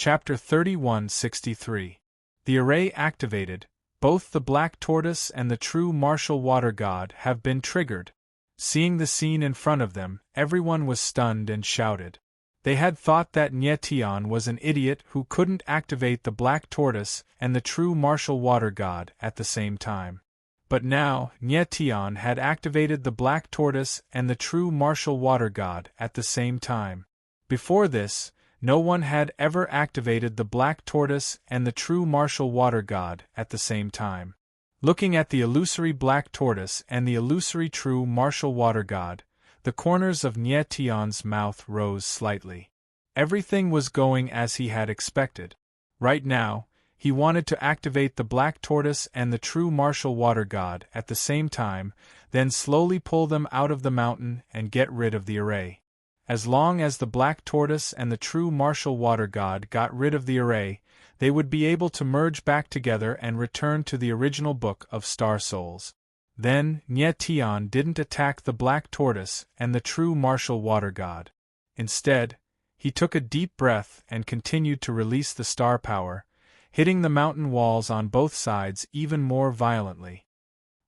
Chapter 3163. The array activated. Both the Black Tortoise and the true martial water god have been triggered. Seeing the scene in front of them, everyone was stunned and shouted. They had thought that Nyetian was an idiot who couldn't activate the Black Tortoise and the true martial water god at the same time. But now, Nyetian had activated the Black Tortoise and the true martial water god at the same time. Before this, no one had ever activated the Black Tortoise and the true martial water god at the same time. Looking at the illusory Black Tortoise and the illusory true martial water god, the corners of Nyetian's mouth rose slightly. Everything was going as he had expected. Right now, he wanted to activate the Black Tortoise and the true martial water god at the same time, then slowly pull them out of the mountain and get rid of the array. As long as the Black Tortoise and the true martial water god got rid of the array, they would be able to merge back together and return to the original Book of Star Souls. Then, Nyetian didn't attack the Black Tortoise and the true martial water god. Instead, he took a deep breath and continued to release the star power, hitting the mountain walls on both sides even more violently.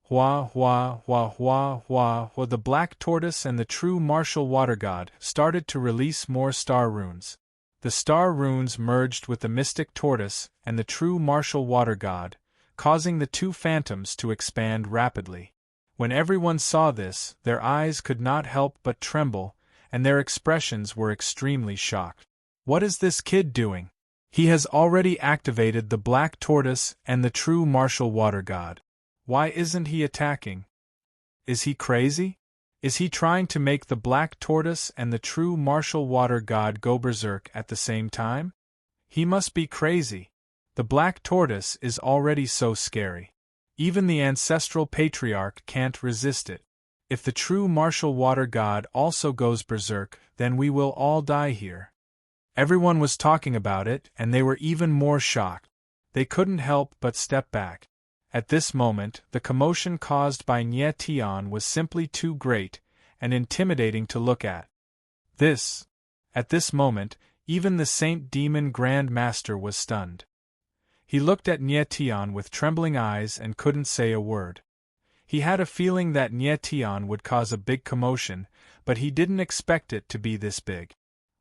Hua hua hua hua hua hua. The Black Tortoise and the true martial water god started to release more star runes. The star runes merged with the mystic tortoise and the true martial water god, causing the two phantoms to expand rapidly. When everyone saw this, their eyes could not help but tremble, and their expressions were extremely shocked. What is this kid doing? He has already activated the Black Tortoise and the true martial water god. Why isn't he attacking? Is he crazy? Is he trying to make the Black Tortoise and the true martial water god go berserk at the same time? He must be crazy. The Black Tortoise is already so scary. Even the ancestral patriarch can't resist it. If the true martial water god also goes berserk, then we will all die here. Everyone was talking about it, and they were even more shocked. They couldn't help but step back. At this moment, the commotion caused by Nyetian was simply too great and intimidating to look at. At this moment, even the Saint Demon Grand Master was stunned. He looked at Nyetian with trembling eyes and couldn't say a word. He had a feeling that Nyetian would cause a big commotion, but he didn't expect it to be this big.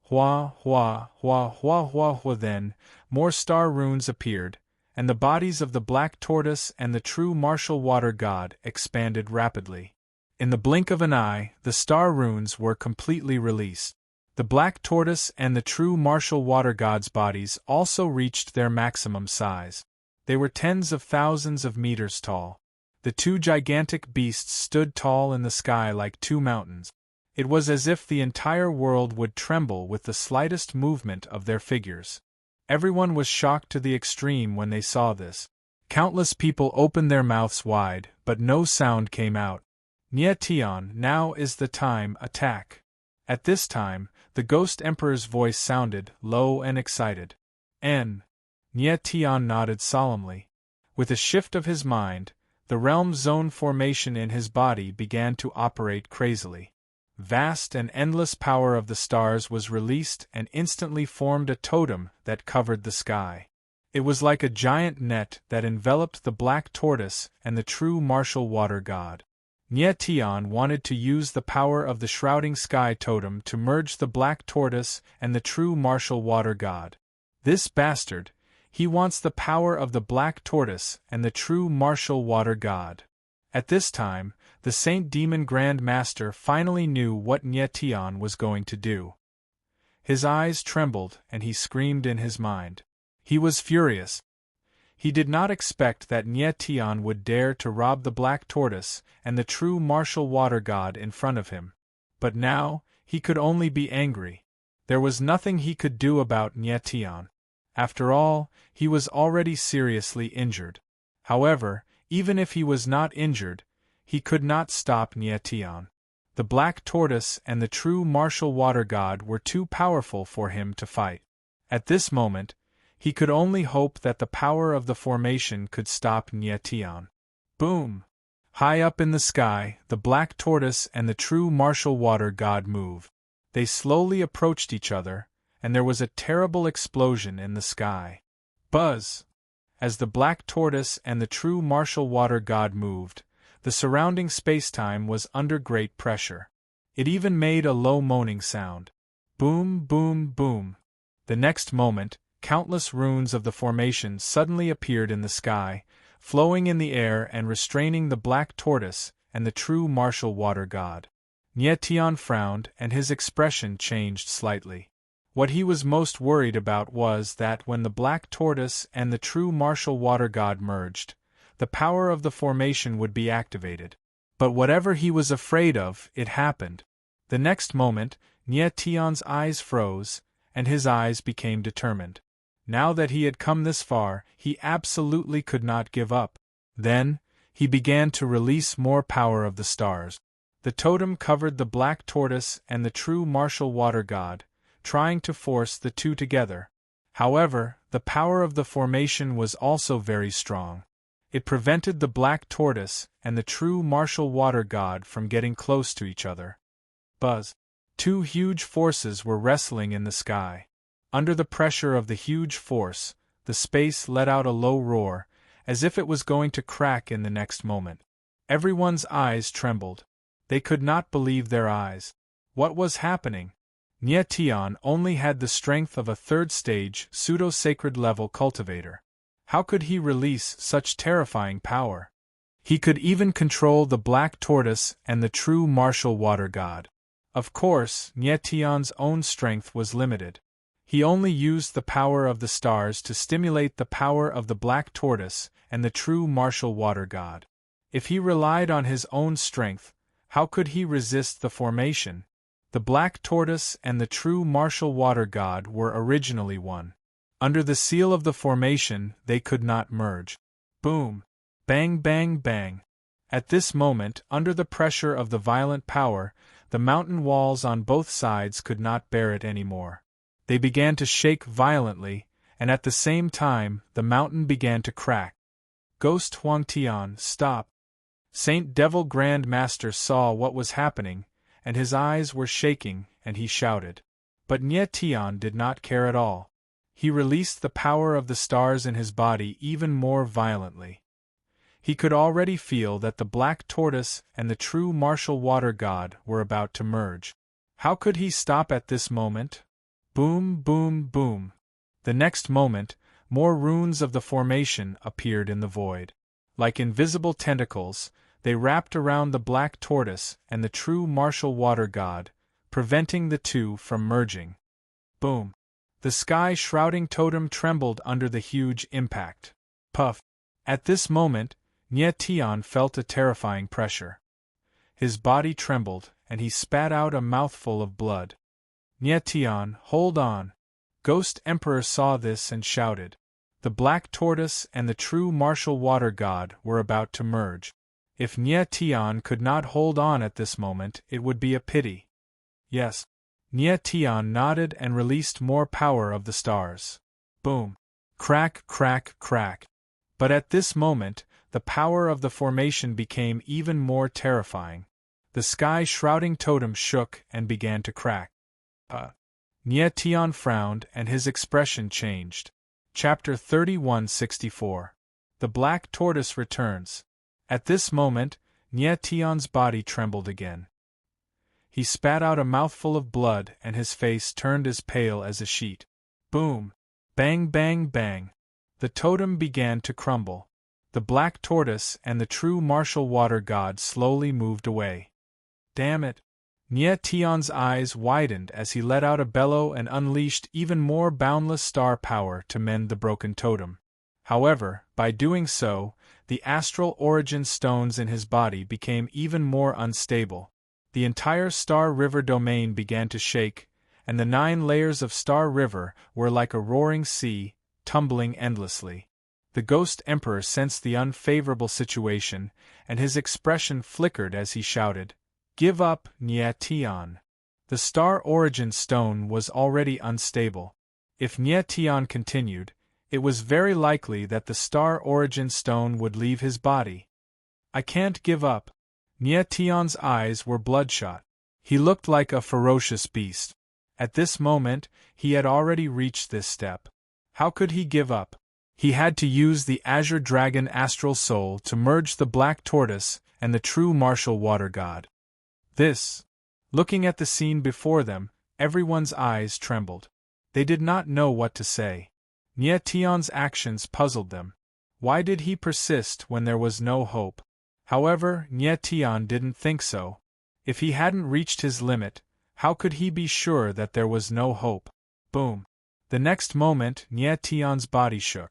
Hua hua hua hua hua hua. Then, more star runes appeared, and the bodies of the Black Tortoise and the true martial water god expanded rapidly. In the blink of an eye, the star runes were completely released. The Black Tortoise and the true martial water god's bodies also reached their maximum size. They were tens of thousands of meters tall. The two gigantic beasts stood tall in the sky like two mountains. It was as if the entire world would tremble with the slightest movement of their figures. Everyone was shocked to the extreme when they saw this. Countless people opened their mouths wide, but no sound came out. Nyetian, now is the time, attack. At this time, the Ghost Emperor's voice sounded low and excited. Nyetian nodded solemnly. With a shift of his mind, the realm zone formation in his body began to operate crazily. Vast and endless power of the stars was released and instantly formed a totem that covered the sky. It was like a giant net that enveloped the Black Tortoise and the true martial water god. Nyetian wanted to use the power of the shrouding sky totem to merge the Black Tortoise and the true martial water god. This bastard, he wants the power of the Black Tortoise and the true martial water god. At this time, the Saint Demon Grand Master finally knew what Nyetian was going to do. His eyes trembled and he screamed in his mind. He was furious. He did not expect that Nyetian would dare to rob the Black Tortoise and the true martial water god in front of him. But now, he could only be angry. There was nothing he could do about Nyetian. After all, he was already seriously injured. However, even if he was not injured, he could not stop Nyetian. The Black Tortoise and the true martial water god were too powerful for him to fight. At this moment, he could only hope that the power of the formation could stop Nyetian. Boom! High up in the sky, the Black Tortoise and the true martial water god moved. They slowly approached each other, and there was a terrible explosion in the sky. Buzz! As the black tortoise and the true martial water god moved, the surrounding spacetime was under great pressure. It even made a low moaning sound. Boom, boom, boom. The next moment, countless runes of the formation suddenly appeared in the sky, flowing in the air and restraining the black tortoise and the true martial water god. Nietian frowned and his expression changed slightly. What he was most worried about was that when the black tortoise and the true martial water god merged, the power of the formation would be activated. But whatever he was afraid of, it happened. The next moment, Nietian's eyes froze, and his eyes became determined. Now that he had come this far, he absolutely could not give up. Then, he began to release more power of the stars. The totem covered the black tortoise and the true martial water god, trying to force the two together. However, the power of the formation was also very strong. It prevented the black tortoise and the true martial water god from getting close to each other. Buzz! Two huge forces were wrestling in the sky. Under the pressure of the huge force, the space let out a low roar, as if it was going to crack in the next moment. Everyone's eyes trembled. They could not believe their eyes. What was happening? Nietian only had the strength of a third-stage, pseudo-sacred level cultivator. How could he release such terrifying power? He could even control the black tortoise and the true martial water god. Of course, Nietian's own strength was limited. He only used the power of the stars to stimulate the power of the black tortoise and the true martial water god. If he relied on his own strength, how could he resist the formation? The black tortoise and the true martial water god were originally one. Under the seal of the formation, they could not merge. Boom! Bang, bang, bang! At this moment, under the pressure of the violent power, the mountain walls on both sides could not bear it anymore. They began to shake violently, and at the same time, the mountain began to crack. Ghost Huangtian, stop! Saint Devil Grand Master saw what was happening, and his eyes were shaking, and he shouted. But Nietian did not care at all. He released the power of the stars in his body even more violently. He could already feel that the black tortoise and the true martial water god were about to merge. How could he stop at this moment? Boom, boom, boom. The next moment, more runes of the formation appeared in the void. Like invisible tentacles, they wrapped around the black tortoise and the true martial water god, preventing the two from merging. Boom! The sky-shrouding totem trembled under the huge impact. Puff! At this moment, Nietian felt a terrifying pressure. His body trembled, and he spat out a mouthful of blood. Nietian, hold on! Ghost Emperor saw this and shouted. The black tortoise and the true martial water god were about to merge. If Nietian could not hold on at this moment, it would be a pity. Yes. Nietian nodded and released more power of the stars. Boom! Crack, crack, crack. But at this moment, the power of the formation became even more terrifying. The sky-shrouding totem shook and began to crack. Nietian frowned and his expression changed. Chapter 3164. The Black Tortoise Returns. At this moment, Nietian's body trembled again. He spat out a mouthful of blood and his face turned as pale as a sheet. Boom! Bang, bang, bang! The totem began to crumble. The black tortoise and the true martial water god slowly moved away. Damn it! Nietian's eyes widened as he let out a bellow and unleashed even more boundless star power to mend the broken totem. However, by doing so, the astral origin stones in his body became even more unstable. The entire Star River domain began to shake, and the 9 layers of Star River were like a roaring sea, tumbling endlessly. The Ghost Emperor sensed the unfavorable situation, and his expression flickered as he shouted, "Give up, Nietian!" The Star Origin Stone was already unstable. If Nietian continued, it was very likely that the Star Origin Stone would leave his body. "I can't give up." Nietian's eyes were bloodshot. He looked like a ferocious beast. At this moment, he had already reached this step. How could he give up? He had to use the Azure Dragon Astral Soul to merge the Black Tortoise and the true martial water god. Looking at the scene before them, everyone's eyes trembled. They did not know what to say. Nie Tion's actions puzzled them. Why did he persist when there was no hope? However, Nie Tion didn't think so. If he hadn't reached his limit, how could he be sure that there was no hope? Boom! The next moment, Nie Tion's body shook.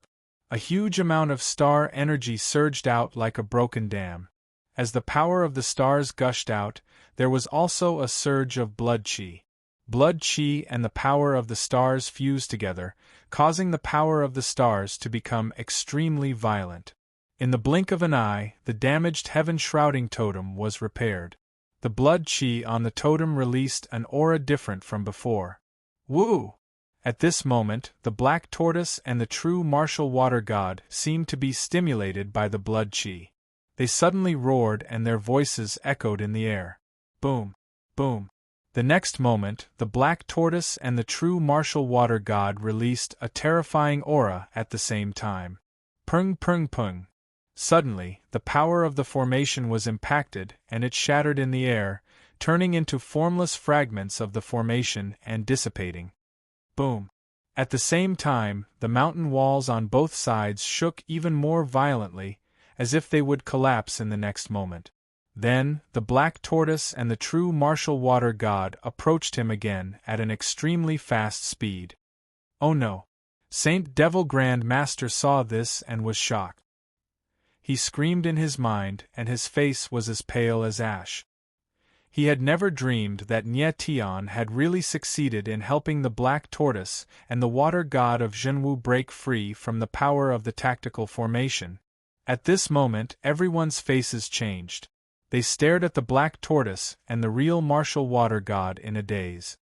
A huge amount of star energy surged out like a broken dam. As the power of the stars gushed out, there was also a surge of blood chi. Blood chi and the power of the stars fused together, causing the power of the stars to become extremely violent. In the blink of an eye, the damaged heaven-shrouding totem was repaired. The blood chi on the totem released an aura different from before. Woo! At this moment, the Black Tortoise and the true martial water god seemed to be stimulated by the blood chi. They suddenly roared and their voices echoed in the air. Boom! Boom! The next moment, the Black Tortoise and the true martial water god released a terrifying aura at the same time. Pung pung pung! Suddenly, the power of the formation was impacted and it shattered in the air, turning into formless fragments of the formation and dissipating. Boom! At the same time, the mountain walls on both sides shook even more violently, as if they would collapse in the next moment. Then, the Black Tortoise and the true martial water god approached him again at an extremely fast speed. Oh no! Saint Devil Grand Master saw this and was shocked. He screamed in his mind and his face was as pale as ash. He had never dreamed that Nie Tion had really succeeded in helping the Black Tortoise and the water god of Zhenwu break free from the power of the tactical formation. At this moment, everyone's faces changed. They stared at the Black Tortoise and the real martial water god in a daze.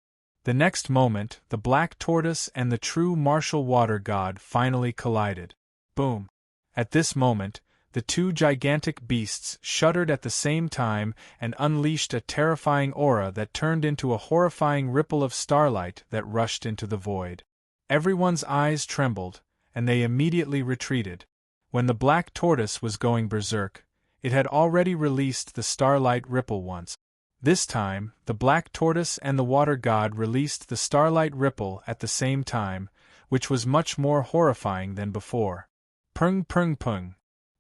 The next moment, the Black Tortoise and the true martial water god finally collided. Boom! At this moment, the two gigantic beasts shuddered at the same time and unleashed a terrifying aura that turned into a horrifying ripple of starlight that rushed into the void. Everyone's eyes trembled, and they immediately retreated. When the Black Tortoise was going berserk, it had already released the starlight ripple once. This time, the Black Tortoise and the water god released the starlight ripple at the same time, which was much more horrifying than before. Pung pung pung!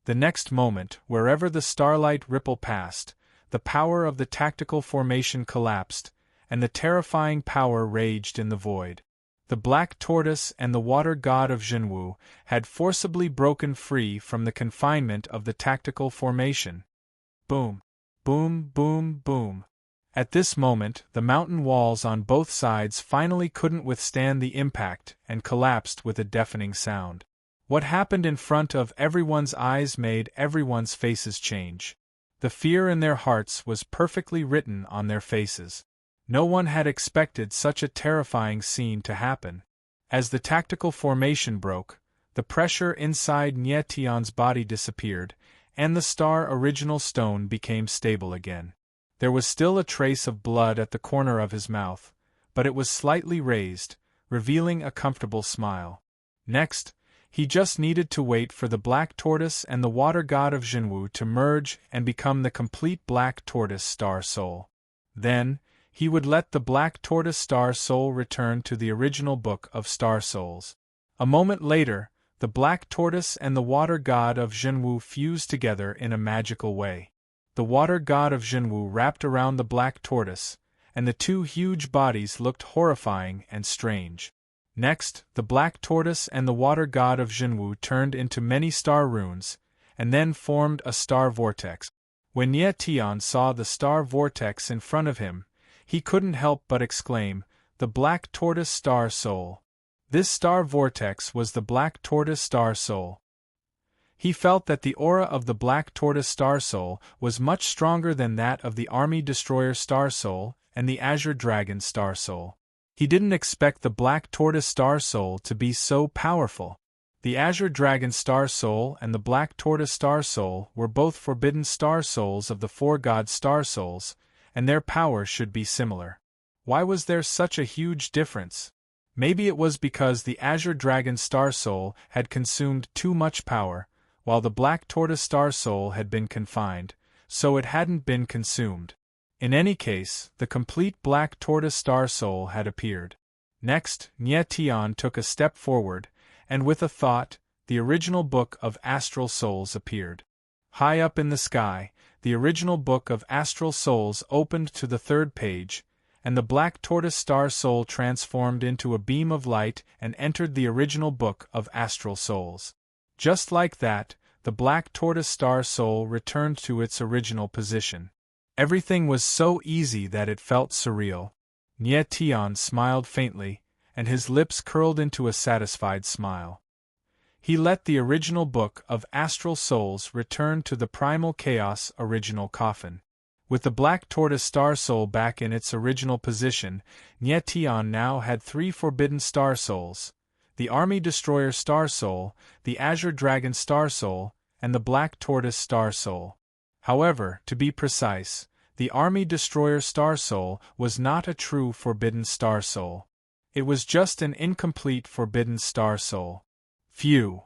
The next moment, wherever the starlight ripple passed, the power of the tactical formation collapsed, and the terrifying power raged in the void. The Black Tortoise and the water god of Zhenwu had forcibly broken free from the confinement of the tactical formation. Boom! Boom! Boom! Boom! At this moment, the mountain walls on both sides finally couldn't withstand the impact and collapsed with a deafening sound. What happened in front of everyone's eyes made everyone's faces change. The fear in their hearts was perfectly written on their faces. No one had expected such a terrifying scene to happen. As the tactical formation broke, the pressure inside Nie Tion's body disappeared, and the star original stone became stable again. There was still a trace of blood at the corner of his mouth, but it was slightly raised, revealing a comfortable smile. Next, he just needed to wait for the Black Tortoise and the water god of Zhenwu to merge and become the complete Black Tortoise Star Soul. Then, he would let the Black Tortoise Star Soul return to the original book of Star Souls. A moment later, the Black Tortoise and the water god of Zhenwu fused together in a magical way. The water god of Zhenwu wrapped around the Black Tortoise, and the two huge bodies looked horrifying and strange. Next, the Black Tortoise and the water god of Zhenwu turned into many star runes, and then formed a star vortex. When Nie Tion saw the star vortex in front of him, he couldn't help but exclaim, "The Black Tortoise Star Soul." This star vortex was the Black Tortoise Star Soul. He felt that the aura of the Black Tortoise Star Soul was much stronger than that of the Army Destroyer Star Soul and the Azure Dragon Star Soul. He didn't expect the Black Tortoise Star Soul to be so powerful. The Azure Dragon Star Soul and the Black Tortoise Star Soul were both forbidden star souls of the four god star souls, and their power should be similar. Why was there such a huge difference? Maybe it was because the Azure Dragon Star Soul had consumed too much power, while the Black Tortoise Star Soul had been confined, so it hadn't been consumed. In any case, the complete Black Tortoise Star Soul had appeared. Next, Nye Tian took a step forward, and with a thought, the original Book of Astral Souls appeared. High up in the sky, the original Book of Astral Souls opened to the 3rd page, and the Black Tortoise Star Soul transformed into a beam of light and entered the original Book of Astral Souls. Just like that, the Black Tortoise Star Soul returned to its original position. Everything was so easy that it felt surreal. Nye Tian smiled faintly, and his lips curled into a satisfied smile. He let the original Book of Astral Souls return to the Primal Chaos original coffin. With the Black Tortoise Star Soul back in its original position, Nye Tian now had 3 Forbidden Star Souls: the Army Destroyer Star Soul, the Azure Dragon Star Soul, and the Black Tortoise Star Soul. However, to be precise, the Army Destroyer Star Soul was not a true Forbidden Star Soul. It was just an incomplete Forbidden Star Soul. Phew!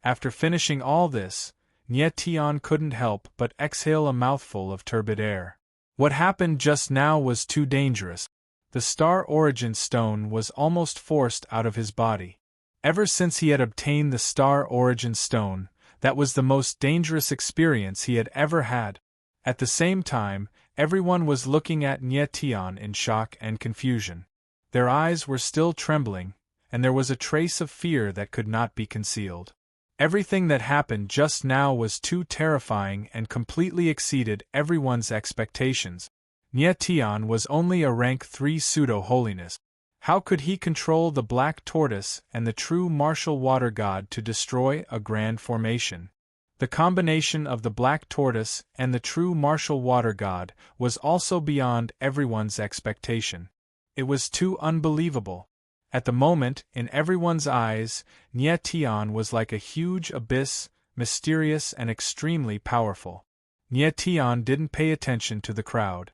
After finishing all this, Nye Tian couldn't help but exhale a mouthful of turbid air. What happened just now was too dangerous. The Star Origin Stone was almost forced out of his body. Ever since he had obtained the Star Origin Stone, that was the most dangerous experience he had ever had. At the same time, everyone was looking at Nye Tian in shock and confusion. Their eyes were still trembling, and there was a trace of fear that could not be concealed. Everything that happened just now was too terrifying and completely exceeded everyone's expectations. Nye Tian was only a rank 3 pseudo-holiness. How could he control the Black Tortoise and the true martial water god to destroy a grand formation? The combination of the Black Tortoise and the true martial water god was also beyond everyone's expectation. It was too unbelievable. At the moment, in everyone's eyes, Nye Tian was like a huge abyss, mysterious and extremely powerful. Nye Tian didn't pay attention to the crowd.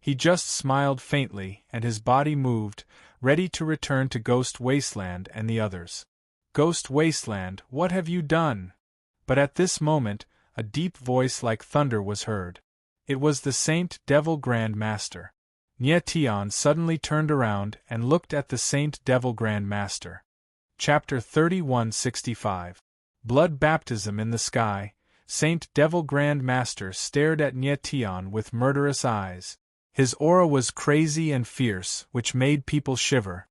He just smiled faintly, and his body moved, ready to return to Ghost Wasteland and the others. Ghost Wasteland, what have you done? But at this moment, a deep voice like thunder was heard. It was the Saint Devil Grand Master. Nye Tian suddenly turned around and looked at the Saint Devil Grand Master. Chapter 3165. Blood Baptism in the Sky. Saint Devil Grand Master stared at Nye Tian with murderous eyes. His aura was crazy and fierce, which made people shiver.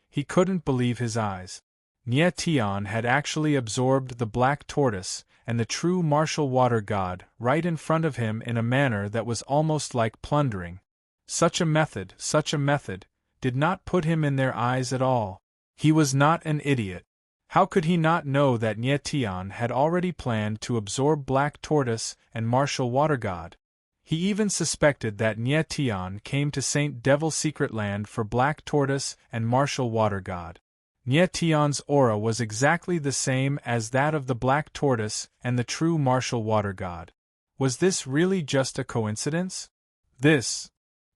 He couldn't believe his eyes. Nye Tian had actually absorbed the Black Tortoise and the true martial water god right in front of him in a manner that was almost like plundering. Such a method, did not put him in their eyes at all. He was not an idiot. How could he not know that Nye Tian had already planned to absorb Black Tortoise and martial water god? He even suspected that Nye Tian came to Saint Devil Secret Land for Black Tortoise and martial water god. Nye Tian's aura was exactly the same as that of the Black Tortoise and the true martial water god. Was this really just a coincidence?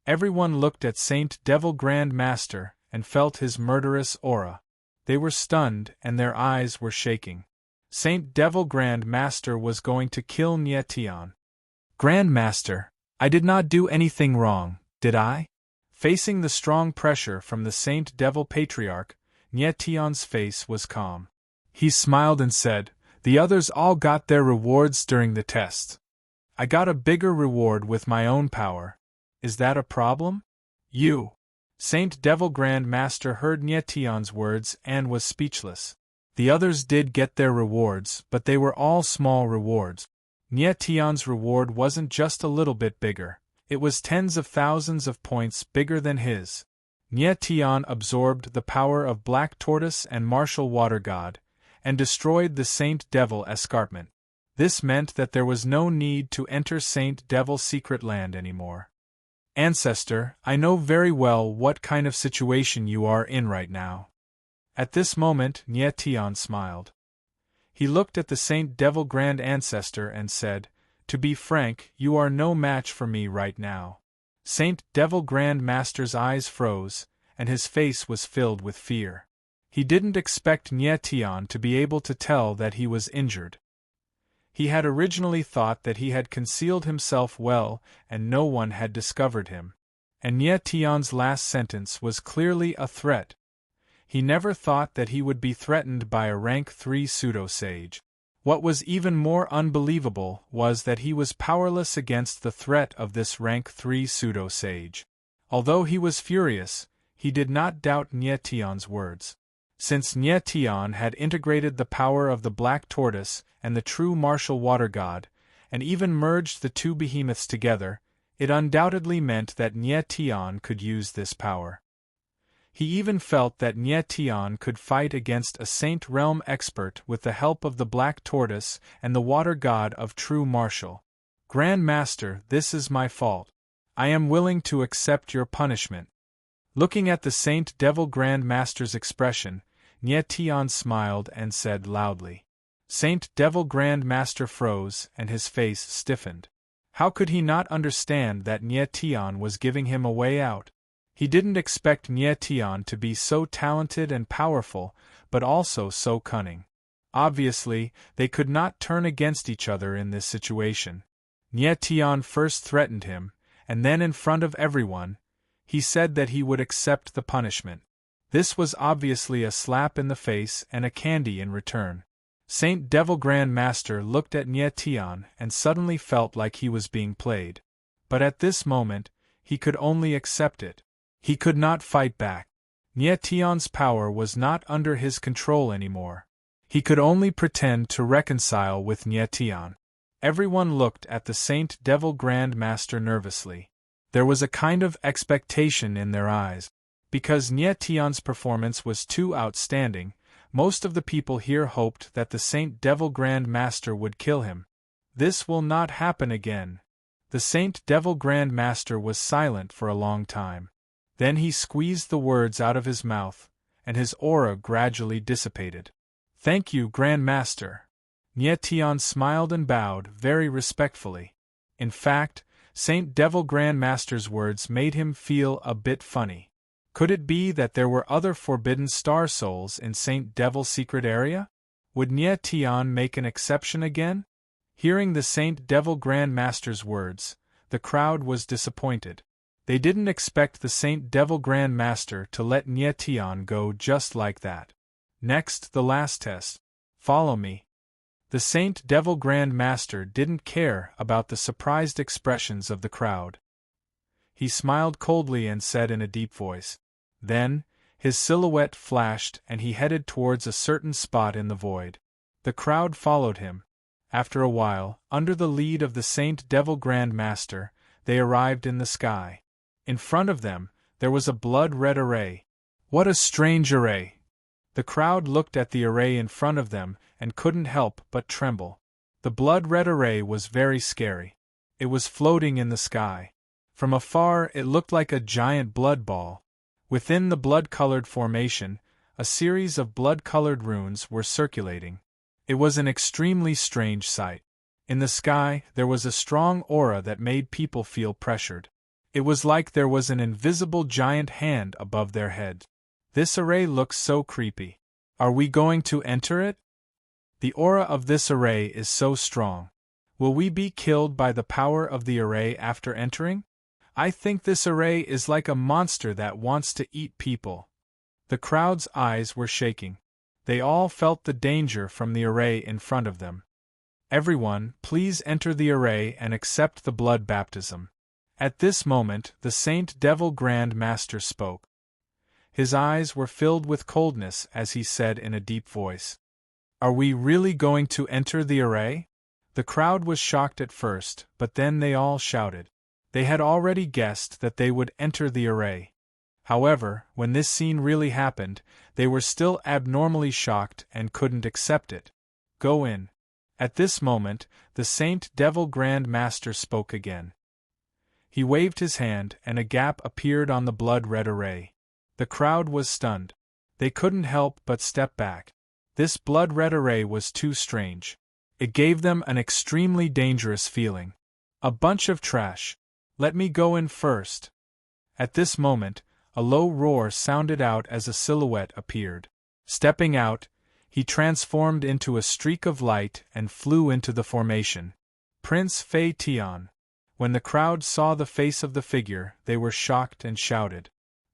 Everyone looked at Saint Devil Grand Master and felt his murderous aura. They were stunned and their eyes were shaking. Saint Devil Grand Master was going to kill Nye Tian. Grand Master, I did not do anything wrong, did I? Facing the strong pressure from the Saint Devil Patriarch, Nye Tian's face was calm. He smiled and said, "The others all got their rewards during the test. I got a bigger reward with my own power. Is that a problem?" "You." Saint Devil Grand Master heard Nye Tian's words and was speechless. The others did get their rewards, but they were all small rewards. Nye Tian's reward wasn't just a little bit bigger, it was tens of thousands of points bigger than his. Nye Tian absorbed the power of Black Tortoise and martial water god, and destroyed the Saint Devil Escarpment. This meant that there was no need to enter Saint Devil Secret Land anymore. "Ancestor, I know very well what kind of situation you are in right now." At this moment, Nye Tian smiled. He looked at the Saint Devil Grand Ancestor and said, "To be frank, you are no match for me right now." Saint Devil Grand Master's eyes froze, and his face was filled with fear. He didn't expect Nye Tian to be able to tell that he was injured. He had originally thought that he had concealed himself well and no one had discovered him. And Nye Tian's last sentence was clearly a threat. He never thought that he would be threatened by a rank 3 pseudo-sage. What was even more unbelievable was that he was powerless against the threat of this rank 3 pseudo-sage. Although he was furious, he did not doubt Nye Tian's words. Since Nye Tian had integrated the power of the Black Tortoise and the true martial water god, and even merged the two behemoths together, it undoubtedly meant that Nye Tian could use this power. He even felt that Nye Tian could fight against a Saint Realm expert with the help of the Black Tortoise and the water god of true martial. Grand Master, this is my fault. I am willing to accept your punishment. Looking at the Saint Devil Grand Master's expression, Nye Tian smiled and said loudly. Saint Devil Grand Master froze and his face stiffened. How could he not understand that Nye Tian was giving him a way out? He didn't expect Nye Tian to be so talented and powerful, but also so cunning. Obviously, they could not turn against each other in this situation. Nye Tian first threatened him, and then in front of everyone, he said that he would accept the punishment. This was obviously a slap in the face and a candy in return. Saint Devil Grand Master looked at Nye Tian and suddenly felt like he was being played. But at this moment, he could only accept it. He could not fight back. Nye Tian's power was not under his control anymore. He could only pretend to reconcile with Nye Tian. Everyone looked at the Saint Devil Grand Master nervously. There was a kind of expectation in their eyes. Because Nye Tian's performance was too outstanding, most of the people here hoped that the Saint Devil Grand Master would kill him. This will not happen again. The Saint Devil Grand Master was silent for a long time. Then he squeezed the words out of his mouth, and his aura gradually dissipated. Thank you, Grand Master. Nye Tian smiled and bowed very respectfully. In fact, Saint Devil Grand Master's words made him feel a bit funny. Could it be that there were other forbidden star souls in Saint Devil's secret area? Would Nye Tian make an exception again? Hearing the Saint Devil Grand Master's words, the crowd was disappointed. They didn't expect the Saint Devil Grand Master to let Nye Tian go just like that. Next, the last test. Follow me. The Saint Devil Grand Master didn't care about the surprised expressions of the crowd. He smiled coldly and said in a deep voice. Then, his silhouette flashed and he headed towards a certain spot in the void. The crowd followed him. After a while, under the lead of the Saint Devil Grand Master, they arrived in the sky. In front of them, there was a blood-red array. What a strange array! The crowd looked at the array in front of them and couldn't help but tremble. The blood-red array was very scary. It was floating in the sky. From afar it looked like a giant blood ball. Within the blood-colored formation, a series of blood-colored runes were circulating. It was an extremely strange sight. In the sky, there was a strong aura that made people feel pressured. It was like there was an invisible giant hand above their heads. This array looks so creepy. Are we going to enter it? The aura of this array is so strong. Will we be killed by the power of the array after entering? I think this array is like a monster that wants to eat people. The crowd's eyes were shaking. They all felt the danger from the array in front of them. Everyone, please enter the array and accept the blood baptism. At this moment, the Saint Devil Grand Master spoke. His eyes were filled with coldness as he said in a deep voice. Are we really going to enter the array? The crowd was shocked at first, but then they all shouted. They had already guessed that they would enter the array. However, when this scene really happened, they were still abnormally shocked and couldn't accept it. Go in. At this moment, the Saint Devil Grand Master spoke again. He waved his hand and a gap appeared on the blood-red array. The crowd was stunned. They couldn't help but step back. This blood-red array was too strange. It gave them an extremely dangerous feeling. A bunch of trash. Let me go in first. At this moment, a low roar sounded out as a silhouette appeared. Stepping out, he transformed into a streak of light and flew into the formation. Prince Fei Tian. When the crowd saw the face of the figure, they were shocked and shouted,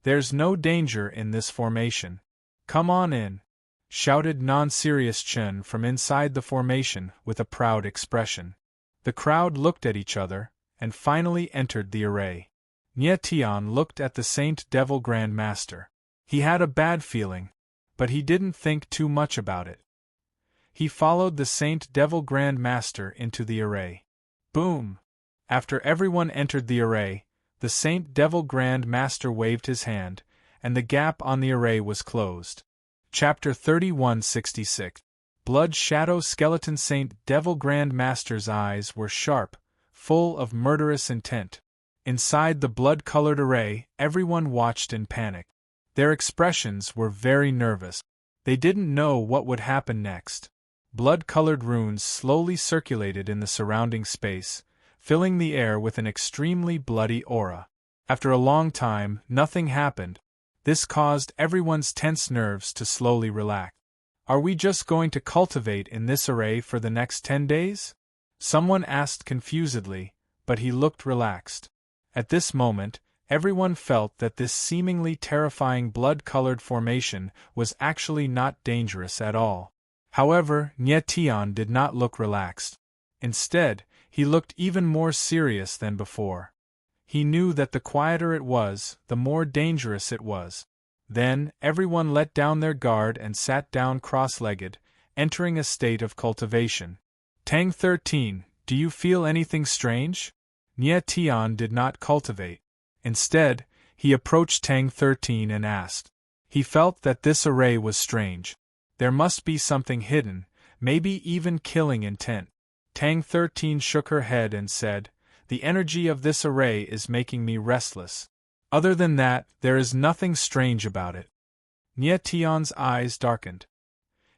"There's no danger in this formation. Come on in," shouted non-serious Chen from inside the formation with a proud expression. The crowd looked at each other, and finally entered the array. Nie Tian looked at the Saint Devil Grand Master. He had a bad feeling, but he didn't think too much about it. He followed the Saint Devil Grand Master into the array. Boom! After everyone entered the array, the Saint Devil Grand Master waved his hand, and the gap on the array was closed. Chapter 3166. Blood Shadow Skeleton. Saint Devil Grand Master's eyes were sharp, full of murderous intent. Inside the blood-colored array, everyone watched in panic. Their expressions were very nervous. They didn't know what would happen next. Blood-colored runes slowly circulated in the surrounding space, filling the air with an extremely bloody aura. After a long time, nothing happened. This caused everyone's tense nerves to slowly relax. Are we just going to cultivate in this array for the next 10 days? Someone asked confusedly, but he looked relaxed. At this moment, everyone felt that this seemingly terrifying blood-colored formation was actually not dangerous at all. However, Nie Tian did not look relaxed. Instead, he looked even more serious than before. He knew that the quieter it was, the more dangerous it was. Then, everyone let down their guard and sat down cross-legged, entering a state of cultivation. Tang 13, do you feel anything strange? Nie Tian did not cultivate. Instead, he approached Tang 13 and asked. He felt that this array was strange. There must be something hidden, maybe even killing intent. Tang 13 shook her head and said, "The energy of this array is making me restless. Other than that, there is nothing strange about it." Nie Tian's eyes darkened.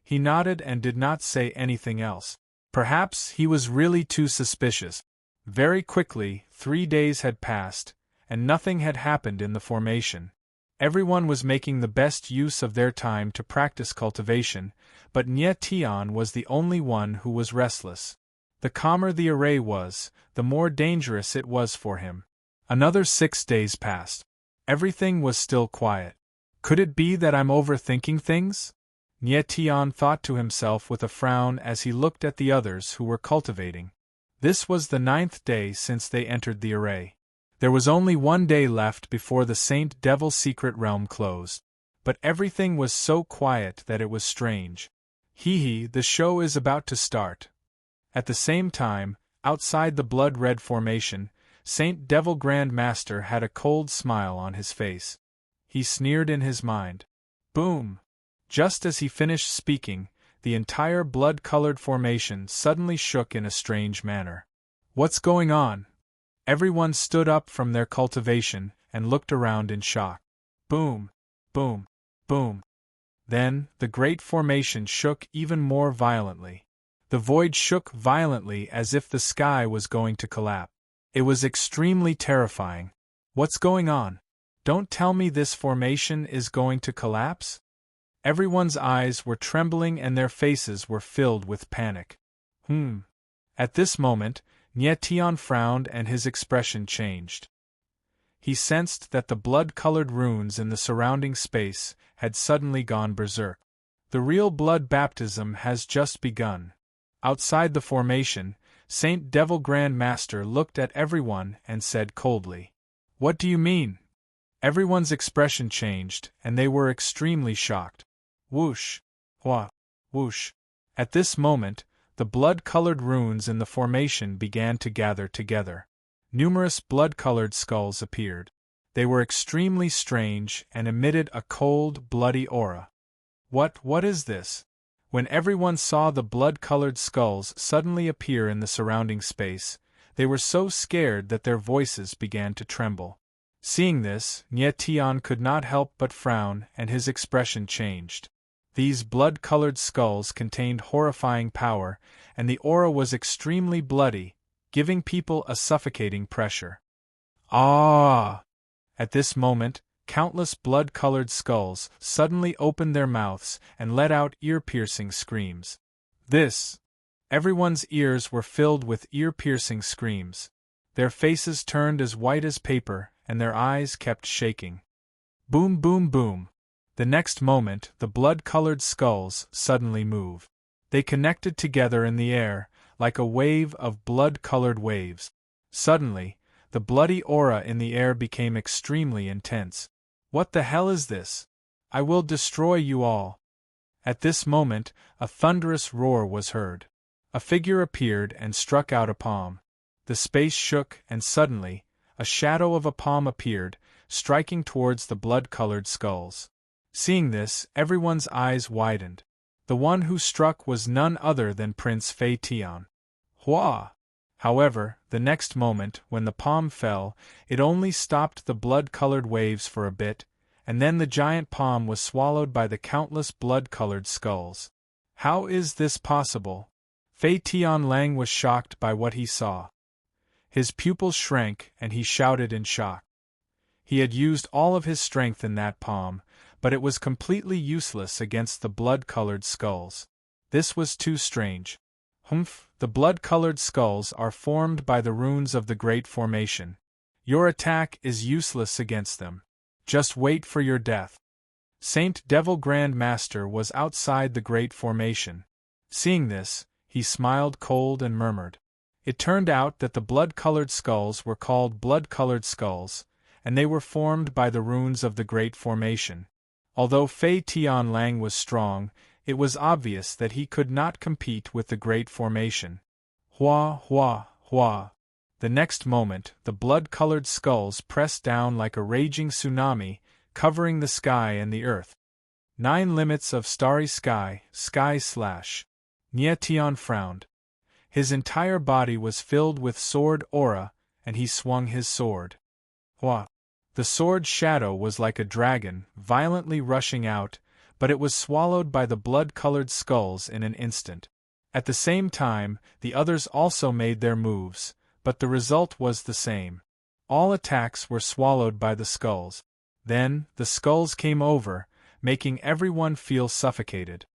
He nodded and did not say anything else. Perhaps he was really too suspicious. Very quickly, 3 days had passed, and nothing had happened in the formation. Everyone was making the best use of their time to practice cultivation, but Nie Tian was the only one who was restless. The calmer the array was, the more dangerous it was for him. Another 6 days passed. Everything was still quiet. Could it be that I'm overthinking things? Nie Tian thought to himself with a frown as he looked at the others who were cultivating. This was the 9th day since they entered the array. There was only 1 day left before the Saint Devil Secret Realm closed. But everything was so quiet that it was strange. Hee, the show is about to start. At the same time, outside the blood-red formation, Saint Devil Grand Master had a cold smile on his face. He sneered in his mind. Boom! Just as he finished speaking, the entire blood-colored formation suddenly shook in a strange manner. What's going on? Everyone stood up from their cultivation and looked around in shock. Boom! Boom! Boom! Then, the great formation shook even more violently. The void shook violently as if the sky was going to collapse. It was extremely terrifying. What's going on? Don't tell me this formation is going to collapse? Everyone's eyes were trembling and their faces were filled with panic. At this moment, Nie Tian frowned and his expression changed. He sensed that the blood-colored runes in the surrounding space had suddenly gone berserk. The real blood baptism has just begun. Outside the formation, Saint Devil Grand Master looked at everyone and said coldly, "What do you mean?" Everyone's expression changed, and they were extremely shocked. Whoosh! Wha! Whoosh! At this moment, the blood-colored runes in the formation began to gather together. Numerous blood-colored skulls appeared. They were extremely strange and emitted a cold, bloody aura. What is this? When everyone saw the blood-colored skulls suddenly appear in the surrounding space, they were so scared that their voices began to tremble. Seeing this, Nie Tian could not help but frown and his expression changed. These blood-colored skulls contained horrifying power, and the aura was extremely bloody, giving people a suffocating pressure. Ah! At this moment, countless blood-colored skulls suddenly opened their mouths and let out ear-piercing screams. Everyone's ears were filled with ear-piercing screams. Their faces turned as white as paper, and their eyes kept shaking. Boom, boom, boom. The next moment, the blood-colored skulls suddenly moved. They connected together in the air, like a wave of blood-colored waves. Suddenly, the bloody aura in the air became extremely intense. What the hell is this? I will destroy you all. At this moment, a thunderous roar was heard. A figure appeared and struck out a palm. The space shook, and suddenly, a shadow of a palm appeared, striking towards the blood-colored skulls. Seeing this, everyone's eyes widened. The one who struck was none other than Prince Fei Tian. Hua! However, the next moment, when the palm fell, it only stopped the blood-colored waves for a bit, and then the giant palm was swallowed by the countless blood-colored skulls. How is this possible? Fei Tianlang was shocked by what he saw. His pupils shrank, and he shouted in shock. He had used all of his strength in that palm, but it was completely useless against the blood-colored skulls. This was too strange. The blood-colored skulls are formed by the runes of the Great Formation. Your attack is useless against them. Just wait for your death. Saint Devil Grand Master was outside the Great Formation. Seeing this, he smiled cold and murmured. It turned out that the blood-colored skulls were called blood-colored skulls, and they were formed by the runes of the Great Formation. Although Fei Tianlang was strong, it was obvious that he could not compete with the Great Formation. Hua, hua, hua. The next moment, the blood-colored skulls pressed down like a raging tsunami, covering the sky and the earth. 9 limits of starry sky, sky/. Nie Tian frowned. His entire body was filled with sword aura, and he swung his sword. Hua! The sword's shadow was like a dragon, violently rushing out, but it was swallowed by the blood-colored skulls in an instant. At the same time, the others also made their moves, but the result was the same. All attacks were swallowed by the skulls. Then, the skulls came over, making everyone feel suffocated.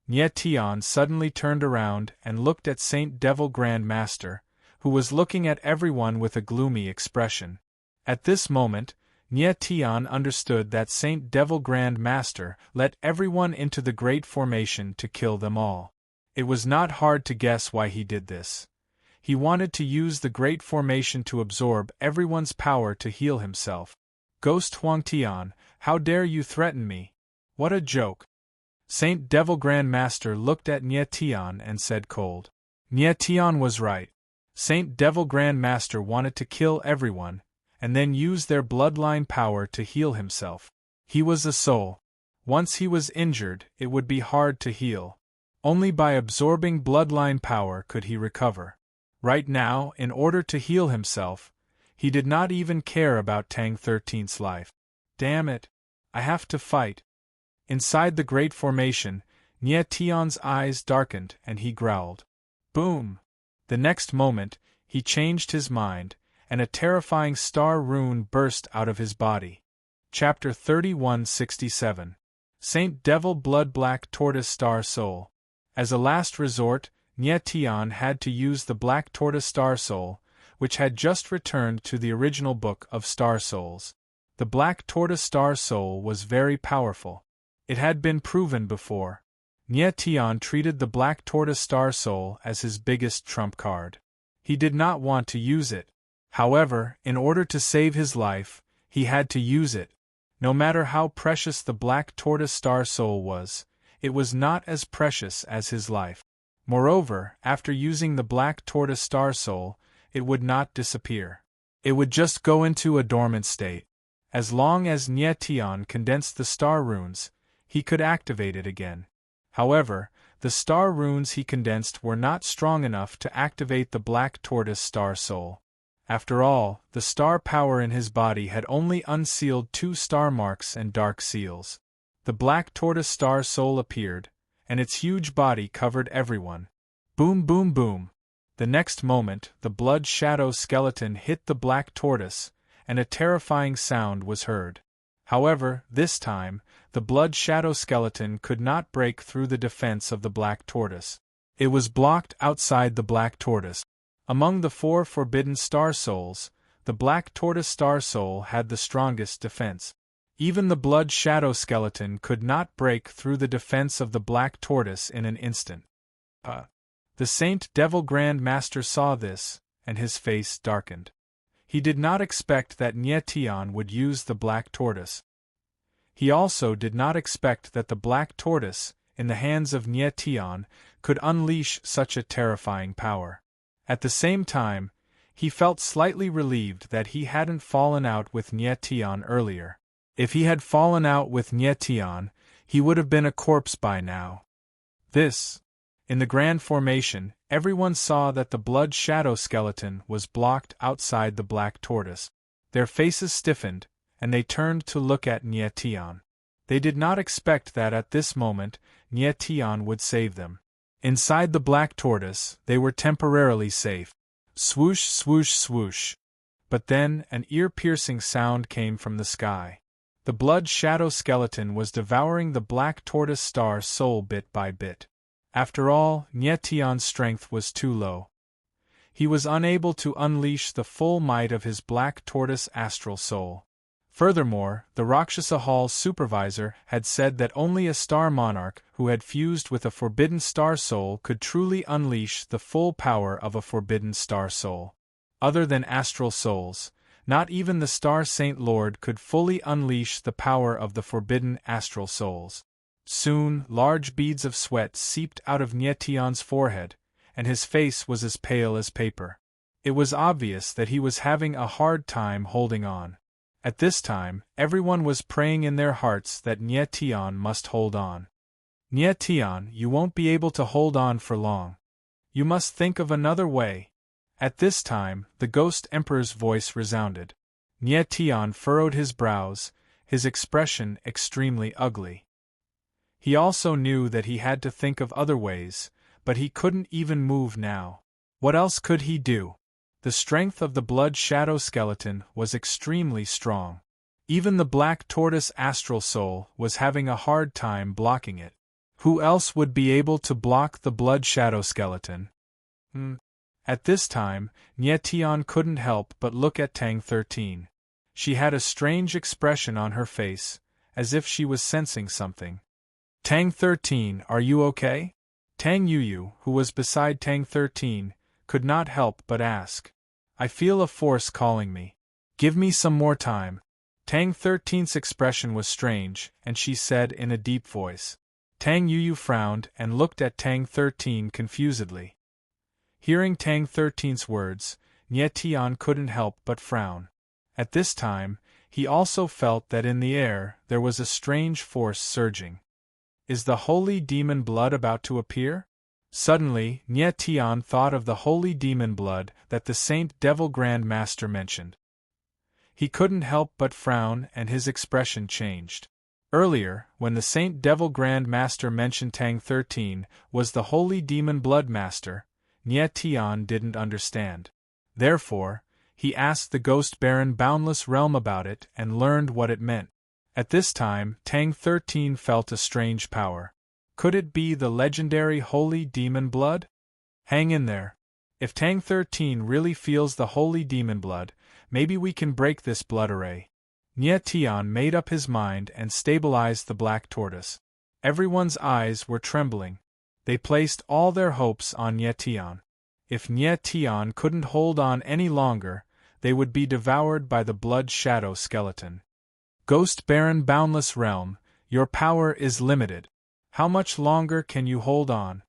Nie Tian suddenly turned around and looked at Saint Devil Grand Master, who was looking at everyone with a gloomy expression. At this moment, Nie Tian understood that Saint Devil Grand Master let everyone into the Great Formation to kill them all. It was not hard to guess why he did this. He wanted to use the Great Formation to absorb everyone's power to heal himself. Ghost Huangtian, how dare you threaten me? What a joke! Saint Devil Grand Master looked at Nie Tian and said cold. Nie Tian was right. Saint Devil Grand Master wanted to kill everyone, and then use their bloodline power to heal himself. He was a soul. Once he was injured, it would be hard to heal. Only by absorbing bloodline power could he recover. Right now, in order to heal himself, he did not even care about Tang 13's life. Damn it! I have to fight. Inside the Great Formation, Nie Tian's eyes darkened and he growled. Boom! The next moment, he changed his mind, and a terrifying star rune burst out of his body. Chapter 3167. Saint Devil Blood Black Tortoise Star Soul. As a last resort, Nie Tian had to use the Black Tortoise Star Soul, which had just returned to the original Book of Star Souls. The Black Tortoise Star Soul was very powerful. It had been proven before. Nie Tian treated the Black Tortoise Star Soul as his biggest trump card. He did not want to use it. However, in order to save his life, he had to use it. No matter how precious the Black Tortoise Star Soul was, it was not as precious as his life. Moreover, after using the Black Tortoise Star Soul, it would not disappear. It would just go into a dormant state. As long as Nie Tian condensed the star runes, he could activate it again. However, the star runes he condensed were not strong enough to activate the Black Tortoise Star Soul. After all, the star power in his body had only unsealed 2 star marks and dark seals. The Black Tortoise Star Soul appeared, and its huge body covered everyone. Boom, boom, boom. The next moment, the blood shadow skeleton hit the Black Tortoise, and a terrifying sound was heard. However, this time, the blood shadow skeleton could not break through the defense of the black tortoise. It was blocked outside the black tortoise. Among the 4 forbidden star souls, the black tortoise star soul had the strongest defense. Even the blood shadow skeleton could not break through the defense of the black tortoise in an instant. The Saint Devil Grand Master saw this, and his face darkened. He did not expect that Nietian would use the black tortoise. He also did not expect that the black tortoise, in the hands of Nietian, could unleash such a terrifying power. At the same time, he felt slightly relieved that he hadn't fallen out with Nietian earlier. If he had fallen out with Nietian, he would have been a corpse by now. In the grand formation, everyone saw that the blood shadow skeleton was blocked outside the black tortoise. Their faces stiffened, and they turned to look at Nietian. They did not expect that at this moment, Nietian would save them. Inside the black tortoise, they were temporarily safe. Swoosh, swoosh, swoosh. But then, an ear-piercing sound came from the sky. The blood shadow skeleton was devouring the black tortoise star soul bit by bit. After all, Nietian's strength was too low. He was unable to unleash the full might of his black tortoise astral soul. Furthermore, the Rakshasa Hall's supervisor had said that only a star monarch who had fused with a forbidden star soul could truly unleash the full power of a forbidden star soul. Other than astral souls, not even the Star Saint Lord could fully unleash the power of the forbidden astral souls. Soon, large beads of sweat seeped out of Nietian's forehead, and his face was as pale as paper. It was obvious that he was having a hard time holding on. At this time, everyone was praying in their hearts that Nietian must hold on. Nietian, you won't be able to hold on for long. You must think of another way. At this time, the Ghost Emperor's voice resounded. Nietian furrowed his brows, his expression extremely ugly. He also knew that he had to think of other ways, but he couldn't even move now. What else could he do? The strength of the blood shadow skeleton was extremely strong. Even the black tortoise astral soul was having a hard time blocking it. Who else would be able to block the blood shadow skeleton? At this time, Nietian couldn't help but look at Tang 13. She had a strange expression on her face, as if she was sensing something. Tang 13, are you okay? Tang Yuyu, who was beside Tang 13, could not help but ask. I feel a force calling me. Give me some more time. Tang 13's expression was strange, and she said in a deep voice. Tang Yuyu frowned and looked at Tang 13 confusedly. Hearing Tang 13's words, Nietian couldn't help but frown. At this time, he also felt that in the air there was a strange force surging. Is the holy demon blood about to appear? Suddenly, Nietian thought of the holy demon blood that the Saint Devil Grand Master mentioned. He couldn't help but frown, and his expression changed. Earlier, when the Saint Devil Grand Master mentioned Tang 13 was the holy demon blood master, Nietian didn't understand. Therefore, he asked the Ghost Baron Boundless Realm about it and learned what it meant. At this time, Tang 13 felt a strange power. Could it be the legendary holy demon blood? Hang in there. If Tang 13 really feels the holy demon blood, maybe we can break this blood array. Nietian made up his mind and stabilized the black tortoise. Everyone's eyes were trembling. They placed all their hopes on Nietian. If Nietian couldn't hold on any longer, they would be devoured by the blood shadow skeleton. Ghost Baron Boundless Realm, your power is limited. How much longer can you hold on?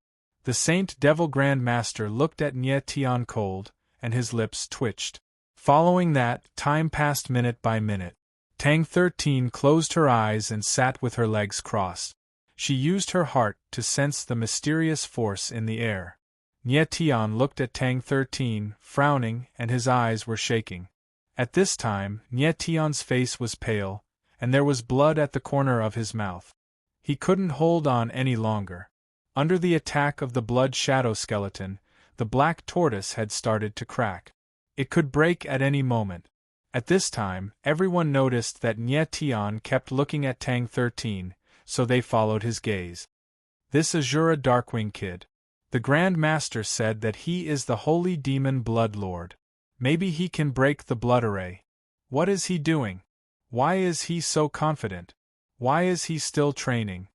The Saint Devil Grand Master looked at Nietian cold, and his lips twitched. Following that, time passed minute by minute. Tang 13 closed her eyes and sat with her legs crossed. She used her heart to sense the mysterious force in the air. Nietian looked at Tang 13, frowning, and his eyes were shaking. At this time, Nietian's face was pale, and there was blood at the corner of his mouth. He couldn't hold on any longer. Under the attack of the blood shadow skeleton, the black tortoise had started to crack. It could break at any moment. At this time, everyone noticed that Nye Tian kept looking at Tang 13, so they followed his gaze. This Azura Darkwing Kid. The Grand Master said that he is the Holy Demon Blood Lord. Maybe he can break the blood array. What is he doing? Why is he so confident? Why is he still training?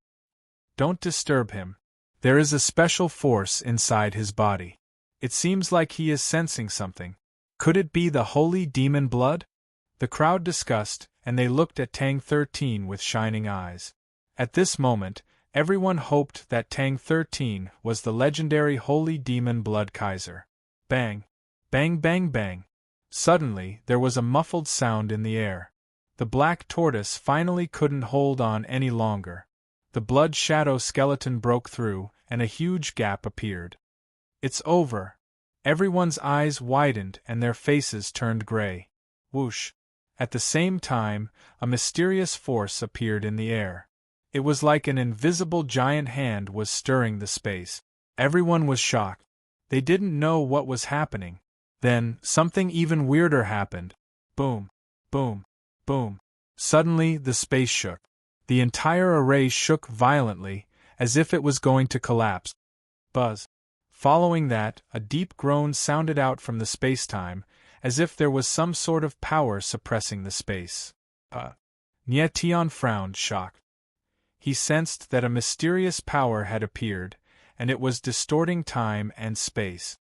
Don't disturb him. There is a special force inside his body. It seems like he is sensing something. Could it be the Holy Demon Blood? The crowd discussed, and they looked at Tang 13 with shining eyes. At this moment, everyone hoped that Tang 13 was the legendary Holy Demon Blood Kaiser. Bang! Bang bang bang! Suddenly, there was a muffled sound in the air. The black tortoise finally couldn't hold on any longer. The blood shadow skeleton broke through, and a huge gap appeared. It's over. Everyone's eyes widened and their faces turned gray. Whoosh! At the same time, a mysterious force appeared in the air. It was like an invisible giant hand was stirring the space. Everyone was shocked. They didn't know what was happening. Then, something even weirder happened. Boom! Boom! Boom! Suddenly, the space shook. The entire array shook violently, as if it was going to collapse. Buzz! Following that, a deep groan sounded out from the space-time, as if there was some sort of power suppressing the space. Nye Tian frowned, shocked. He sensed that a mysterious power had appeared, and it was distorting time and space.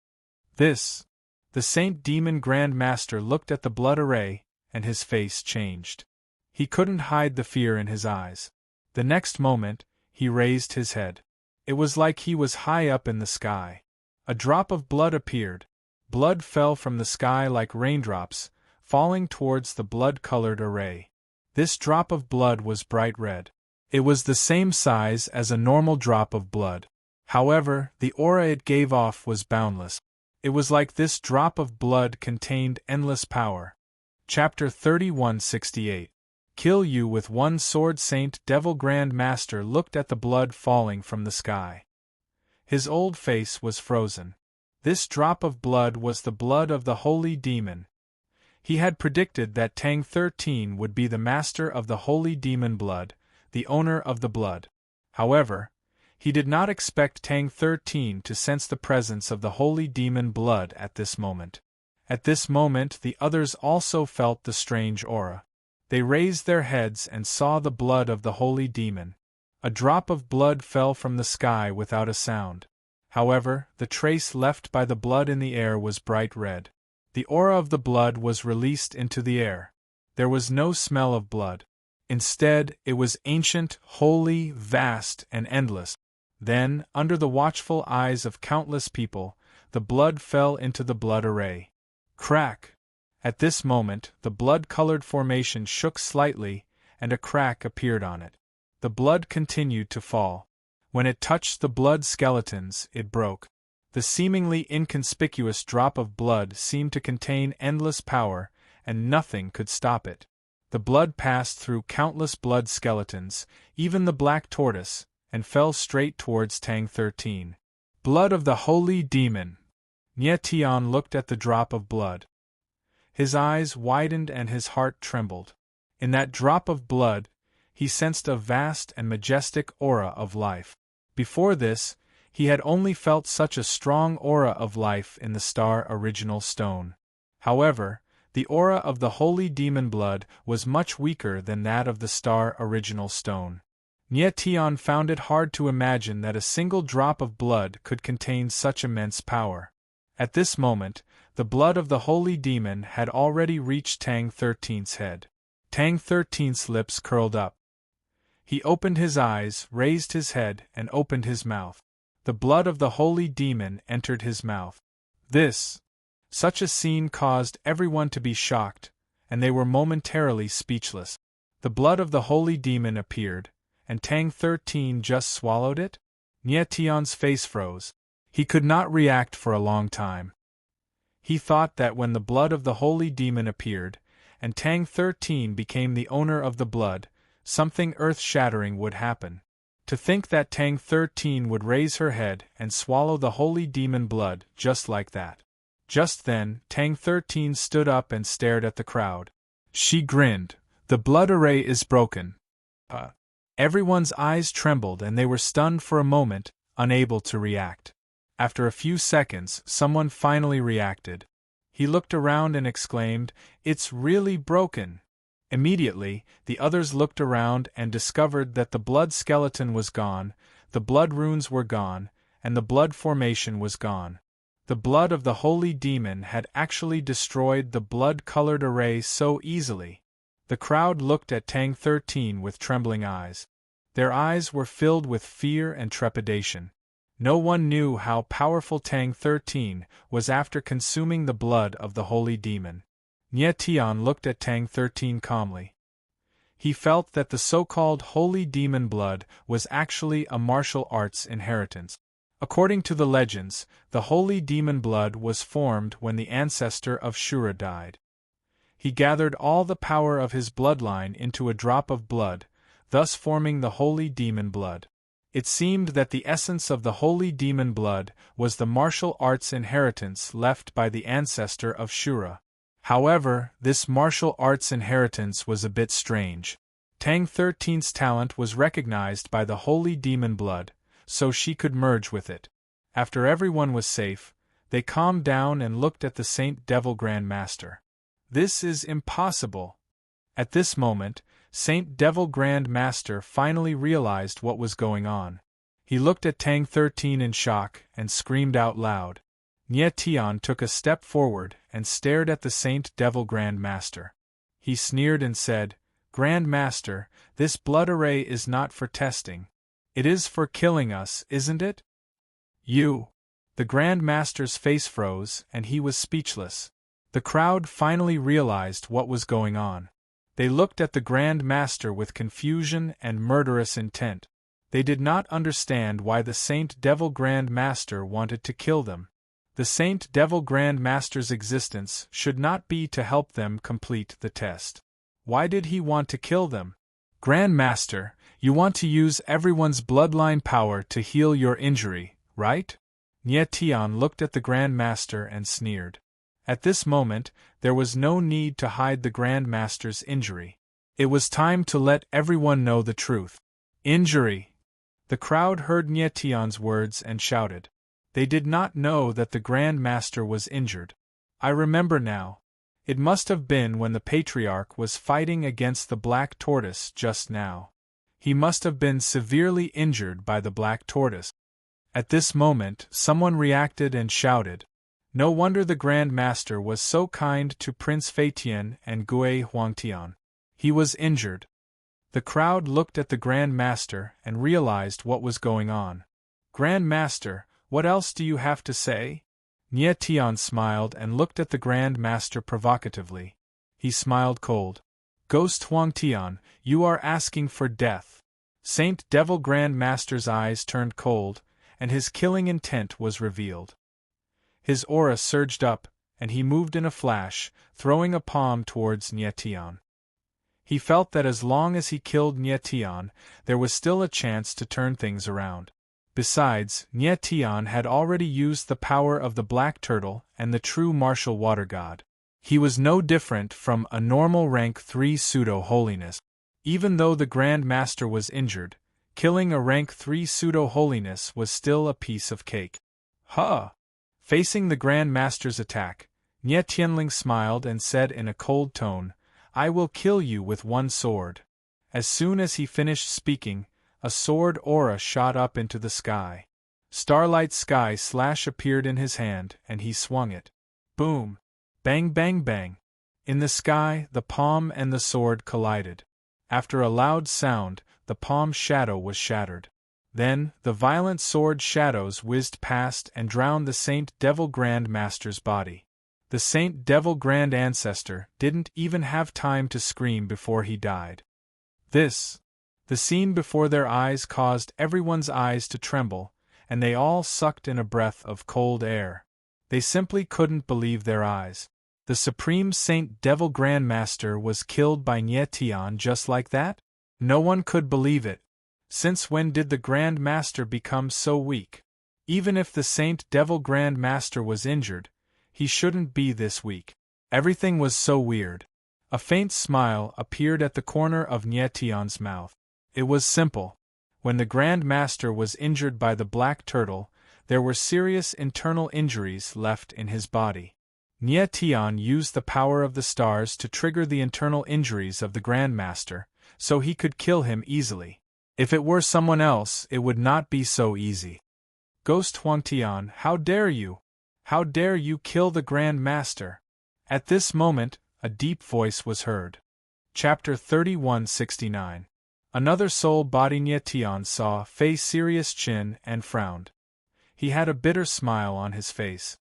The Saint Demon Grand Master looked at the blood array, and his face changed. He couldn't hide the fear in his eyes. The next moment, he raised his head. It was like he was high up in the sky. A drop of blood appeared. Blood fell from the sky like raindrops, falling towards the blood-colored array. This drop of blood was bright red. It was the same size as a normal drop of blood. However, the aura it gave off was boundless. It was like this drop of blood contained endless power. Chapter 3168. Kill you with one sword. Saint Devil Grand Master looked at the blood falling from the sky. His old face was frozen. This drop of blood was the blood of the Holy Demon. He had predicted that Tang 13 would be the master of the Holy Demon Blood, the owner of the blood. However, he did not expect Tang 13 to sense the presence of the Holy Demon Blood at this moment. At this moment, the others also felt the strange aura. They raised their heads and saw the blood of the Holy Demon. A drop of blood fell from the sky without a sound. However, the trace left by the blood in the air was bright red. The aura of the blood was released into the air. There was no smell of blood. Instead, it was ancient, holy, vast, and endless. Then, under the watchful eyes of countless people, the blood fell into the blood array. Crack! At this moment, the blood-colored formation shook slightly, and a crack appeared on it. The blood continued to fall. When it touched the blood skeletons, it broke. The seemingly inconspicuous drop of blood seemed to contain endless power, and nothing could stop it. The blood passed through countless blood skeletons, even the black tortoise, and fell straight towards Tang 13. Blood of the Holy Demon! Nye Tian looked at the drop of blood. His eyes widened and his heart trembled. In that drop of blood, he sensed a vast and majestic aura of life. Before this, he had only felt such a strong aura of life in the star Original Stone. However, the aura of the Holy Demon Blood was much weaker than that of the star Original Stone. Nye Tian found it hard to imagine that a single drop of blood could contain such immense power. At this moment, the blood of the Holy Demon had already reached Tang 13's head. Tang 13's lips curled up. He opened his eyes, raised his head, and opened his mouth. The blood of the Holy Demon entered his mouth. Such a scene caused everyone to be shocked, and they were momentarily speechless. The blood of the Holy Demon appeared, and Tang 13 just swallowed it? Nye Tian's face froze. He could not react for a long time. He thought that when the blood of the Holy Demon appeared, and Tang 13 became the owner of the blood, something earth-shattering would happen. To think that Tang 13 would raise her head and swallow the Holy Demon Blood just like that. Just then, Tang 13 stood up and stared at the crowd. She grinned. The blood array is broken. Everyone's eyes trembled and they were stunned for a moment, unable to react. After a few seconds, someone finally reacted. He looked around and exclaimed, "It's really broken!" Immediately, the others looked around and discovered that the blood skeleton was gone, the blood runes were gone, and the blood formation was gone. The blood of the holy demon had actually destroyed the blood-colored array so easily. The crowd looked at Tang 13 with trembling eyes. Their eyes were filled with fear and trepidation. No one knew how powerful Tang 13 was after consuming the blood of the holy demon. Nie Tian looked at Tang 13 calmly. He felt that the so-called holy demon blood was actually a martial arts inheritance. According to the legends, the holy demon blood was formed when the ancestor of Shura died. He gathered all the power of his bloodline into a drop of blood, thus forming the holy demon blood. It seemed that the essence of the holy demon blood was the martial arts inheritance left by the ancestor of Shura. However, this martial arts inheritance was a bit strange. Tang 13's talent was recognized by the holy demon blood, so she could merge with it. After everyone was safe, they calmed down and looked at the Saint Devil Grand Master. This is impossible. At this moment, Saint Devil Grand Master finally realized what was going on. He looked at Tang 13 in shock and screamed out loud. Nie Tian took a step forward and stared at the Saint Devil Grand Master. He sneered and said, "Grand Master, this blood array is not for testing. It is for killing us, isn't it?" "You!" The Grand Master's face froze and he was speechless. The crowd finally realized what was going on. They looked at the Grand Master with confusion and murderous intent. They did not understand why the Saint Devil Grand Master wanted to kill them. The Saint Devil Grand Master's existence should not be to help them complete the test. Why did he want to kill them? Grand Master, you want to use everyone's bloodline power to heal your injury, right? Nie Tian looked at the Grand Master and sneered. At this moment, there was no need to hide the Grand Master's injury. It was time to let everyone know the truth. Injury! The crowd heard Nie Tian's words and shouted. They did not know that the Grand Master was injured. I remember now. It must have been when the Patriarch was fighting against the Black Tortoise just now. He must have been severely injured by the Black Tortoise. At this moment, someone reacted and shouted. No wonder the Grand Master was so kind to Prince Feitian and Gui Huangtian. He was injured. The crowd looked at the Grand Master and realized what was going on. Grand Master, what else do you have to say? Nie Tian smiled and looked at the Grand Master provocatively. He smiled cold. Ghost Huangtian, you are asking for death. Saint Devil Grand Master's eyes turned cold, and his killing intent was revealed. His aura surged up, and he moved in a flash, throwing a palm towards Nie Tian. He felt that as long as he killed Nie Tian, there was still a chance to turn things around. Besides, Nie Tian had already used the power of the Black Turtle and the true martial water god. He was no different from a normal rank 3 pseudo-holiness. Even though the Grand Master was injured, killing a rank 3 pseudo-holiness was still a piece of cake. Huh! Facing the Grand Master's attack, Nie Tianling smiled and said in a cold tone, I will kill you with one sword. As soon as he finished speaking, a sword aura shot up into the sky. Starlight Sky Slash appeared in his hand, and he swung it. Boom! Bang bang bang! In the sky, the palm and the sword collided. After a loud sound, the palm's shadow was shattered. Then, the violent sword shadows whizzed past and drowned the Saint Devil Grand Master's body. The Saint Devil Grand Ancestor didn't even have time to scream before he died. The scene before their eyes caused everyone's eyes to tremble, and they all sucked in a breath of cold air. They simply couldn't believe their eyes. The Supreme Saint Devil Grand Master was killed by Nie Tian just like that? No one could believe it. Since when did the Grand Master become so weak? Even if the Saint Devil Grand Master was injured, he shouldn't be this weak. Everything was so weird. A faint smile appeared at the corner of Nietian's mouth. It was simple. When the Grand Master was injured by the black turtle, there were serious internal injuries left in his body. Nietian used the power of the stars to trigger the internal injuries of the Grand Master, so he could kill him easily. If it were someone else, it would not be so easy. Ghost Huangtian, how dare you? How dare you kill the Grand Master? At this moment, a deep voice was heard. Chapter 3169. Another soul-body. Nietian saw, face serious chin, and frowned. He had a bitter smile on his face.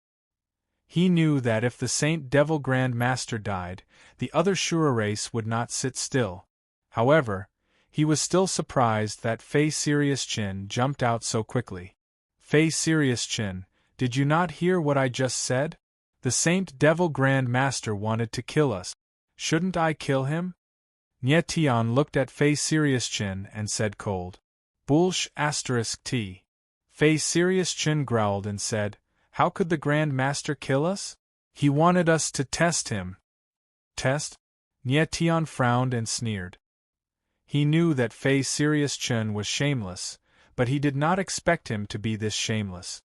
He knew that if the Saint Devil Grand Master died, the other Shura race would not sit still. However, he was still surprised that Fei Serious Chin jumped out so quickly. Fei Serious Chin, did you not hear what I just said? The Saint Devil Grand Master wanted to kill us. Shouldn't I kill him? Nietian looked at Fei Serious Chin and said cold. Bullsh *t. Fei Serious Chin growled and said, how could the Grand Master kill us? He wanted us to test him. Test? Nietian frowned and sneered. He knew that Fei Serious Chin was shameless, but he did not expect him to be this shameless.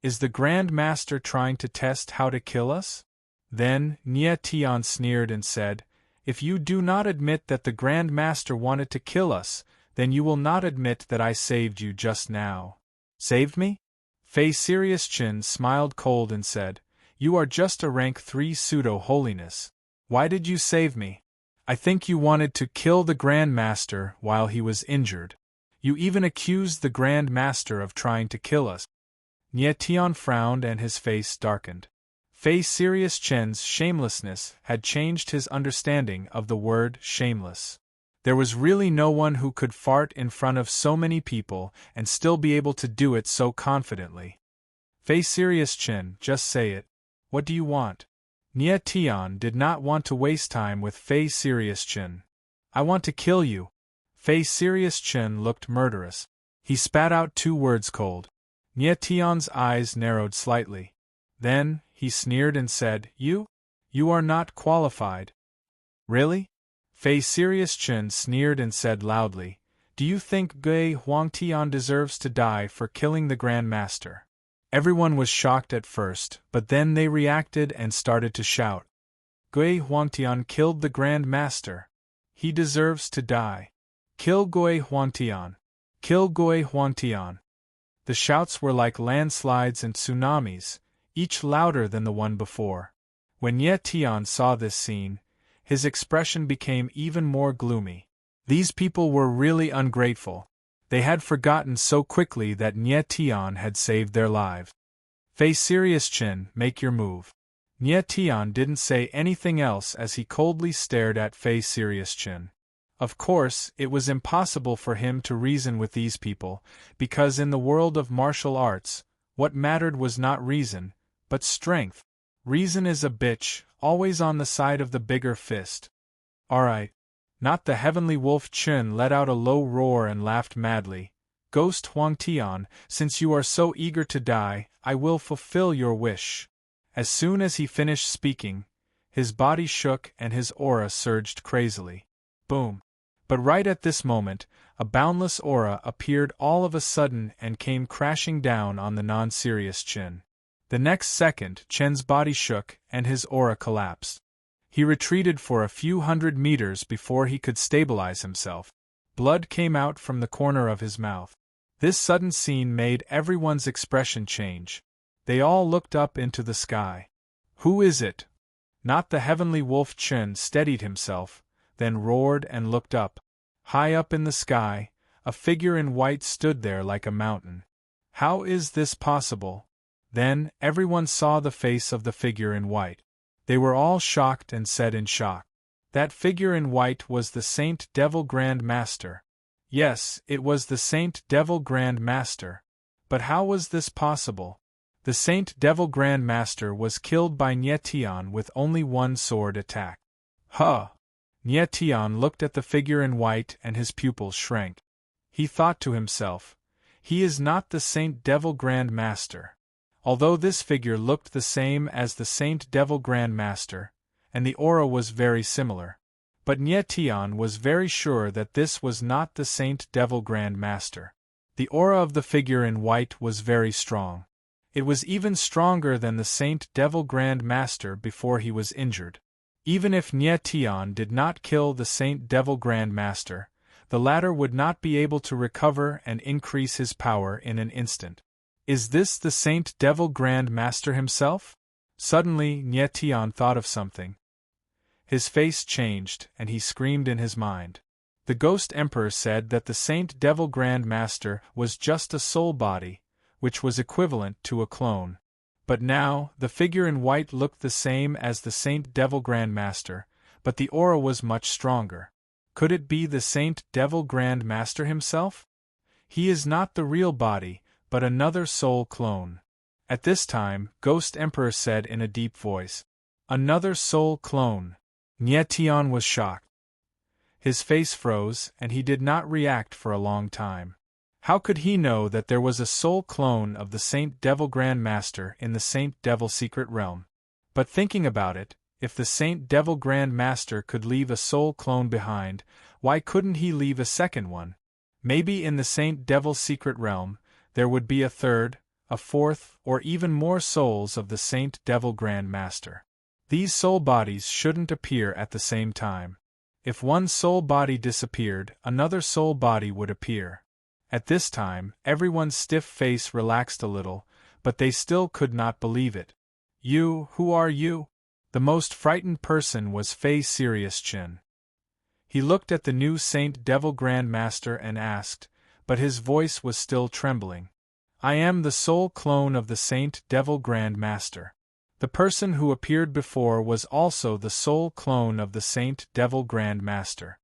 Is the Grand Master trying to test how to kill us? Then Nietian sneered and said, if you do not admit that the Grand Master wanted to kill us, then you will not admit that I saved you just now. Saved me? Fei Serious Chin smiled cold and said, you are just a rank 3 pseudo-holiness. Why did you save me? I think you wanted to kill the Grand Master while he was injured. You even accused the Grand Master of trying to kill us. Nietian frowned and his face darkened. Fei Serious Chin's shamelessness had changed his understanding of the word shameless. There was really no one who could fart in front of so many people and still be able to do it so confidently. Fei Serious Chin, just say it. What do you want? Nietian did not want to waste time with Fei Serious Chin. I want to kill you. Fei Serious Chin looked murderous. He spat out 2 words cold. Nietian's eyes narrowed slightly. Then, he sneered and said, you are not qualified. Really? Fei Serious Chin sneered and said loudly, do you think Gui Huangtian deserves to die for killing the Grand Master? Everyone was shocked at first, but then they reacted and started to shout. Gui Huangtian killed the Grand Master. He deserves to die. Kill Gui Huangtian. Kill Gui Huangtian. The shouts were like landslides and tsunamis, each louder than the one before. When Nietian saw this scene, his expression became even more gloomy. These people were really ungrateful. They had forgotten so quickly that Nietian had saved their lives. Fei Serious Chin, make your move. Nietian didn't say anything else as he coldly stared at Fei Serious Chin. Of course, it was impossible for him to reason with these people, because in the world of martial arts, what mattered was not reason, but strength. Reason is a bitch, always on the side of the bigger fist. Alright. Not the heavenly wolf. Chen let out a low roar and laughed madly. Ghost Huangtian, since you are so eager to die, I will fulfill your wish. As soon as he finished speaking, his body shook and his aura surged crazily. Boom. But right at this moment, a boundless aura appeared all of a sudden and came crashing down on the non-serious Chen. The next second, Chen's body shook and his aura collapsed. He retreated for a few hundred meters before he could stabilize himself. Blood came out from the corner of his mouth. This sudden scene made everyone's expression change. They all looked up into the sky. Who is it? Not the heavenly wolf. Chen steadied himself, then roared and looked up. High up in the sky, a figure in white stood there like a mountain. How is this possible? Then, everyone saw the face of the figure in white. They were all shocked and said in shock. That figure in white was the Saint Devil Grand Master. Yes, it was the Saint Devil Grand Master. But how was this possible? The Saint Devil Grand Master was killed by Nietian with only one sword attack. Huh! Nietian looked at the figure in white and his pupils shrank. He thought to himself, he is not the Saint Devil Grand Master. Although this figure looked the same as the Saint Devil Grand Master, and the aura was very similar. But Nye Tian was very sure that this was not the Saint Devil Grand Master. The aura of the figure in white was very strong. It was even stronger than the Saint Devil Grand Master before he was injured. Even if Nye Tian did not kill the Saint Devil Grand Master, the latter would not be able to recover and increase his power in an instant. Is this the Saint Devil Grand Master himself? Suddenly Nye Tian thought of something. His face changed, and he screamed in his mind. The Ghost Emperor said that the Saint Devil Grand Master was just a soul body, which was equivalent to a clone. But now, the figure in white looked the same as the Saint Devil Grand Master, but the aura was much stronger. Could it be the Saint Devil Grand Master himself? He is not the real body, but another soul clone. At this time, Ghost Emperor said in a deep voice, "Another soul clone." Nye Tian was shocked. His face froze, and he did not react for a long time. How could he know that there was a soul clone of the Saint Devil Grand Master in the Saint Devil Secret Realm? But thinking about it, if the Saint Devil Grand Master could leave a soul clone behind, why couldn't he leave a second one? Maybe in the Saint Devil Secret Realm, there would be a third, a fourth, or even more souls of the Saint Devil Grand Master. These soul bodies shouldn't appear at the same time. If one soul body disappeared, another soul body would appear. At this time, everyone's stiff face relaxed a little, but they still could not believe it. "You, who are you?" The most frightened person was Fei Serious Chin. He looked at the new Saint Devil Grand Master and asked, but his voice was still trembling. "I am the soul clone of the Saint Devil Grand Master." The person who appeared before was also the soul clone of the Saint Devil Grand Master.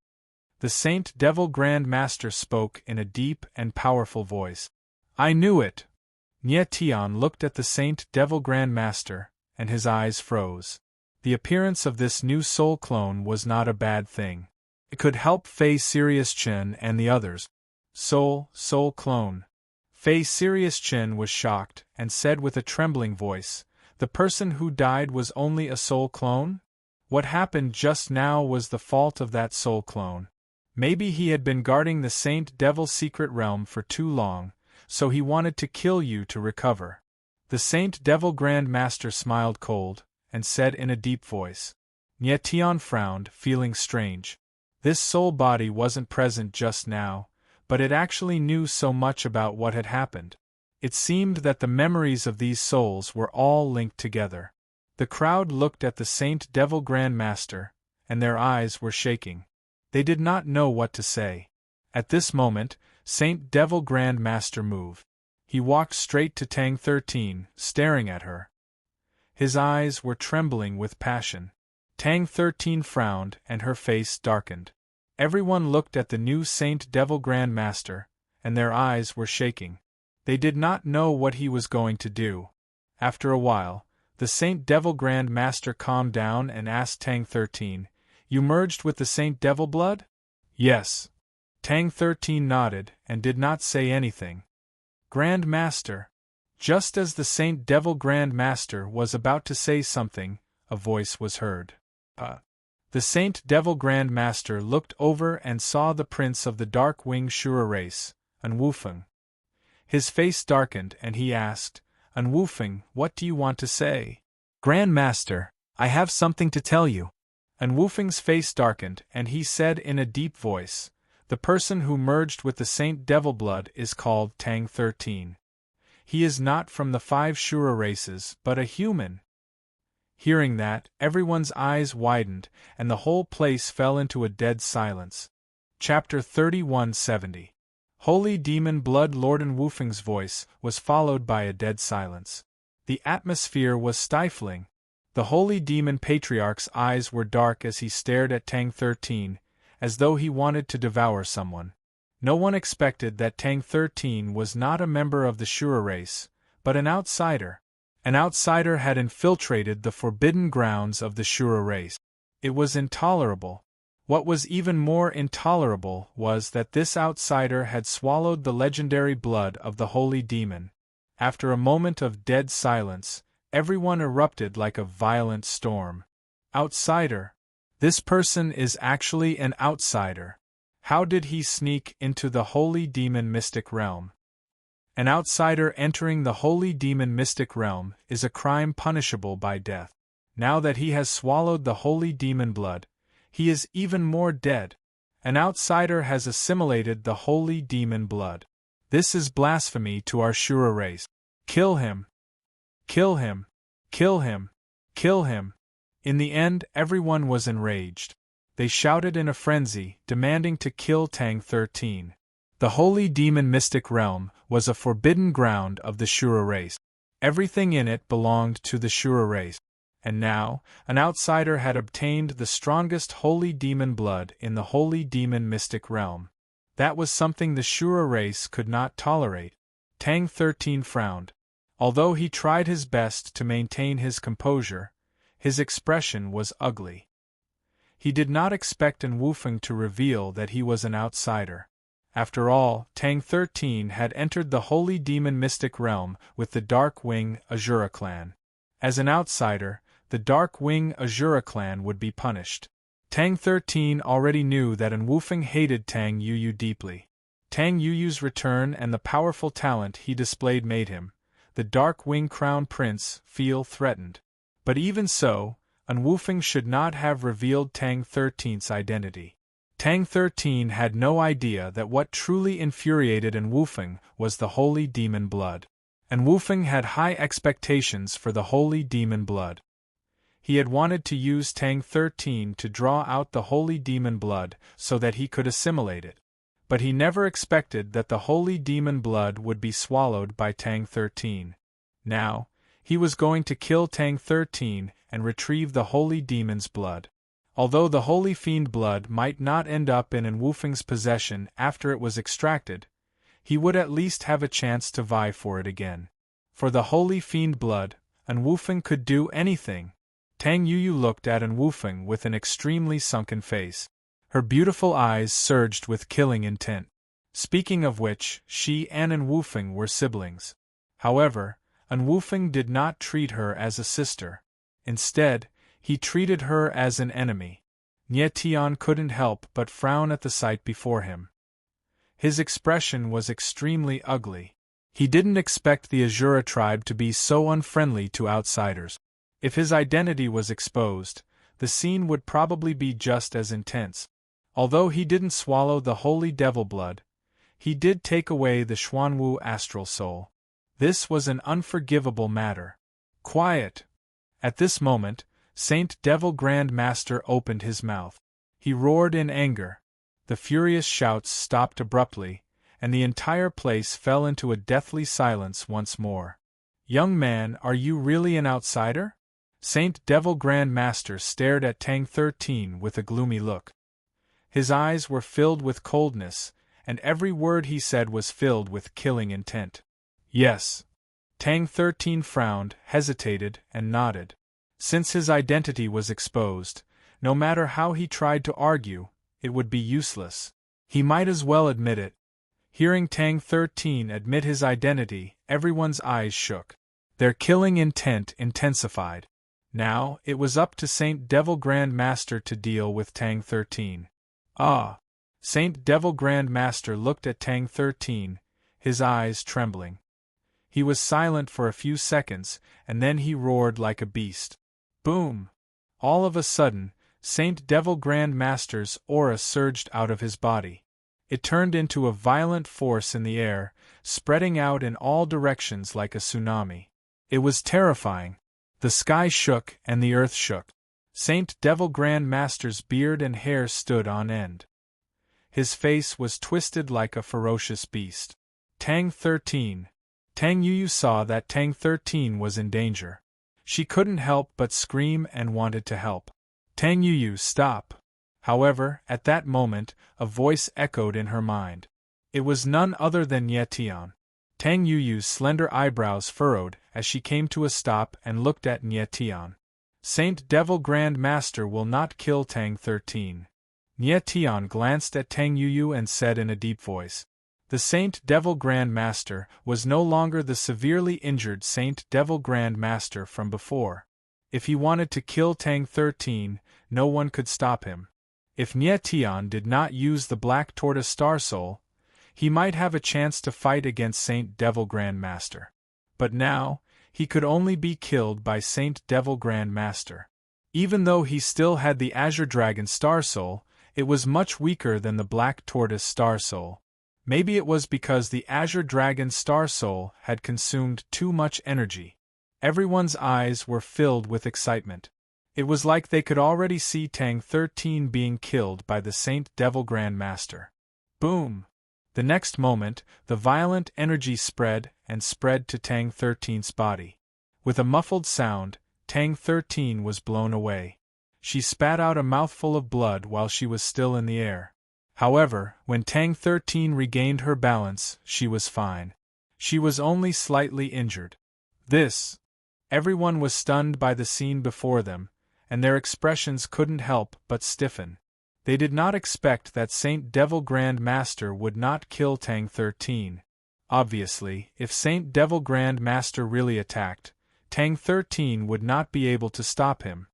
The Saint Devil Grand Master spoke in a deep and powerful voice. "I knew it!" Nye Tian looked at the Saint Devil Grand Master, and his eyes froze. The appearance of this new soul clone was not a bad thing. It could help Fei Serious Chin and the others. Soul clone. Fei Serious Chin was shocked, and said with a trembling voice, "The person who died was only a soul clone? What happened just now was the fault of that soul clone. Maybe he had been guarding the Saint Devil Secret Realm for too long, so he wanted to kill you to recover." The Saint Devil Grand Master smiled cold, and said in a deep voice. Nye Tian frowned, feeling strange. This soul body wasn't present just now, but it actually knew so much about what had happened. It seemed that the memories of these souls were all linked together. The crowd looked at the Saint Devil Grand Master, and their eyes were shaking. They did not know what to say. At this moment, Saint Devil Grand Master moved. He walked straight to Tang 13, staring at her. His eyes were trembling with passion. Tang 13 frowned, and her face darkened. Everyone looked at the new Saint Devil Grand Master, and their eyes were shaking. They did not know what he was going to do. After a while, the Saint Devil Grand Master calmed down and asked Tang 13, "You merged with the Saint Devil blood?" "Yes." Tang 13 nodded and did not say anything. "Grand Master." Just as the Saint Devil Grand Master was about to say something, a voice was heard. The Saint Devil Grand Master looked over and saw the prince of the Dark Wing Shura race, Unwufeng. His face darkened and he asked, "Unwufeng, what do you want to say?" "Grand Master, I have something to tell you." Unwufeng's face darkened and he said in a deep voice, "The person who merged with the Saint Devil blood is called Tang 13. He is not from the 5 Shura races but a human." Hearing that, everyone's eyes widened and the whole place fell into a dead silence. Chapter 3170. Holy Demon Blood Lord Unwufeng's voice was followed by a dead silence. The atmosphere was stifling. The Holy Demon Patriarch's eyes were dark as he stared at Tang 13, as though he wanted to devour someone. No one expected that Tang 13 was not a member of the Shura race, but an outsider. An outsider had infiltrated the forbidden grounds of the Shura race. It was intolerable. What was even more intolerable was that this outsider had swallowed the legendary blood of the Holy Demon. After a moment of dead silence, everyone erupted like a violent storm. Outsider. This person is actually an outsider. How did he sneak into the holy demon mystic realm? An outsider entering the holy demon mystic realm is a crime punishable by death. Now that he has swallowed the holy demon blood, he is even more dead. An outsider has assimilated the holy demon blood. This is blasphemy to our Shura race. Kill him! Kill him! Kill him! Kill him! In the end, everyone was enraged. They shouted in a frenzy, demanding to kill Tang 13. The holy demon mystic realm was a forbidden ground of the Shura race. Everything in it belonged to the Shura race. And now, an outsider had obtained the strongest holy demon blood in the holy demon mystic realm. That was something the Shura race could not tolerate. Tang 13 frowned. Although he tried his best to maintain his composure, his expression was ugly. He did not expect An Wufeng to reveal that he was an outsider. After all, Tang 13 had entered the holy demon mystic realm with the Dark Wing Azura clan. As an outsider, the Dark Wing Azura clan would be punished. Tang 13 already knew that An Wufeng hated Tang Yuyu deeply. Tang Yuyu's return and the powerful talent he displayed made him, the Dark Wing Crown Prince, feel threatened. But even so, An Wufeng should not have revealed Tang 13's identity. Tang 13 had no idea that what truly infuriated An Wufeng was the holy demon blood. An Wufeng had high expectations for the holy demon blood. He had wanted to use Tang 13 to draw out the holy demon blood so that he could assimilate it. But he never expected that the holy demon blood would be swallowed by Tang 13. Now, he was going to kill Tang 13 and retrieve the holy demon's blood. Although the holy fiend blood might not end up in An Wufeng's possession after it was extracted, he would at least have a chance to vie for it again. For the holy fiend blood, An Wufeng could do anything. Tang Yuyu looked at An Wufeng with an extremely sunken face. Her beautiful eyes surged with killing intent. Speaking of which, she and An Wufeng were siblings. However, An Wufeng did not treat her as a sister. Instead, he treated her as an enemy. Nie Tian couldn't help but frown at the sight before him. His expression was extremely ugly. He didn't expect the Azura tribe to be so unfriendly to outsiders. If his identity was exposed, the scene would probably be just as intense. Although he didn't swallow the holy devil blood, he did take away the Xuanwu astral soul. This was an unforgivable matter. Quiet! At this moment, Saint Devil Grand Master opened his mouth. He roared in anger. The furious shouts stopped abruptly, and the entire place fell into a deathly silence once more. Young man, are you really an outsider? Saint Devil Grand Master stared at Tang 13 with a gloomy look. His eyes were filled with coldness, and every word he said was filled with killing intent. Yes. Tang 13 frowned, hesitated, and nodded. Since his identity was exposed, no matter how he tried to argue, it would be useless. He might as well admit it. Hearing Tang 13 admit his identity, everyone's eyes shook. Their killing intent intensified. Now, it was up to Saint Devil Grand Master to deal with Tang 13. Ah! Saint Devil Grand Master looked at Tang 13, his eyes trembling. He was silent for a few seconds, and then he roared like a beast. Boom! All of a sudden, Saint Devil Grand Master's aura surged out of his body. It turned into a violent force in the air, spreading out in all directions like a tsunami. It was terrifying. The sky shook and the earth shook. Saint Devil Grand Master's beard and hair stood on end. His face was twisted like a ferocious beast. Tang 13. Tang Yuyu saw that Tang 13 was in danger. She couldn't help but scream and wanted to help. Tang Yuyu, stop! However, at that moment, a voice echoed in her mind. It was none other than Nie Tian. Tang Yuyu's slender eyebrows furrowed as she came to a stop and looked at Nie Tian. Saint Devil Grand Master will not kill Tang 13. Nie Tian glanced at Tang Yuyu and said in a deep voice. The Saint Devil Grand Master was no longer the severely injured Saint Devil Grand Master from before. If he wanted to kill Tang 13, no one could stop him. If Nie Tian did not use the Black Tortoise Star Soul, he might have a chance to fight against Saint Devil Grand Master. But now, he could only be killed by Saint Devil Grand Master. Even though he still had the Azure Dragon Star Soul, it was much weaker than the Black Tortoise Star Soul. Maybe it was because the Azure Dragon Star Soul had consumed too much energy. Everyone's eyes were filled with excitement. It was like they could already see Tang 13 being killed by the Saint Devil Grand Master. Boom! The next moment, the violent energy spread to Tang 13's body. With a muffled sound, Tang 13 was blown away. She spat out a mouthful of blood while she was still in the air. However, when Tang 13 regained her balance, she was fine. She was only slightly injured. Everyone was stunned by the scene before them, and their expressions couldn't help but stiffen. They did not expect that Saint Devil Grand Master would not kill Tang 13. Obviously, if Saint Devil Grand Master really attacked, Tang 13 would not be able to stop him.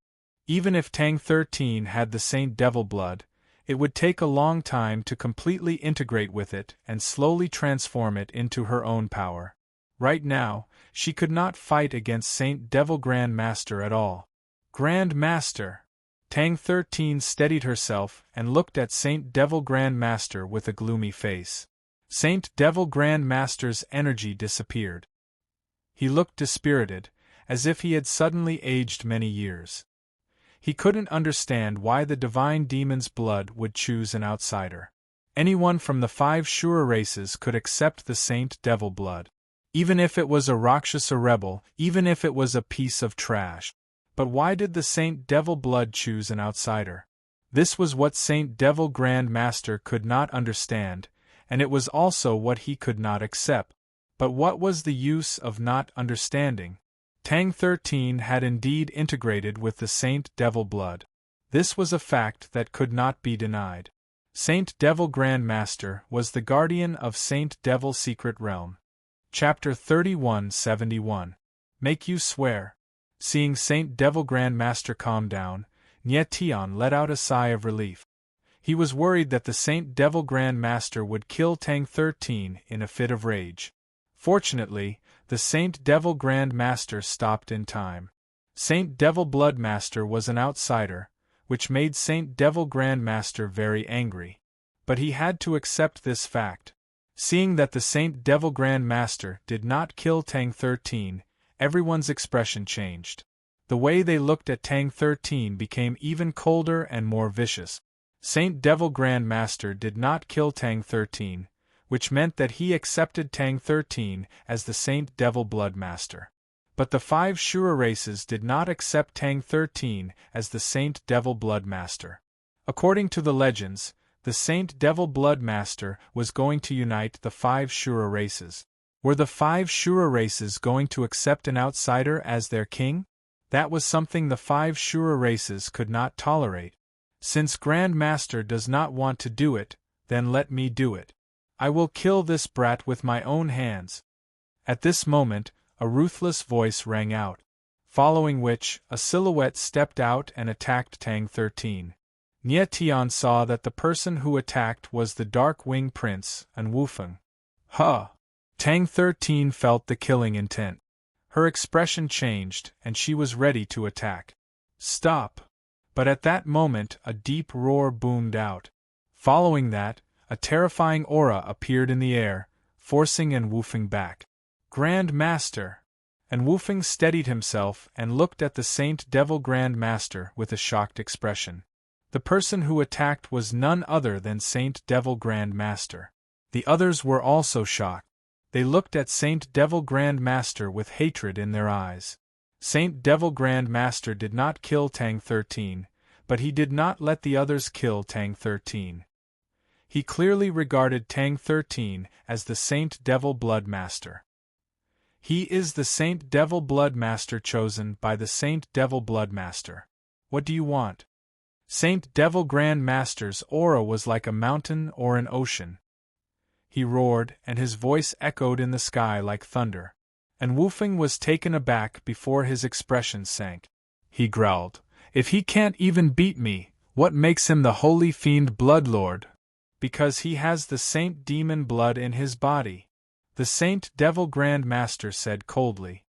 Even if Tang 13 had the Saint Devil blood, it would take a long time to completely integrate with it and slowly transform it into her own power. Right now, she could not fight against Saint Devil Grand Master at all. Grand Master! Tang 13 steadied herself and looked at Saint Devil Grand Master with a gloomy face. Saint Devil Grand Master's energy disappeared. He looked dispirited, as if he had suddenly aged many years. He couldn't understand why the divine demon's blood would choose an outsider. Anyone from the 5 Shura races could accept the Saint Devil blood. Even if it was a Rakshasa rebel, even if it was a piece of trash. But why did the Saint Devil blood choose an outsider? This was what Saint Devil Grand Master could not understand, and it was also what he could not accept. But what was the use of not understanding? Tang 13 had indeed integrated with the Saint Devil blood. This was a fact that could not be denied. Saint Devil Grand Master was the guardian of Saint Devil Secret Realm. Chapter 3171. Make you swear. Seeing Saint Devil Grand Master calm down, Nie Tian let out a sigh of relief. He was worried that the Saint Devil Grand Master would kill Tang 13 in a fit of rage. Fortunately, the Saint Devil Grand Master stopped in time. Saint Devil Blood Master was an outsider, which made Saint Devil Grand Master very angry. But he had to accept this fact. Seeing that the Saint Devil Grand Master did not kill Tang 13, everyone's expression changed. The way they looked at Tang 13 became even colder and more vicious. Saint Devil Grand Master did not kill Tang 13, which meant that he accepted Tang 13 as the Saint Devil Blood Master. But the 5 Shura races did not accept Tang 13 as the Saint Devil Blood Master. According to the legends, the Saint Devil Blood Master was going to unite the 5 Shura races. Were the 5 Shura races going to accept an outsider as their king? That was something the 5 Shura races could not tolerate. Since Grand Master does not want to do it, then let me do it. I will kill this brat with my own hands. At this moment, a ruthless voice rang out, following which, a silhouette stepped out and attacked Tang 13. Nie Tian saw that the person who attacked was the Dark Wing Prince, Wufeng. Huh! Tang 13 felt the killing intent. Her expression changed, and she was ready to attack. Stop! But at that moment a deep roar boomed out. Following that, a terrifying aura appeared in the air, forcing Wufeng back. Grand Master! Wufeng steadied himself and looked at the Saint Devil Grand Master with a shocked expression. The person who attacked was none other than Saint Devil Grand Master. The others were also shocked. They looked at Saint Devil Grand Master with hatred in their eyes. Saint Devil Grand Master did not kill Tang 13, but he did not let the others kill Tang 13. He clearly regarded Tang 13 as the Saint Devil Blood Master. He is the Saint Devil Blood Master chosen by the Saint Devil Blood Master. What do you want? Saint Devil Grand Master's aura was like a mountain or an ocean. He roared, and his voice echoed in the sky like thunder. Wufeng was taken aback before his expression sank. he growled. "If he can't even beat me, what makes him the holy fiend bloodlord? Because he has the saint demon blood in his body," the Saint Devil Grand Master said coldly.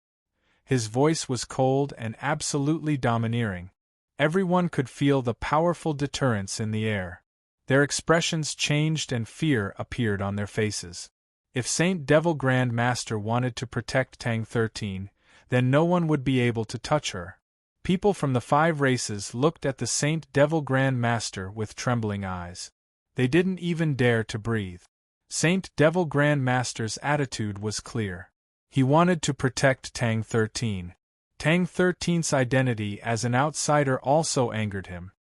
His voice was cold and absolutely domineering. Everyone could feel the powerful deterrence in the air. Their expressions changed and fear appeared on their faces. If Saint Devil Grand Master wanted to protect Tang 13, then no one would be able to touch her. People from the 5 races looked at the Saint Devil Grand Master with trembling eyes. They didn't even dare to breathe. Saint Devil Grand Master's attitude was clear. He wanted to protect Tang 13. Tang 13's identity as an outsider also angered him.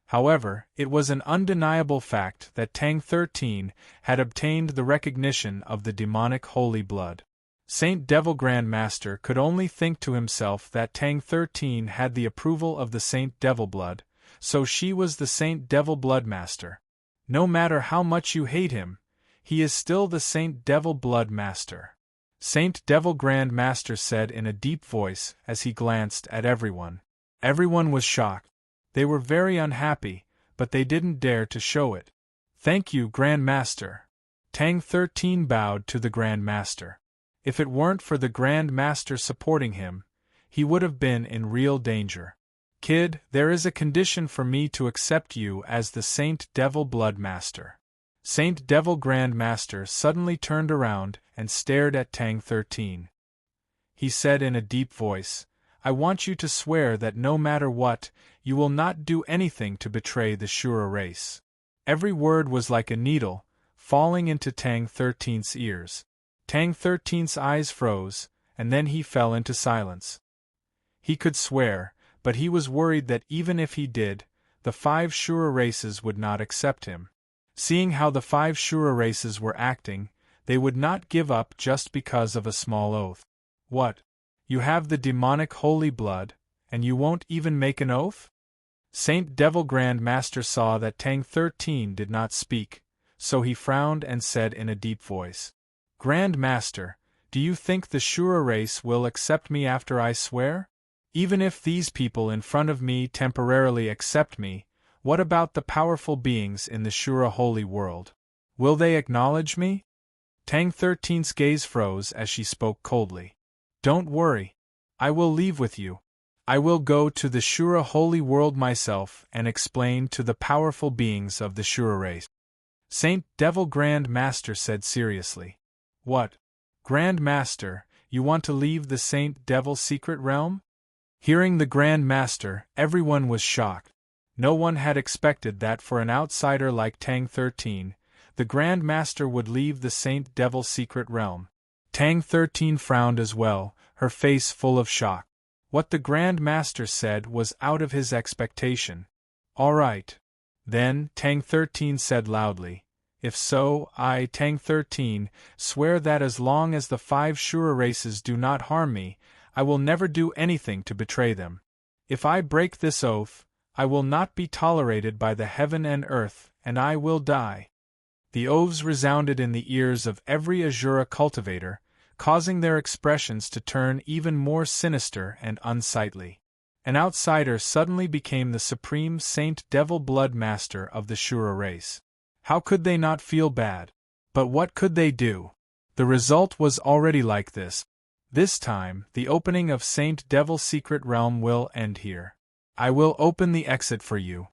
However, it was an undeniable fact that Tang 13 had obtained the recognition of the demonic holy blood. Saint Devil Grand Master could only think to himself that Tang 13 had the approval of the Saint Devil blood, so she was the Saint Devil Blood Master. No matter how much you hate him, he is still the Saint Devil Blood Master. Saint Devil Grand Master said in a deep voice as he glanced at everyone. Everyone was shocked. They were very unhappy, but they didn't dare to show it. "Thank you, Grand Master." Tang 13 bowed to the Grand Master. If it weren't for the Grand Master supporting him, he would have been in real danger. "Kid, there is a condition for me to accept you as the Saint Devil Blood Master." Saint Devil Grand Master suddenly turned around and stared at Tang 13. He said in a deep voice, "I want you to swear that no matter what, you will not do anything to betray the Shura race." Every word was like a needle, falling into Tang 13's ears. Tang 13's eyes froze, and then he fell into silence. He could swear, but he was worried that even if he did, the 5 Shura races would not accept him. Seeing how the 5 Shura races were acting, they would not give up just because of a small oath. "What? You have the demonic holy blood, and you won't even make an oath?" Saint Devil Grand Master saw that Tang 13 did not speak, so he frowned and said in a deep voice, "Grand Master, do you think the Shura race will accept me after I swear? Even if these people in front of me temporarily accept me, what about the powerful beings in the Shura holy world? Will they acknowledge me?" Tang 13's gaze froze as she spoke coldly. "Don't worry. I will leave with you. I will go to the Shura holy world myself and explain to the powerful beings of the Shura race." Saint Devil Grand Master said seriously. "What? Grand Master, you want to leave the Saint Devil secret realm?" Hearing the Grand Master, everyone was shocked. No one had expected that for an outsider like Tang 13, the Grand Master would leave the Saint Devil secret realm. Tang 13 frowned as well, her face full of shock. What the Grand Master said was out of his expectation. "All right. Then," Tang 13 said loudly, "if so, I, Tang 13, swear that as long as the 5 Shura races do not harm me, I will never do anything to betray them. If I break this oath, I will not be tolerated by the heaven and earth, and I will die." The oaths resounded in the ears of every Azura cultivator, causing their expressions to turn even more sinister and unsightly. An outsider suddenly became the supreme Saint Devil Blood Master of the Shura race. How could they not feel bad? But what could they do? The result was already like this. This time, the opening of Saint Devil's secret realm will end here. I will open the exit for you.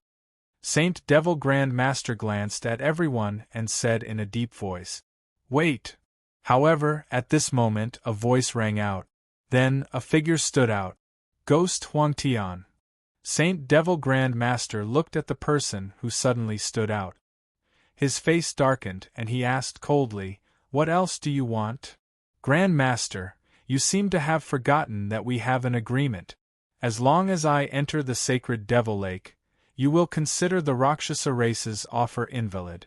Saint Devil Grand Master glanced at everyone and said in a deep voice, "Wait." However, at this moment a voice rang out. Then, a figure stood out. Ghost Huangtian. Saint Devil Grand Master looked at the person who suddenly stood out. His face darkened and he asked coldly, "What else do you want?" "Grand Master, you seem to have forgotten that we have an agreement. As long as I enter the sacred Devil Lake, you will consider the Rakshasa race's offer invalid."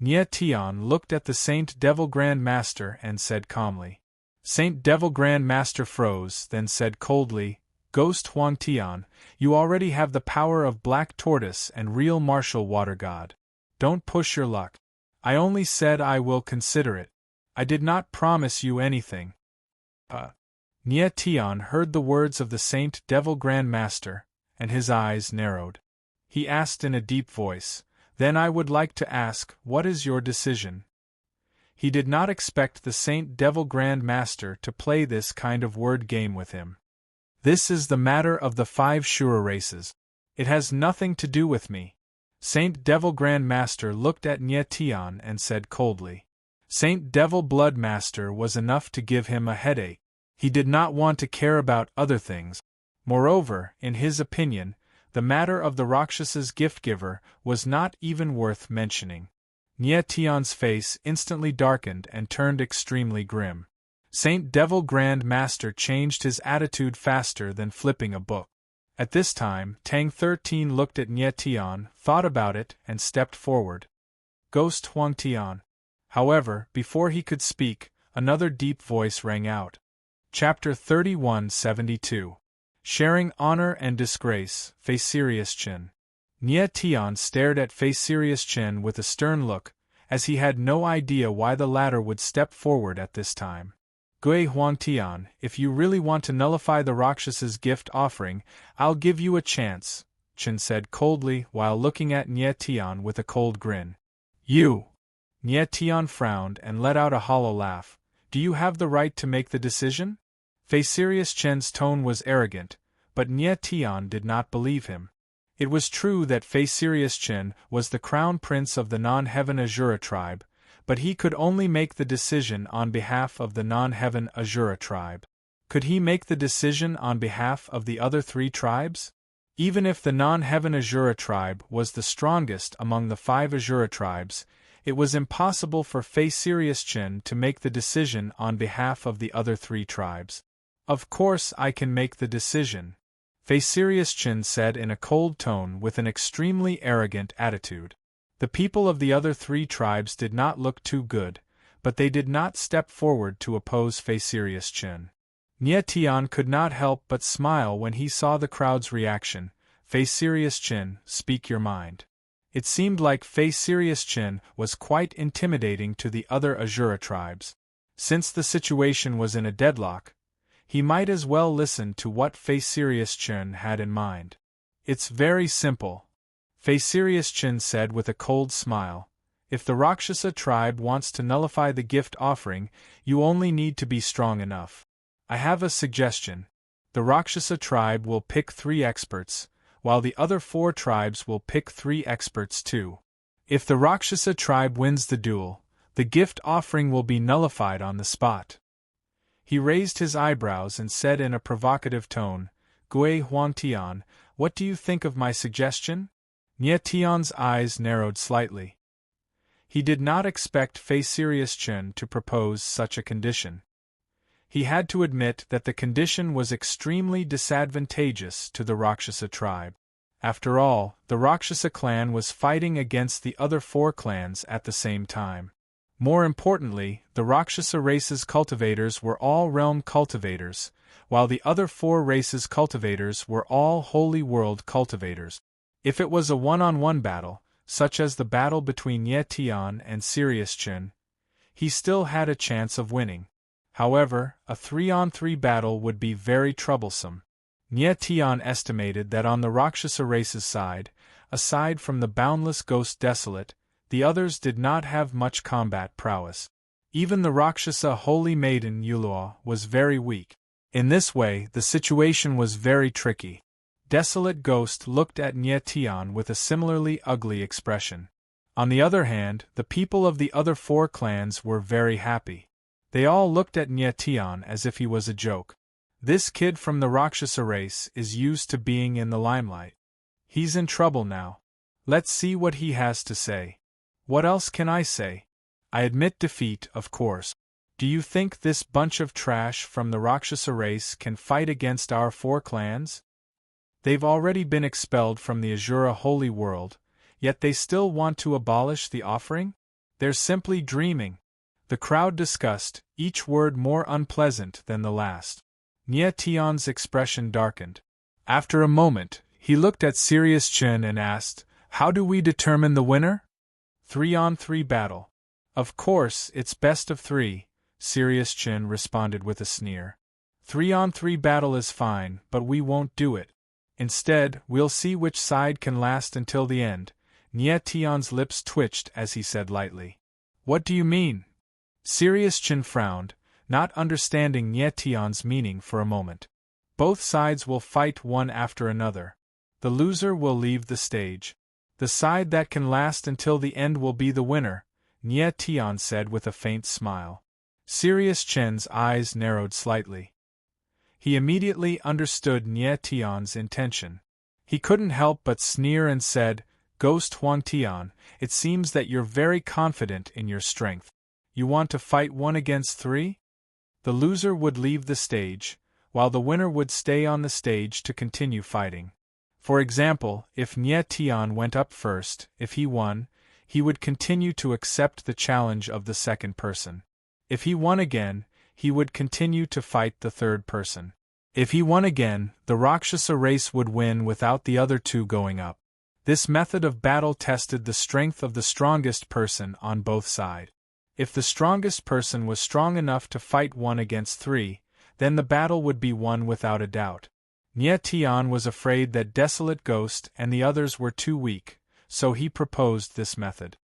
Nye Tian looked at the Saint Devil Grand Master and said calmly. Saint Devil Grand Master froze, then said coldly, "Ghost Huangtian, you already have the power of Black Tortoise and real martial water god. Don't push your luck. I only said I will consider it. I did not promise you anything." Nye Tian heard the words of the Saint Devil Grand Master, and his eyes narrowed. He asked in a deep voice, "Then I would like to ask, what is your decision?" He did not expect the Saint Devil Grand Master to play this kind of word game with him. "This is the matter of the 5 Shura races. It has nothing to do with me." Saint Devil Grand Master looked at Nye Tian and said coldly. Saint Devil Blood Master was enough to give him a headache. He did not want to care about other things. Moreover, in his opinion, the matter of the Rakshasa's gift-giver was not even worth mentioning. Nye Tian's face instantly darkened and turned extremely grim. Saint Devil Grand Master changed his attitude faster than flipping a book. At this time, Tang 13 looked at Nye Tian, thought about it, and stepped forward. "Ghost Huang Tian." However, before he could speak, another deep voice rang out. Chapter 3172. Sharing Honor and Disgrace, Fei Serious Chin. Nye Tian stared at Fei Serious Chin with a stern look, as he had no idea why the latter would step forward at this time. "Gui Huang Tian, if you really want to nullify the Rakshasa's gift offering, I'll give you a chance," Chin said coldly while looking at Nye Tian with a cold grin. "You!" Nye Tian frowned and let out a hollow laugh. "Do you have the right to make the decision?" Fei Serious Chen's tone was arrogant, but Nye Tian did not believe him. It was true that Fei Serious Chen was the crown prince of the non-heaven Azura tribe, but he could only make the decision on behalf of the non-heaven Azura tribe. Could he make the decision on behalf of the other 3 tribes? Even if the non-heaven Azura tribe was the strongest among the 5 Azura tribes, it was impossible for Fei Serious Chen to make the decision on behalf of the other 3 tribes. "Of course I can make the decision," Fei Serious Chen said in a cold tone with an extremely arrogant attitude. The people of the other 3 tribes did not look too good, but they did not step forward to oppose Fei Serious Chen. Nye Tian could not help but smile when he saw the crowd's reaction. "Fei Serious Chen, speak your mind." It seemed like Fei Serious Chen was quite intimidating to the other Azura tribes. Since the situation was in a deadlock, he might as well listen to what Fei Serious Chen had in mind. "It's very simple," Fei Serious Chen said with a cold smile. "If the Rakshasa tribe wants to nullify the gift offering, you only need to be strong enough. I have a suggestion. The Rakshasa tribe will pick 3 experts, while the other 4 tribes will pick 3 experts too. If the Rakshasa tribe wins the duel, the gift offering will be nullified on the spot." He raised his eyebrows and said in a provocative tone, "Gui Huang Tian, what do you think of my suggestion?" Nye Tian's eyes narrowed slightly. He did not expect Fei Serious Chen to propose such a condition. He had to admit that the condition was extremely disadvantageous to the Rakshasa tribe. After all, the Rakshasa clan was fighting against the other 4 clans at the same time. More importantly, the Rakshasa race's cultivators were all realm cultivators, while the other 4 races' cultivators were all holy world cultivators. If it was a one-on-one battle, such as the battle between Nye Tian and Serious Chen, he still had a chance of winning. However, a 3-on-3 battle would be very troublesome. Nye Tian estimated that on the Rakshasa race's side, aside from the boundless ghost Desolate, the others did not have much combat prowess. Even the Rakshasa holy maiden Yulua was very weak. In this way, the situation was very tricky. Desolate Ghost looked at Nye Tian with a similarly ugly expression. On the other hand, the people of the other 4 clans were very happy. They all looked at Nye Tian as if he was a joke. This kid from the Rakshasa race is used to being in the limelight. He's in trouble now. Let's see what he has to say. What else can I say? I admit defeat, of course. Do you think this bunch of trash from the Rakshasa race can fight against our 4 clans? They've already been expelled from the Azura holy world, yet they still want to abolish the offering? They're simply dreaming. The crowd discussed, each word more unpleasant than the last. Nye Tian's expression darkened. After a moment, he looked at Serious Chen and asked, "How do we determine the winner?" 3-on-3 battle. Of course, it's best of 3, Serious Chen responded with a sneer. 3-on-3 battle is fine, but we won't do it. Instead, we'll see which side can last until the end. Nye Tian's lips twitched as he said lightly. What do you mean? Serious Chin frowned, not understanding Nye Tian's meaning for a moment. Both sides will fight one after another. The loser will leave the stage. The side that can last until the end will be the winner, Nye Tian said with a faint smile. Serious Chen's eyes narrowed slightly. He immediately understood Nye Tian's intention. He couldn't help but sneer and said, Ghost Huang Tian, it seems that you're very confident in your strength. You want to fight 1 against 3? The loser would leave the stage, while the winner would stay on the stage to continue fighting. For example, if Nye Tian went up first, if he won, he would continue to accept the challenge of the second person. If he won again, he would continue to fight the third person. If he won again, the Rakshasa race would win without the other two going up. This method of battle tested the strength of the strongest person on both sides. If the strongest person was strong enough to fight 1 against 3, then the battle would be won without a doubt. Nye Tian was afraid that Desolate Ghost and the others were too weak, so he proposed this method.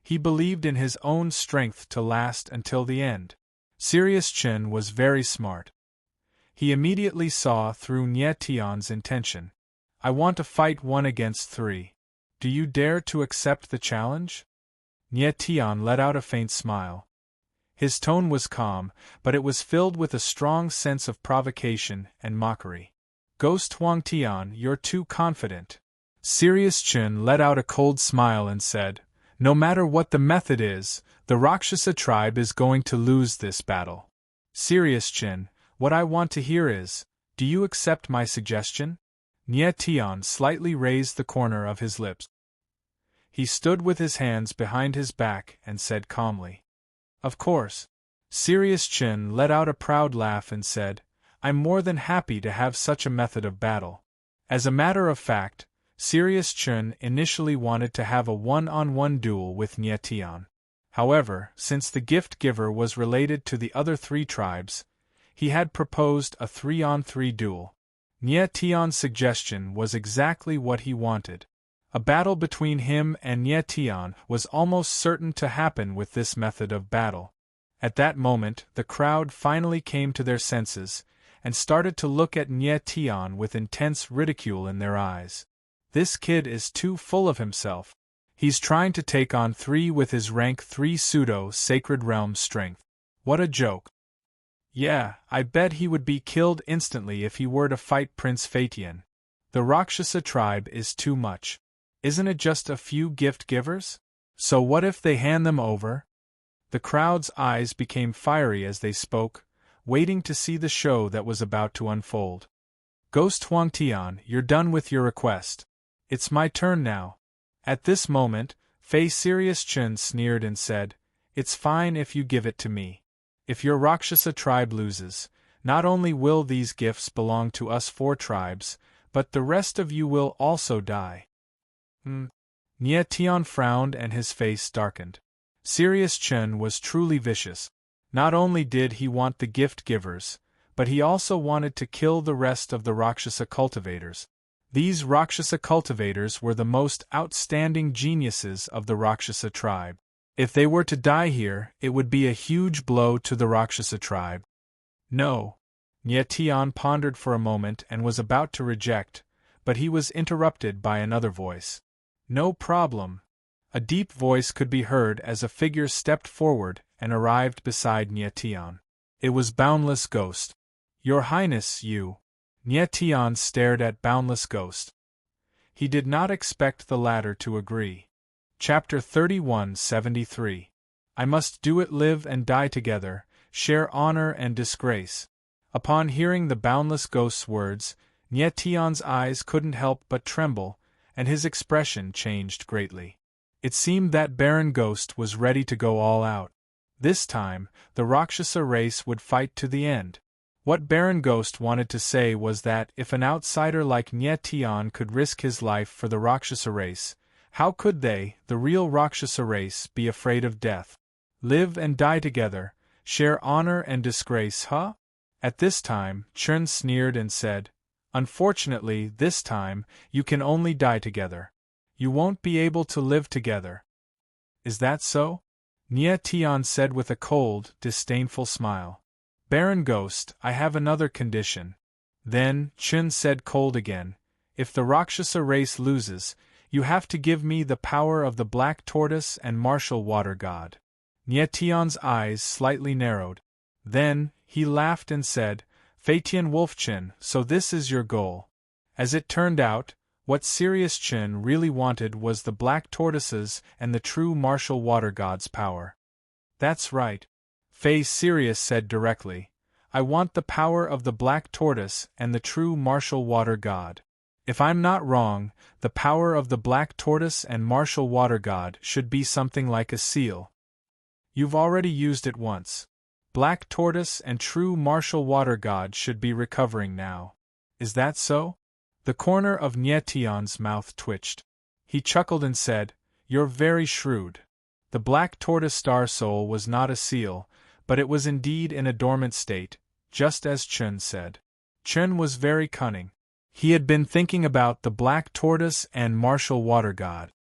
He believed in his own strength to last until the end. Serious Chin was very smart. He immediately saw through Nye Tian's intention. I want to fight 1 against 3. Do you dare to accept the challenge? Nye Tian let out a faint smile. His tone was calm, but it was filled with a strong sense of provocation and mockery. Ghost Huang Tian, you're too confident. Serious Chin let out a cold smile and said, No matter what the method is, the Rakshasa tribe is going to lose this battle. Serious Chin, what I want to hear is, do you accept my suggestion? Nye Tian slightly raised the corner of his lips. He stood with his hands behind his back and said calmly, Of course. Serious Chin let out a proud laugh and said, I'm more than happy to have such a method of battle. As a matter of fact, Serious Chin initially wanted to have a one-on-one duel with Nye Tian. However, since the gift giver was related to the other 3 tribes, he had proposed a 3-on-3 duel. Nye Tian's suggestion was exactly what he wanted. A battle between him and Nye Tian was almost certain to happen with this method of battle. At that moment, the crowd finally came to their senses, and started to look at Nye Tian with intense ridicule in their eyes. This kid is too full of himself. He's trying to take on 3 with his rank 3 pseudo-sacred realm strength. What a joke. Yeah, I bet he would be killed instantly if he were to fight Prince Fatian. The Rakshasa tribe is too much. Isn't it just a few gift givers? So what if they hand them over? The crowd's eyes became fiery as they spoke, waiting to see the show that was about to unfold. Ghost Huang Tian, you're done with your request. It's my turn now. At this moment, Fei Serious Chin sneered and said, It's fine if you give it to me. If your Rakshasa tribe loses, not only will these gifts belong to us 4 tribes, but the rest of you will also die. Nye Tian frowned and his face darkened. Serious Chin was truly vicious. Not only did he want the gift givers, but he also wanted to kill the rest of the Rakshasa cultivators. These Rakshasa cultivators were the most outstanding geniuses of the Rakshasa tribe. If they were to die here, it would be a huge blow to the Rakshasa tribe. No. Nye Tian pondered for a moment and was about to reject, but he was interrupted by another voice. No problem. A deep voice could be heard as a figure stepped forward and arrived beside Nye Tian. It was Boundless Ghost. Your Highness, you. Nye Tian stared at Boundless Ghost. He did not expect the latter to agree. Chapter 3173. I must do it, live and die together, share honor and disgrace. Upon hearing the Boundless Ghost's words, Nye Tian's eyes couldn't help but tremble, and his expression changed greatly. It seemed that Baron Ghost was ready to go all out. This time, the Rakshasa race would fight to the end. What Baron Ghost wanted to say was that if an outsider like Nye Tian could risk his life for the Rakshasa race, how could they, the real Rakshasa race, be afraid of death? Live and die together, share honor and disgrace, huh? At this time, Churn sneered and said, Unfortunately, this time, you can only die together. You won't be able to live together. Is that so? Nia Tian said with a cold, disdainful smile. Baron Ghost, I have another condition. Then, Chun said cold again, if the Rakshasa race loses, you have to give me the power of the Black Tortoise and Martial Water God. Nia Tian's eyes slightly narrowed. Then, he laughed and said, Faitian Wolfchin, so this is your goal. As it turned out, what Sirius Chin really wanted was the Black Tortoises and the true Martial Water God's power. That's right. Fei Sirius said directly. I want the power of the Black Tortoise and the true Martial Water God. If I'm not wrong, the power of the Black Tortoise and Martial Water God should be something like a seal. You've already used it once. Black Tortoise and true Martial Water God should be recovering now. Is that so? The corner of Nye Tian's mouth twitched. He chuckled and said, You're very shrewd. The Black Tortoise Star Soul was not a seal, but it was indeed in a dormant state, just as Chun said. Chun was very cunning. He had been thinking about the Black Tortoise and Martial Water God.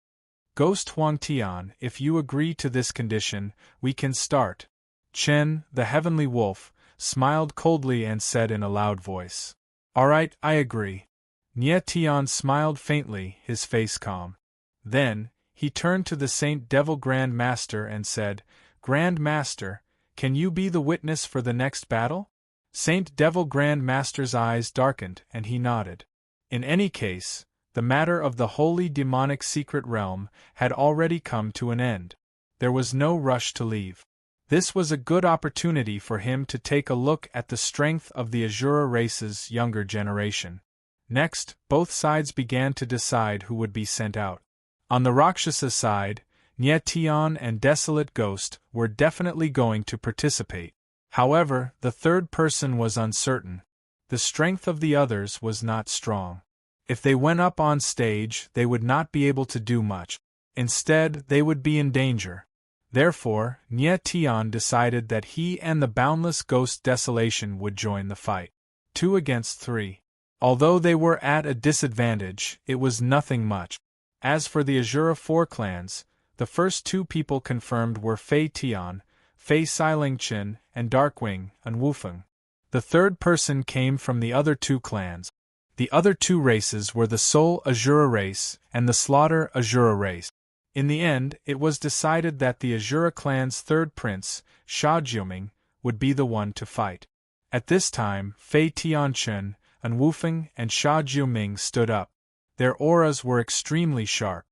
Ghost Huang Tian, if you agree to this condition, we can start. Chen, the Heavenly Wolf, smiled coldly and said in a loud voice. All right, I agree. Nye Tian smiled faintly, his face calm. Then, he turned to the Saint Devil Grand Master and said, Grand Master, can you be the witness for the next battle? Saint Devil Grand Master's eyes darkened and he nodded. In any case, the matter of the holy demonic secret realm had already come to an end. There was no rush to leave. This was a good opportunity for him to take a look at the strength of the Azura race's younger generation. Next, both sides began to decide who would be sent out. On the Rakshasa side, Nye Tian and Desolate Ghost were definitely going to participate. However, the third person was uncertain. The strength of the others was not strong. If they went up on stage, they would not be able to do much. Instead, they would be in danger. Therefore, Nye Tian decided that he and the Boundless Ghost Desolation would join the fight. 2 against 3. Although they were at a disadvantage, it was nothing much. As for the Azura 4 clans, the first 2 people confirmed were Fei Tian, Fei Silingchin, and Darkwing, and Wufeng. The third person came from the other 2 clans. The other 2 races were the Soul Azura race and the Slaughter Azura race. In the end, it was decided that the Azura clan's third prince, Sha Jiuming, would be the one to fight. At this time, Fei Tianchen, and Wufeng and Sha Jiuming stood up. Their auras were extremely sharp.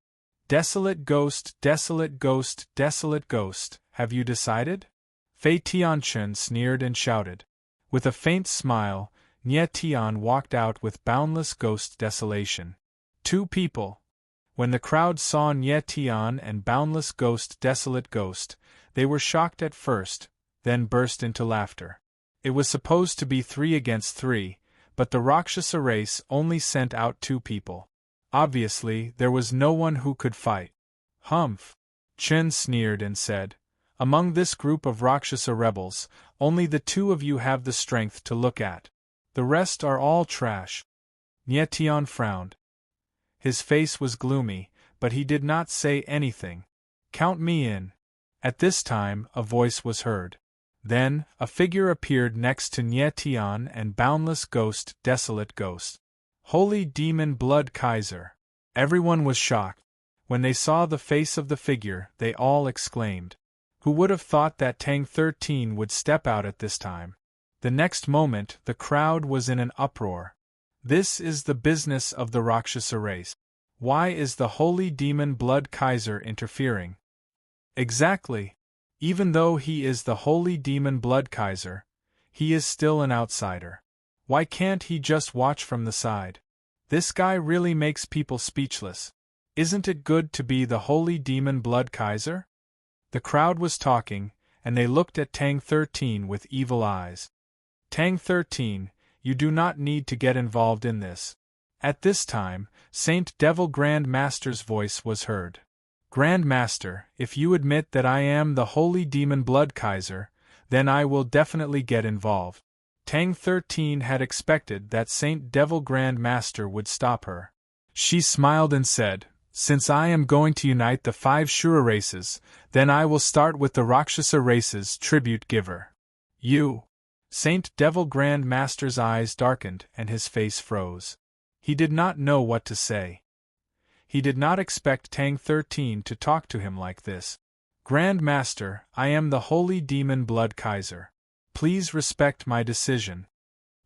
Desolate Ghost, Desolate Ghost, Desolate Ghost, have you decided? Fei Tianchen sneered and shouted. With a faint smile, Nye Tian walked out with Boundless Ghost Desolation. 2 people. When the crowd saw Nye Tian and Boundless Ghost Desolate Ghost, they were shocked at first, then burst into laughter. It was supposed to be 3 against 3, but the Rakshasa race only sent out 2 people. Obviously, there was no one who could fight. Humph! Chen sneered and said, Among this group of Rakshasa rebels, only the 2 of you have the strength to look at. The rest are all trash. Nye Tian frowned. His face was gloomy, but he did not say anything. Count me in. At this time, a voice was heard. Then, a figure appeared next to Nye Tian and Boundless Ghost Desolate Ghost. Holy Demon Blood Kaiser! Everyone was shocked. When they saw the face of the figure, they all exclaimed. Who would have thought that Tang 13 would step out at this time? The next moment, the crowd was in an uproar. This is the business of the Rakshasa race. Why is the Holy Demon Blood Kaiser interfering? Exactly. Even though he is the Holy Demon Blood Kaiser, he is still an outsider. Why can't he just watch from the side? This guy really makes people speechless. Isn't it good to be the Holy Demon Blood Kaiser? The crowd was talking, and they looked at Tang 13 with evil eyes. Tang 13, you do not need to get involved in this. At this time, Saint Devil Grand Master's voice was heard. Grand Master, if you admit that I am the Holy Demon Blood Kaiser, then I will definitely get involved. Tang 13 had expected that Saint Devil Grand Master would stop her. She smiled and said, "Since I am going to unite the 5 Shura races, then I will start with the Rakshasa race's tribute giver. You." Saint Devil Grand Master's eyes darkened and his face froze. He did not know what to say. He did not expect Tang 13 to talk to him like this. "Grand Master, I am the Holy Demon Blood Kaiser. Please respect my decision."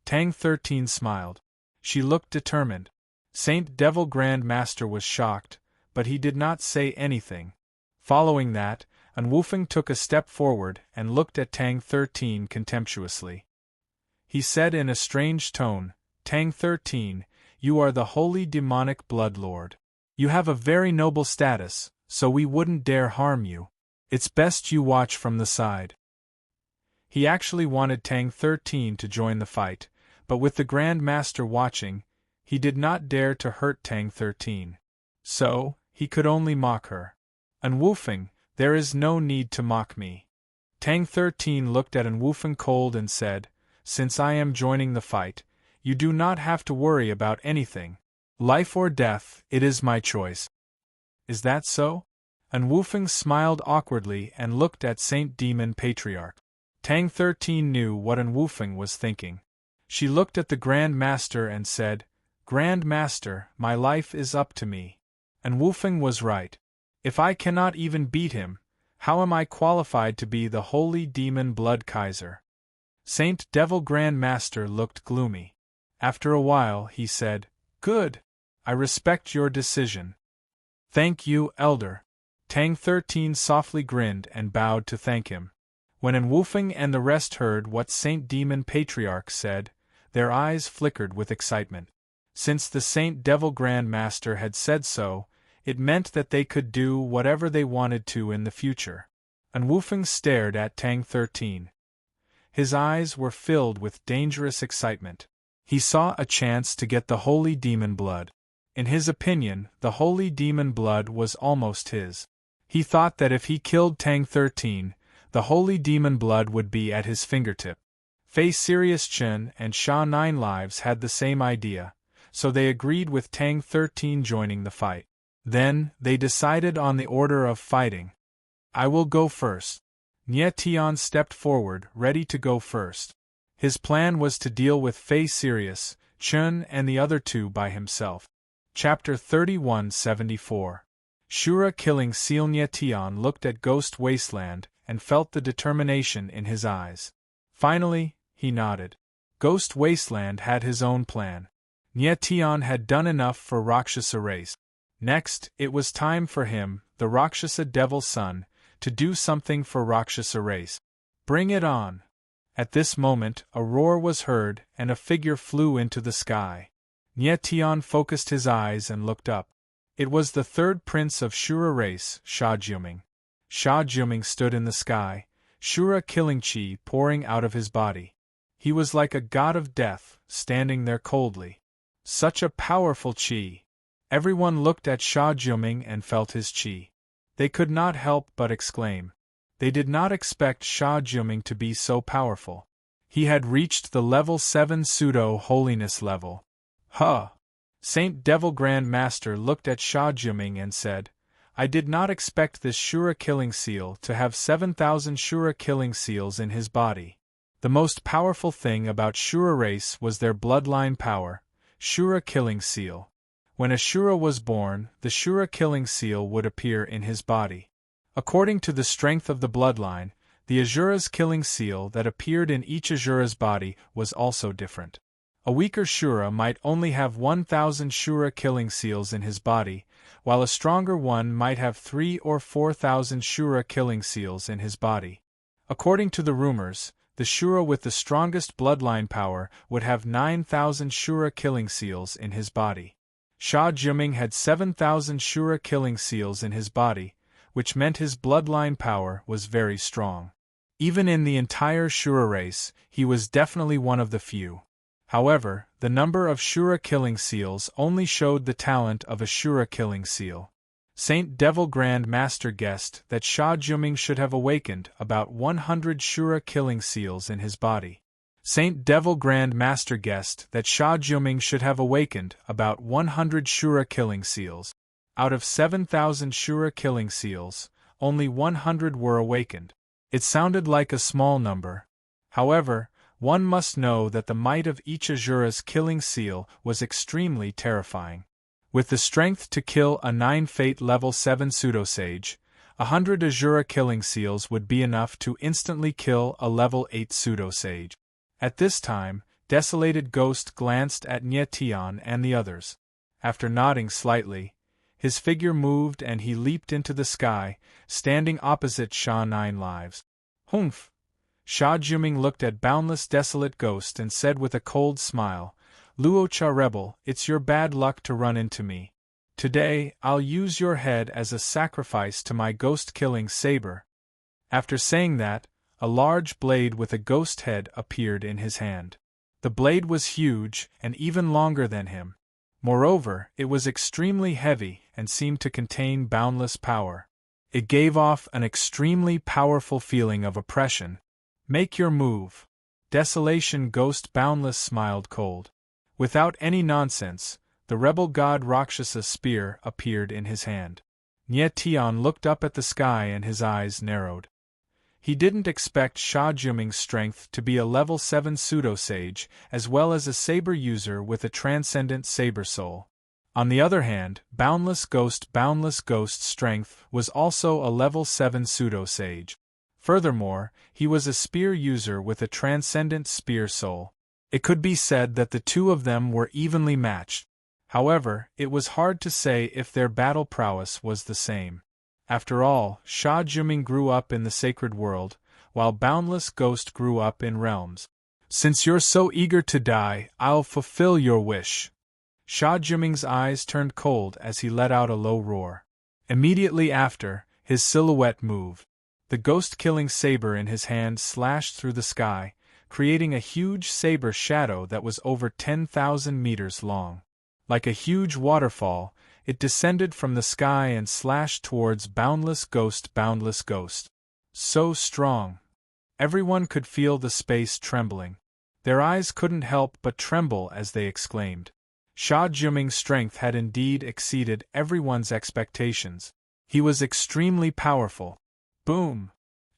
Tang 13 smiled. She looked determined. Saint Devil Grand Master was shocked, but he did not say anything. Following that, Unwufeng took a step forward and looked at Tang 13 contemptuously. He said in a strange tone, "Tang 13, you are the holy demonic blood lord. You have a very noble status, so we wouldn't dare harm you. It's best you watch from the side." He actually wanted Tang 13 to join the fight, but with the Grand Master watching, he did not dare to hurt Tang 13. So, he could only mock her. "Unwufeng, there is no need to mock me." Tang 13 looked at Unwufeng cold and said, "Since I am joining the fight, you do not have to worry about anything. Life or death, it is my choice." "Is that so?" Unwufeng smiled awkwardly and looked at Saint Demon Patriarch. Tang 13 knew what Unwufeng was thinking. She looked at the Grand Master and said, "Grand Master, my life is up to me." Unwufeng was right. If I cannot even beat him, how am I qualified to be the Holy Demon Blood Kaiser? Saint Devil Grand Master looked gloomy. After a while, he said, "Good. I respect your decision." "Thank you, Elder." Tang 13 softly grinned and bowed to thank him. When Unwufeng and the rest heard what Saint Demon Patriarch said, their eyes flickered with excitement. Since the Saint Devil Grand Master had said so, it meant that they could do whatever they wanted to in the future. Unwufeng stared at Tang 13. His eyes were filled with dangerous excitement. He saw a chance to get the holy demon blood. In his opinion, the holy demon blood was almost his. He thought that if he killed Tang 13, the holy demon blood would be at his fingertip. Fei Sirius Chen and Sha 9 Lives had the same idea, so they agreed with Tang 13 joining the fight. Then, they decided on the order of fighting. "I will go first." Nye Tian stepped forward, ready to go first. His plan was to deal with Fei Sirius, Chen and the other 2 by himself. Chapter 3174. Shura Killing Seal. Nye Tian looked at Ghost Wasteland and felt the determination in his eyes. Finally, he nodded. Ghost Wasteland had his own plan. Nye Tian had done enough for Rakshasa race. Next, it was time for him, the Rakshasa Devil's son, to do something for Rakshasa race. "Bring it on!" At this moment, a roar was heard and a figure flew into the sky. Nye Tian focused his eyes and looked up. It was the 3rd prince of Shura race, Sha Juming. Sha Juming stood in the sky, Shura killing chi pouring out of his body. He was like a god of death, standing there coldly. Such a powerful chi! Everyone looked at Sha Juming and felt his chi. They could not help but exclaim. They did not expect Sha Juming to be so powerful. He had reached the level 7 pseudo-holiness level. Huh! Saint Devil Grand Master looked at Sha Juming and said, "I did not expect this Shura killing seal to have 7,000 Shura killing seals in his body. The most powerful thing about Shura race was their bloodline power, Shura killing seal. When a Shura was born, the Shura killing seal would appear in his body. According to the strength of the bloodline, the Asura's killing seal that appeared in each Asura's body was also different. A weaker Shura might only have 1,000 Shura killing seals in his body, while a stronger one might have 3,000 or 4,000 Shura killing seals in his body. According to the rumors, the Shura with the strongest bloodline power would have 9,000 Shura killing seals in his body. Sha Juming had 7,000 Shura killing seals in his body, which meant his bloodline power was very strong. Even in the entire Shura race, he was definitely one of the few. However, the number of Shura killing seals only showed the talent of a Shura killing seal. Saint Devil Grand Master guessed that Sha Juming should have awakened about 100 Shura killing seals in his body. Saint Devil Grand Master guessed that Sha Juming should have awakened about 100 Shura killing seals. Out of 7,000 Shura killing seals, only 100 were awakened. It sounded like a small number. However, one must know that the might of each Azura's killing seal was extremely terrifying. With the strength to kill a 9 Fate level 7 pseudosage, 100 Azura killing seals would be enough to instantly kill a level 8 pseudosage. At this time, Desolated Ghost glanced at Nye Tian and the others. After nodding slightly, his figure moved and he leaped into the sky, standing opposite Sha 9 Lives. Humph! Sha Juming looked at Boundless Desolate Ghost and said with a cold smile, Luo Cha Rebel, it's your bad luck to run into me. Today, I'll use your head as a sacrifice to my ghost-killing saber. After saying that, a large blade with a ghost head appeared in his hand. The blade was huge and even longer than him. Moreover, it was extremely heavy and seemed to contain boundless power. It gave off an extremely powerful feeling of oppression. Make your move. Desolation Ghost Boundless smiled cold. Without any nonsense, the rebel god Rakshasa's spear appeared in his hand. Nye Tian looked up at the sky and his eyes narrowed. He didn't expect Sha Juming's strength to be a level 7 pseudosage as well as a saber user with a transcendent saber soul. On the other hand, Boundless Ghost's strength was also a level 7 pseudosage. Furthermore, he was a spear user with a transcendent spear soul. It could be said that the two of them were evenly matched. However, it was hard to say if their battle prowess was the same. After all, Sha Juming grew up in the sacred world, while Boundless Ghost grew up in realms. Since you're so eager to die, I'll fulfill your wish. Sha Juming's eyes turned cold as he let out a low roar. Immediately after, his silhouette moved. The ghost-killing saber in his hand slashed through the sky, creating a huge saber shadow that was over 10,000 meters long. Like a huge waterfall, it descended from the sky and slashed towards Boundless Ghost. So strong. Everyone could feel the space trembling. Their eyes couldn't help but tremble as they exclaimed. Sha Juming's strength had indeed exceeded everyone's expectations. He was extremely powerful. Boom!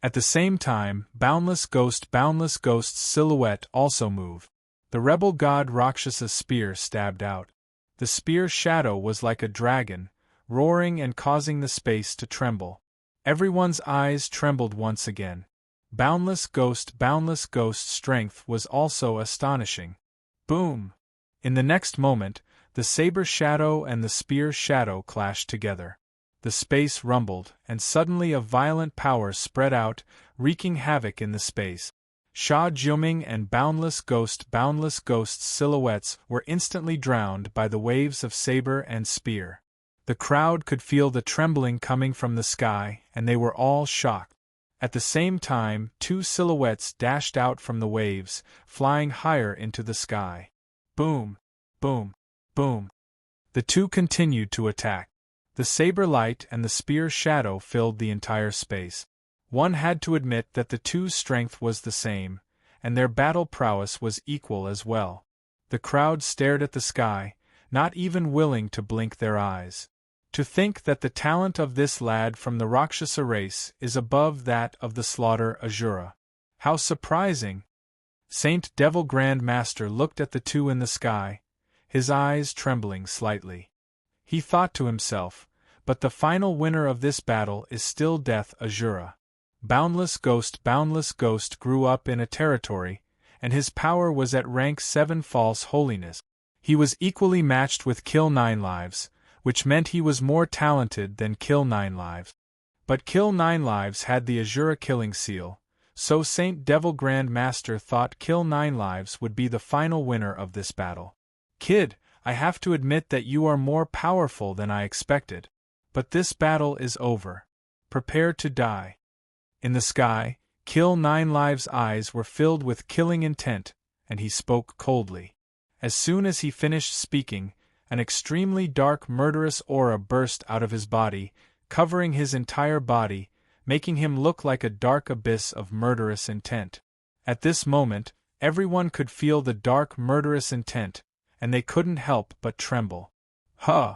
At the same time, Boundless Ghost's silhouette also moved. The rebel god Rakshasa's spear stabbed out. The spear shadow was like a dragon, roaring and causing the space to tremble. Everyone's eyes trembled once again. Boundless Ghost's strength was also astonishing. Boom! In the next moment, the saber shadow and the spear shadow clashed together. The space rumbled, and suddenly a violent power spread out, wreaking havoc in the space. Sha Juming and Boundless Ghost's silhouettes were instantly drowned by the waves of saber and spear. The crowd could feel the trembling coming from the sky, and they were all shocked. At the same time, two silhouettes dashed out from the waves, flying higher into the sky. Boom! Boom! Boom! The two continued to attack. The saber light and the spear shadow filled the entire space. One had to admit that the two's strength was the same, and their battle prowess was equal as well. The crowd stared at the sky, not even willing to blink their eyes. To think that the talent of this lad from the Rakshasa race is above that of the Slaughter Azura. How surprising! Saint Devil Grand Master looked at the two in the sky, his eyes trembling slightly. He thought to himself, but the final winner of this battle is still Death Azura. Boundless Ghost grew up in a territory, and his power was at rank 7 false holiness. He was equally matched with Kill 9 Lives, which meant he was more talented than Kill 9 Lives. But Kill 9 Lives had the Azura killing seal, so Saint Devil Grand Master thought Kill 9 Lives would be the final winner of this battle. Kid, I have to admit that you are more powerful than I expected. But this battle is over. Prepare to die. In the sky, Kill 9 Lives' eyes were filled with killing intent, and he spoke coldly. As soon as he finished speaking, an extremely dark murderous aura burst out of his body, covering his entire body, making him look like a dark abyss of murderous intent. At this moment, everyone could feel the dark murderous intent, and they couldn't help but tremble. Huh!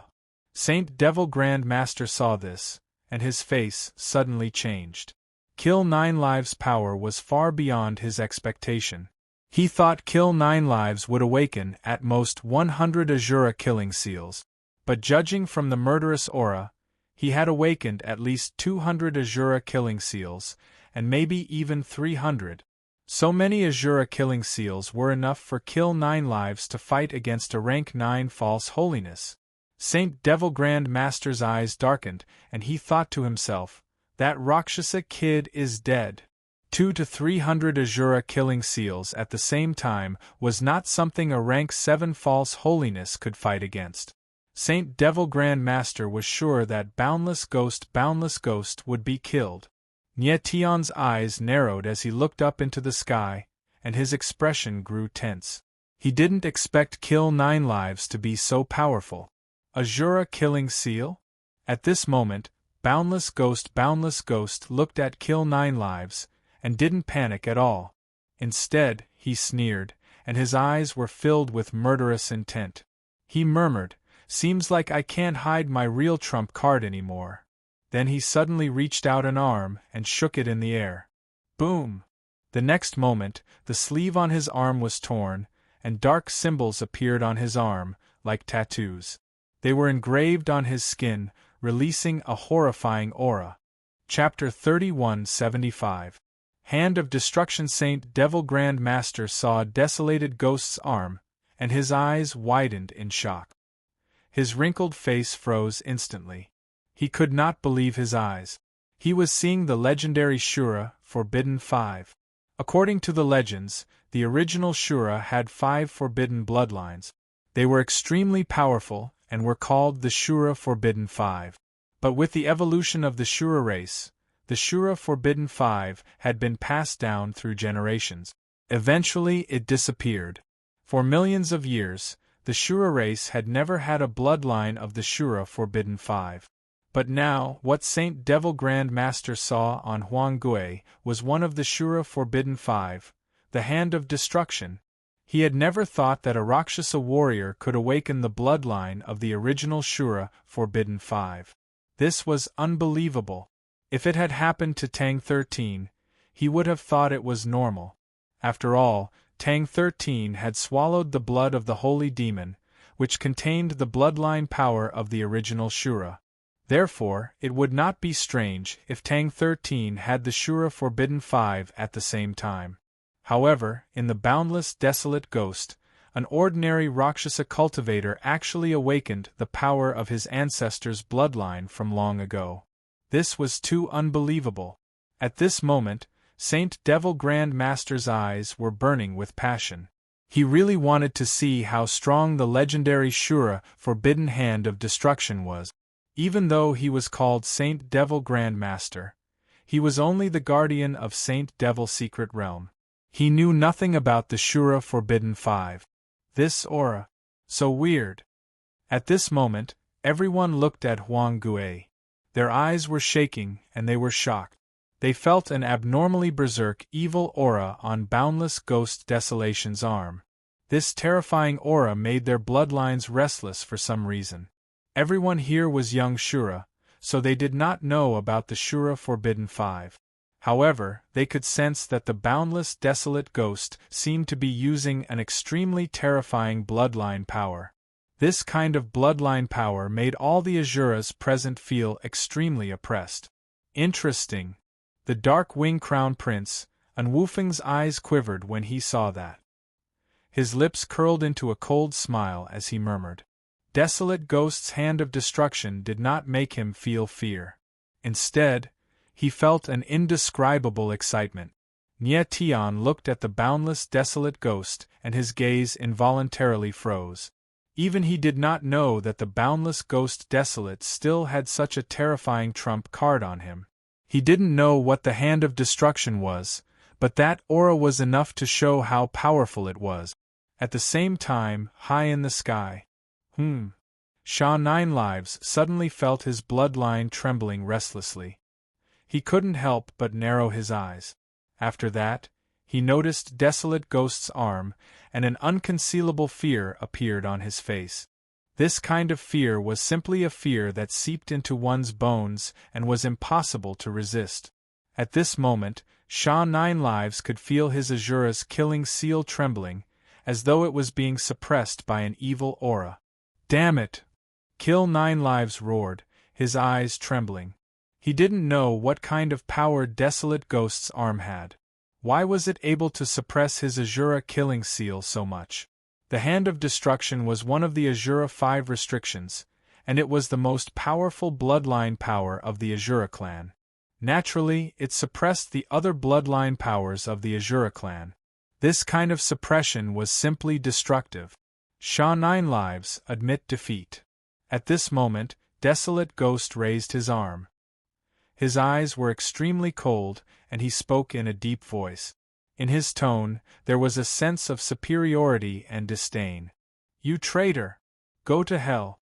Saint Devil Grand Master saw this, and his face suddenly changed. Kill 9 Lives' power was far beyond his expectation. He thought Kill 9 Lives would awaken at most 100 Azura killing seals, but judging from the murderous aura, he had awakened at least 200 Azura killing seals, and maybe even 300. So many Azura killing seals were enough for Kill 9 Lives to fight against a rank 9 false holiness. Saint Devil Grand Master's eyes darkened, and he thought to himself, that Rakshasa kid is dead. 200 to 300 Azura killing seals at the same time was not something a rank 7 false holiness could fight against. Saint Devil Grand Master was sure that Boundless Ghost would be killed. Nietion's eyes narrowed as he looked up into the sky, and his expression grew tense. He didn't expect Kill 9 Lives to be so powerful. Azura killing seal? At this moment, Boundless Ghost looked at Kill 9 Lives, and didn't panic at all. Instead, he sneered, and his eyes were filled with murderous intent. He murmured, "Seems like I can't hide my real trump card anymore." Then he suddenly reached out an arm and shook it in the air. Boom! The next moment, the sleeve on his arm was torn, and dark symbols appeared on his arm, like tattoos. They were engraved on his skin, releasing a horrifying aura. Chapter 3175. Hand of Destruction. Saint Devil Grand Master saw a desolated ghost's arm, and his eyes widened in shock. His wrinkled face froze instantly. He could not believe his eyes. He was seeing the legendary Shura, Forbidden 5. According to the legends, the original Shura had 5 forbidden bloodlines. They were extremely powerful, and were called the Shura Forbidden 5. But with the evolution of the Shura race, the Shura Forbidden 5 had been passed down through generations. Eventually it disappeared. For millions of years, the Shura race had never had a bloodline of the Shura Forbidden 5. But now, what Saint Devil Grand Master saw on Huanggui was one of the Shura Forbidden 5, the Hand of Destruction. He had never thought that a Rakshasa warrior could awaken the bloodline of the original Shura Forbidden 5. This was unbelievable. If it had happened to Tang 13, he would have thought it was normal. After all, Tang 13 had swallowed the blood of the holy demon, which contained the bloodline power of the original Shura. Therefore, it would not be strange if Tang 13 had the Shura Forbidden 5 at the same time. However, in the Boundless Desolate Ghost, an ordinary Rakshasa cultivator actually awakened the power of his ancestors' bloodline from long ago. This was too unbelievable. At this moment, Saint Devil Grand Master's eyes were burning with passion. He really wanted to see how strong the legendary Shura Forbidden Hand of Destruction was. Even though he was called Saint Devil Grand Master, he was only the guardian of Saint Devil's secret realm. He knew nothing about the Shura Forbidden 5. This aura. So weird. At this moment, everyone looked at Huanggui. Their eyes were shaking, and they were shocked. They felt an abnormally berserk evil aura on Boundless Ghost Desolation's arm. This terrifying aura made their bloodlines restless for some reason. Everyone here was young Shura, so they did not know about the Shura Forbidden 5. However, they could sense that the Boundless Desolate Ghost seemed to be using an extremely terrifying bloodline power. This kind of bloodline power made all the Azuras present feel extremely oppressed. Interesting. The Dark Wing Crown Prince, Unwoofeng's eyes quivered when he saw that. His lips curled into a cold smile as he murmured. Desolate Ghost's Hand of Destruction did not make him feel fear. Instead, he felt an indescribable excitement. Nietion looked at the Boundless Desolate Ghost, and his gaze involuntarily froze. Even he did not know that the Boundless Ghost Desolate still had such a terrifying trump card on him. He didn't know what the Hand of Destruction was, but that aura was enough to show how powerful it was. At the same time, high in the sky, Sha 9 Lives suddenly felt his bloodline trembling restlessly. He couldn't help but narrow his eyes. After that, he noticed Desolate Ghost's arm, and an unconcealable fear appeared on his face. This kind of fear was simply a fear that seeped into one's bones and was impossible to resist. At this moment, Sha Nine Lives could feel his Azura's killing seal trembling, as though it was being suppressed by an evil aura. "Damn it!" Kill Nine Lives roared, his eyes trembling. He didn't know what kind of power Desolate Ghost's arm had. Why was it able to suppress his Azura killing seal so much? The Hand of Destruction was one of the Azura 5 restrictions, and it was the most powerful bloodline power of the Azura clan. Naturally, it suppressed the other bloodline powers of the Azura clan. This kind of suppression was simply destructive. Sha Nine Lives, admit defeat. At this moment, Desolate Ghost raised his arm. His eyes were extremely cold, and he spoke in a deep voice. In his tone, there was a sense of superiority and disdain. "You traitor! Go to hell!"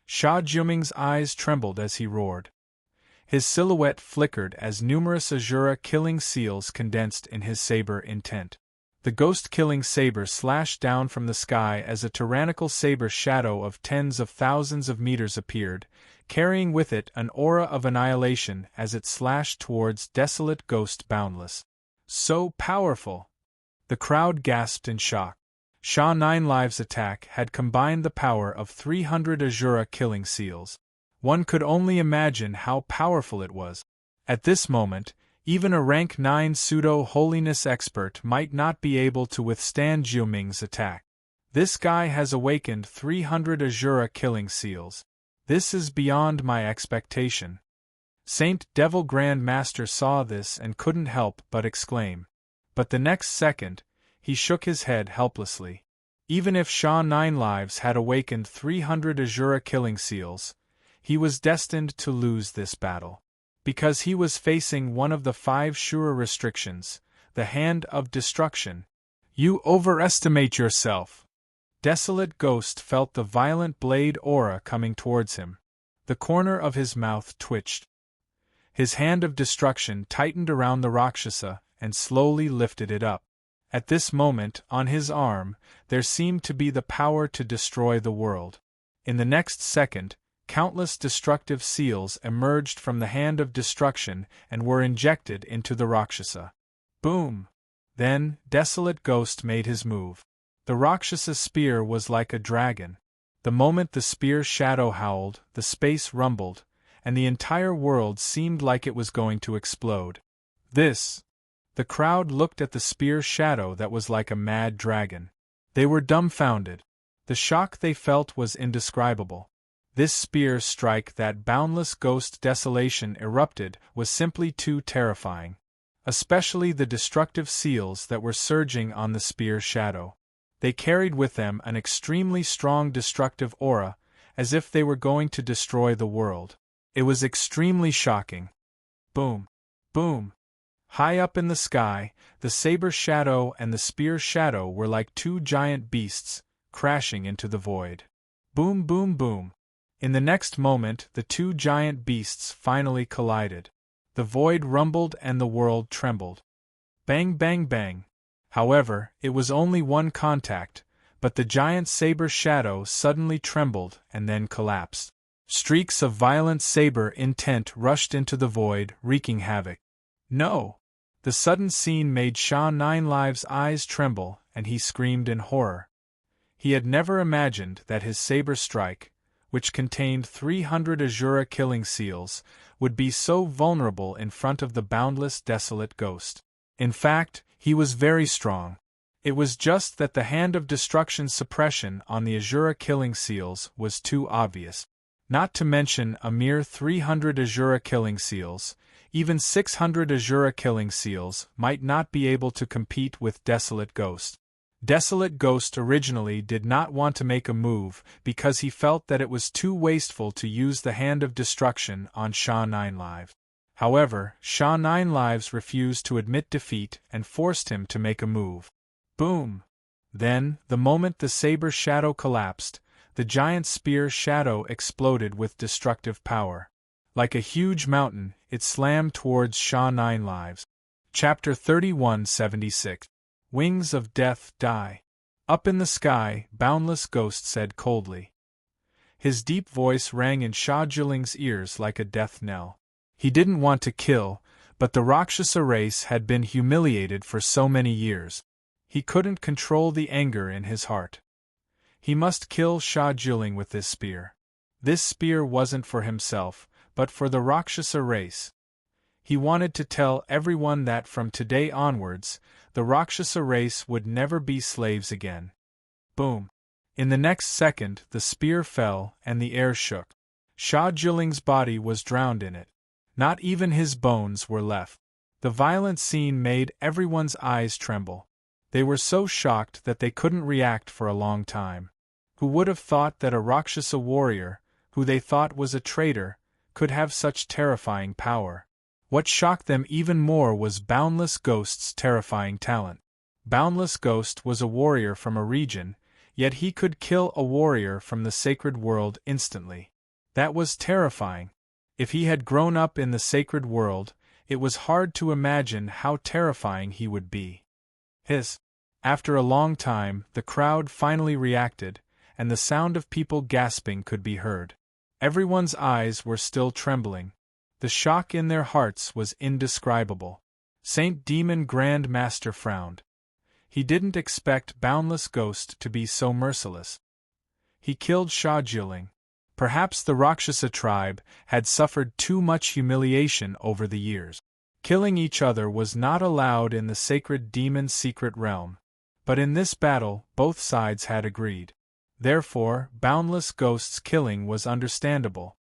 Sha Juming's eyes trembled as he roared. His silhouette flickered as numerous Azura killing seals condensed in his saber intent. The ghost-killing saber slashed down from the sky as a tyrannical saber shadow of tens of thousands of meters appeared, carrying with it an aura of annihilation as it slashed towards Desolate Ghost Boundless. So powerful! The crowd gasped in shock. Sha Nine Lives' attack had combined the power of 300 Azura killing seals. One could only imagine how powerful it was. At this moment, even a rank 9 pseudo-holiness expert might not be able to withstand Jiuming's attack. This guy has awakened 300 Azura killing seals. This is beyond my expectation. Saint Devil Grand Master saw this and couldn't help but exclaim. But the next second, he shook his head helplessly. Even if Sha Nine Lives had awakened 300 Azura killing seals, he was destined to lose this battle. Because he was facing one of the 5 Shura restrictions, the Hand of Destruction. You overestimate yourself. Desolate Ghost felt the violent blade aura coming towards him. The corner of his mouth twitched. His Hand of Destruction tightened around the Rakshasa and slowly lifted it up. At this moment, on his arm, there seemed to be the power to destroy the world. In the next second, countless destructive seals emerged from the Hand of Destruction and were injected into the Rakshasa. Boom! Then, Desolate Ghost made his move. The Rakshasa spear was like a dragon. The moment the spear shadow howled, the space rumbled, and the entire world seemed like it was going to explode. The crowd looked at the spear shadow that was like a mad dragon. They were dumbfounded. The shock they felt was indescribable. This spear strike that boundless ghost desolation erupted was simply too terrifying. Especially the destructive seals that were surging on the spear shadow. They carried with them an extremely strong destructive aura, as if they were going to destroy the world. It was extremely shocking. Boom! Boom! High up in the sky, the saber shadow and the spear shadow were like 2 giant beasts, crashing into the void. Boom, boom, boom. In the next moment, the 2 giant beasts finally collided. The void rumbled and the world trembled. Bang, bang, bang. However, it was only one contact, but the giant saber shadow suddenly trembled and then collapsed. Streaks of violent saber intent rushed into the void, wreaking havoc. No! The sudden scene made Sha Nine Lives' eyes tremble, and he screamed in horror. He had never imagined that his saber strike, which contained 300 Azura killing seals, would be so vulnerable in front of the boundless Desolate Ghost. In fact, he was very strong. It was just that the Hand of Destruction suppression on the Azura killing seals was too obvious. Not to mention a mere 300 Azura killing seals, even 600 Azura killing seals might not be able to compete with Desolate Ghost. Desolate Ghost originally did not want to make a move because he felt that it was too wasteful to use the Hand of Destruction on Sha Nine Lives. However, Sha Nine Lives refused to admit defeat and forced him to make a move. Boom! Then, the moment the saber shadow collapsed, the giant spear shadow exploded with destructive power. Like a huge mountain, it slammed towards Sha Nine Lives. Chapter 3176. Wings of Death Die. Up in the sky, Boundless Ghost said coldly. His deep voice rang in Sha Jiling's ears like a death knell. He didn't want to kill, but the Rakshasa race had been humiliated for so many years. He couldn't control the anger in his heart. He must kill Sha Jiling with this spear. This spear wasn't for himself, but for the Rakshasa race. He wanted to tell everyone that from today onwards, the Rakshasa race would never be slaves again. Boom! In the next second, the spear fell and the air shook. Sha Jiling's body was drowned in it. Not even his bones were left. The violent scene made everyone's eyes tremble. They were so shocked that they couldn't react for a long time. Who would have thought that a Rakshasa warrior, who they thought was a traitor, could have such terrifying power? What shocked them even more was Boundless Ghost's terrifying talent. Boundless Ghost was a warrior from a region, yet he could kill a warrior from the sacred world instantly. That was terrifying. If he had grown up in the sacred world, it was hard to imagine how terrifying he would be. After a long time, the crowd finally reacted, and the sound of people gasping could be heard. Everyone's eyes were still trembling. The shock in their hearts was indescribable. Saint Demon Grand Master frowned. He didn't expect Boundless Ghost to be so merciless. He killed Sha Jiling. Perhaps the Rakshasa tribe had suffered too much humiliation over the years. Killing each other was not allowed in the sacred demon's secret realm. But in this battle, both sides had agreed. Therefore, Boundless Ghost's killing was understandable.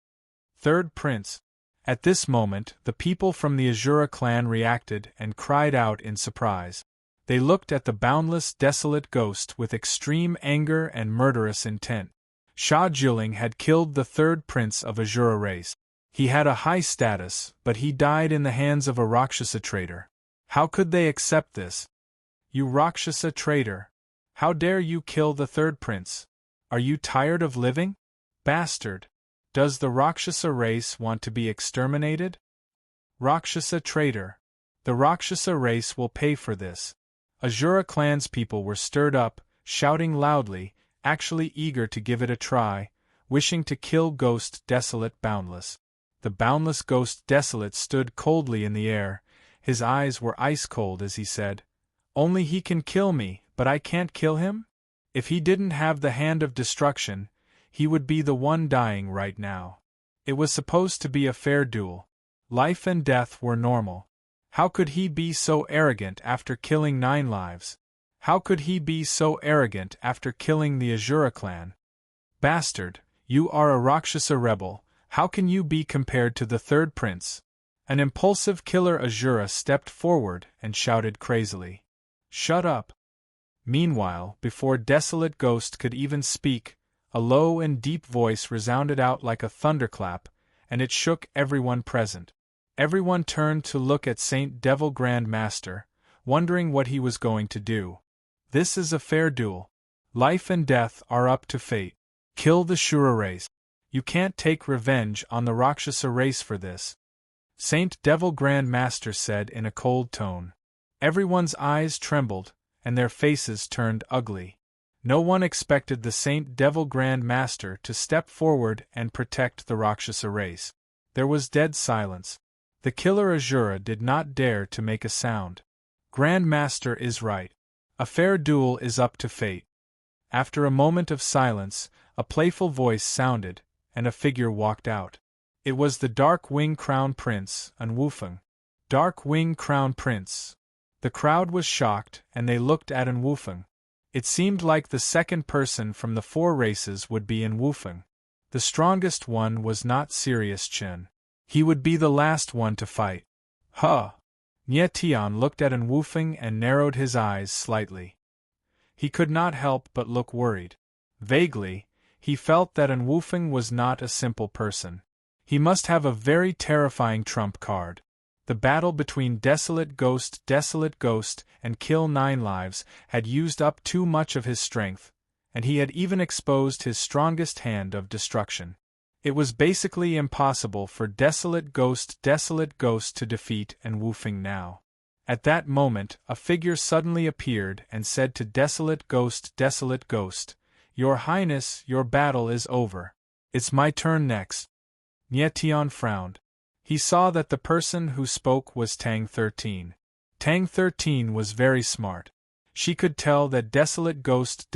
Third Prince. At this moment, the people from the Azura clan reacted and cried out in surprise. They looked at the boundless, desolate ghost with extreme anger and murderous intent. Sha Jiling had killed the third prince of Azura race. He had a high status, but he died in the hands of a Rakshasa traitor. How could they accept this? You Rakshasa traitor! How dare you kill the third prince? Are you tired of living? Bastard! Does the Rakshasa race want to be exterminated? Rakshasa traitor! The Rakshasa race will pay for this. Azura clan's people were stirred up, shouting loudly, actually eager to give it a try, wishing to kill Ghost Desolate Boundless. The Boundless Ghost Desolate stood coldly in the air. His eyes were ice cold as he said, "Only he can kill me, but I can't kill him? If he didn't have the hand of destruction, he would be the one dying right now." It was supposed to be a fair duel. Life and death were normal. How could he be so arrogant after killing 9 lives? How could he be so arrogant after killing the Azura clan? Bastard, you are a Rakshasa rebel, how can you be compared to the third prince? An impulsive killer Azura stepped forward and shouted crazily. Shut up! Meanwhile, before Desolate Ghost could even speak, a low and deep voice resounded out like a thunderclap, and it shook everyone present. Everyone turned to look at Saint Devil Grand Master, wondering what he was going to do. This is a fair duel. Life and death are up to fate. Kill the Shura race. You can't take revenge on the Rakshasa race for this. Saint Devil Grand Master said in a cold tone. Everyone's eyes trembled, and their faces turned ugly. No one expected the Saint Devil Grand Master to step forward and protect the Rakshasa race. There was dead silence. The killer Azura did not dare to make a sound. Grand Master is right. A fair duel is up to fate. After a moment of silence, a playful voice sounded, and a figure walked out. It was the Dark Wing Crown Prince, Unwufeng. Dark Wing Crown Prince. The crowd was shocked, and they looked at Unwufeng. It seemed like the second person from the 4 races would be Unwufeng. The strongest one was not Sirius Chin. He would be the last one to fight. Huh! Nye Tian looked at Unwufeng and narrowed his eyes slightly. He could not help but look worried. Vaguely, he felt that Unwufeng was not a simple person. He must have a very terrifying trump card. The battle between Desolate Ghost, and Kill 9 Lives had used up too much of his strength, and he had even exposed his strongest hand of destruction. It was basically impossible for Desolate Ghost to defeat Unwufeng now. At that moment, a figure suddenly appeared and said to Desolate Ghost, Your Highness, your battle is over. It's my turn next. Nietion frowned. He saw that the person who spoke was Tang 13. Tang 13 was very smart. She could tell that Desolate Ghost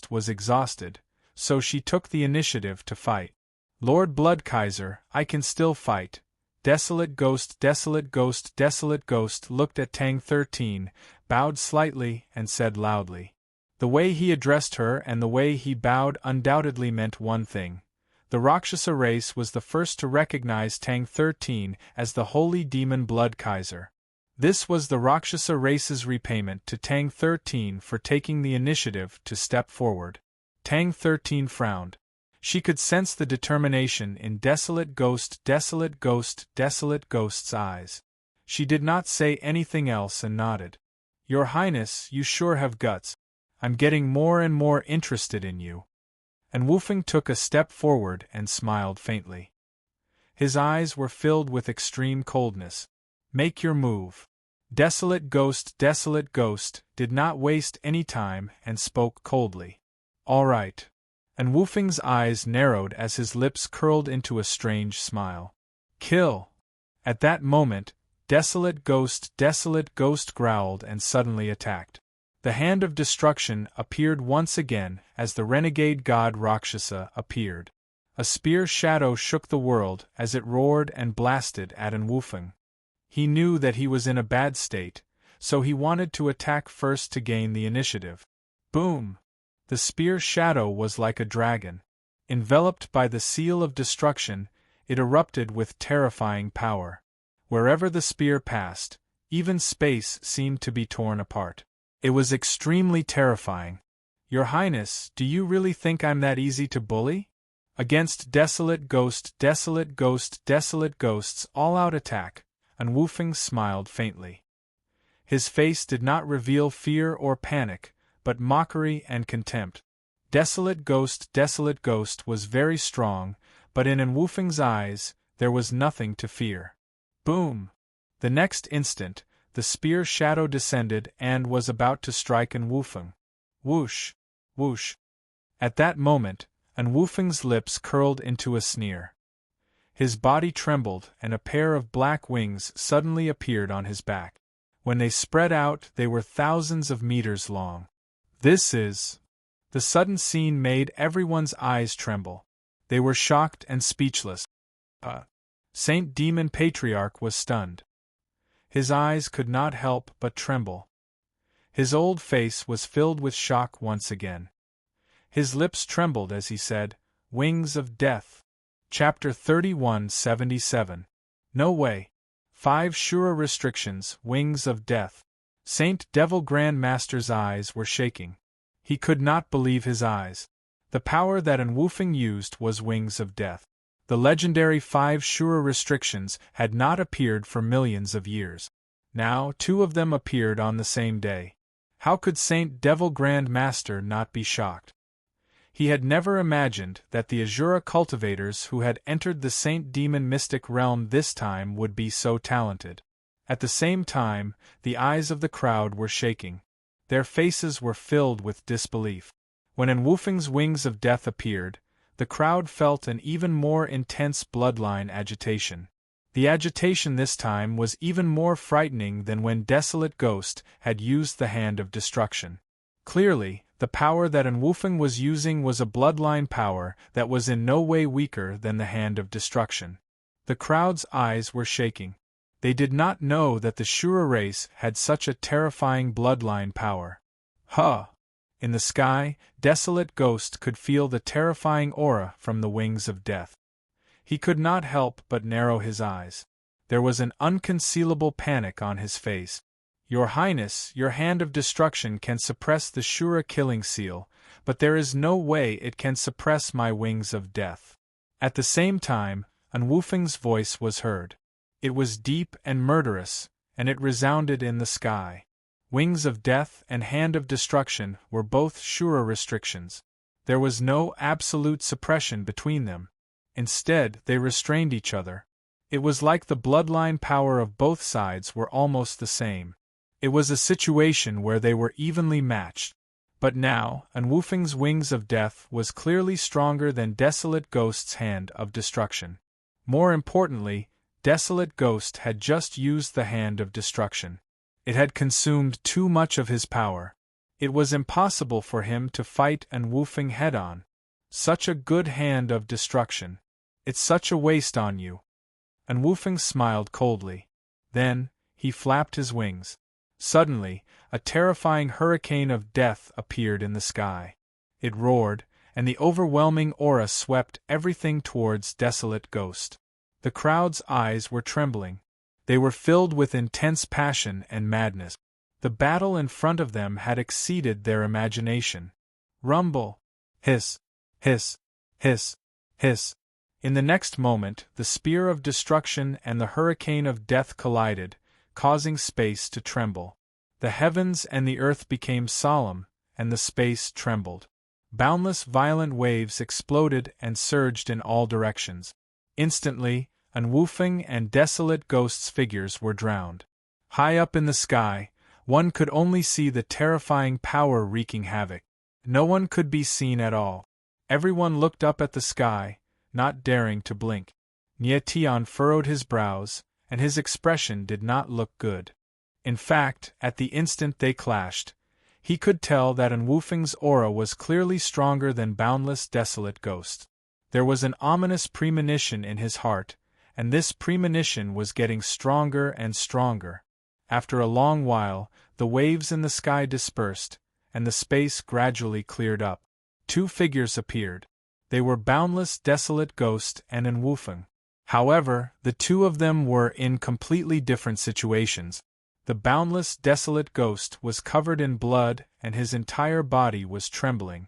was exhausted, so she took the initiative to fight. Lord Bloodkaiser, I can still fight. Desolate Ghost looked at Tang 13, bowed slightly, and said loudly. The way he addressed her and the way he bowed undoubtedly meant one thing. The Rakshasa race was the first to recognize Tang 13 as the holy demon Bloodkaiser. This was the Rakshasa race's repayment to Tang 13 for taking the initiative to step forward. Tang 13 frowned. She could sense the determination in Desolate Ghost's eyes. She did not say anything else and nodded. Your Highness, you sure have guts. I'm getting more and more interested in you. And Wufeng took a step forward and smiled faintly. His eyes were filled with extreme coldness. Make your move. Desolate Ghost did not waste any time and spoke coldly. All right. And Wufeng's eyes narrowed as his lips curled into a strange smile. Kill! At that moment, Desolate Ghost growled and suddenly attacked. The hand of destruction appeared once again as the renegade god Rakshasa appeared. A spear shadow shook the world as it roared and blasted at An Wufeng. He knew that he was in a bad state, so he wanted to attack first to gain the initiative. Boom! The spear shadow was like a dragon. Enveloped by the seal of destruction, it erupted with terrifying power. Wherever the spear passed, even space seemed to be torn apart. It was extremely terrifying. Your Highness, do you really think I'm that easy to bully? Against Desolate Ghost's all-out attack, An Wufeng smiled faintly. His face did not reveal fear or panic, but mockery and contempt. Desolate Ghost was very strong, but in An Wufeng's eyes, there was nothing to fear. Boom! The next instant, the spear shadow descended and was about to strike An Wufeng. Whoosh! Whoosh! At that moment, An Wufeng's lips curled into a sneer. His body trembled and a pair of black wings suddenly appeared on his back. When they spread out, they were thousands of meters long. This is... The sudden scene made everyone's eyes tremble. They were shocked and speechless. Saint Demon Patriarch was stunned. His eyes could not help but tremble. His old face was filled with shock once again. His lips trembled as he said, Wings of Death. Chapter 3177. No way. 5 Shura restrictions, Wings of Death. Saint Devil Grand Master's eyes were shaking. He could not believe his eyes. The power that An Wufeng used was Wings of Death. The legendary 5 Shura restrictions had not appeared for millions of years. Now 2 of them appeared on the same day. How could Saint Devil Grand Master not be shocked? He had never imagined that the Azura cultivators who had entered the Saint Demon Mystic realm this time would be so talented. At the same time, the eyes of the crowd were shaking. Their faces were filled with disbelief. When An Wufeng's Wings of Death appeared, the crowd felt an even more intense bloodline agitation. The agitation this time was even more frightening than when Desolate Ghost had used the Hand of Destruction. Clearly, the power that An Wufeng was using was a bloodline power that was in no way weaker than the Hand of Destruction. The crowd's eyes were shaking. They did not know that the Shura race had such a terrifying bloodline power. In the sky, Desolate Ghost could feel the terrifying aura from the Wings of Death. He could not help but narrow his eyes. There was an unconcealable panic on his face. Your Highness, your Hand of Destruction can suppress the Shura killing seal, but there is no way it can suppress my Wings of Death. At the same time, An Wufeng's voice was heard. It was deep and murderous, and it resounded in the sky. Wings of Death and Hand of Destruction were both Shura restrictions. There was no absolute suppression between them. Instead, they restrained each other. It was like the bloodline power of both sides were almost the same. It was a situation where they were evenly matched. But now, Unwoofing's wings of death was clearly stronger than Desolate Ghost's hand of destruction. More importantly, Desolate Ghost had just used the hand of destruction. It had consumed too much of his power. It was impossible for him to fight Unwoofing head-on. Such a good hand of destruction. It's such a waste on you. Unwoofing smiled coldly. Then, he flapped his wings. Suddenly, a terrifying hurricane of death appeared in the sky. It roared, and the overwhelming aura swept everything towards Desolate Ghost. The crowd's eyes were trembling. They were filled with intense passion and madness. The battle in front of them had exceeded their imagination. Rumble! Hiss! Hiss! Hiss! Hiss! In the next moment, the spear of destruction and the hurricane of death collided, causing space to tremble. The heavens and the earth became solemn, and the space trembled. Boundless violent waves exploded and surged in all directions. Instantly, Unwoofing and Desolate Ghost's figures were drowned. High up in the sky, one could only see the terrifying power wreaking havoc. No one could be seen at all. Everyone looked up at the sky, not daring to blink. Nietion furrowed his brows, and his expression did not look good. In fact, at the instant they clashed, he could tell that Unwoofing's aura was clearly stronger than Boundless Desolate Ghost. There was an ominous premonition in his heart, and this premonition was getting stronger and stronger. After a long while, the waves in the sky dispersed, and the space gradually cleared up. Two figures appeared. They were Boundless Desolate Ghost and Unwoofing. However, the two of them were in completely different situations. The Boundless Desolate Ghost was covered in blood and his entire body was trembling.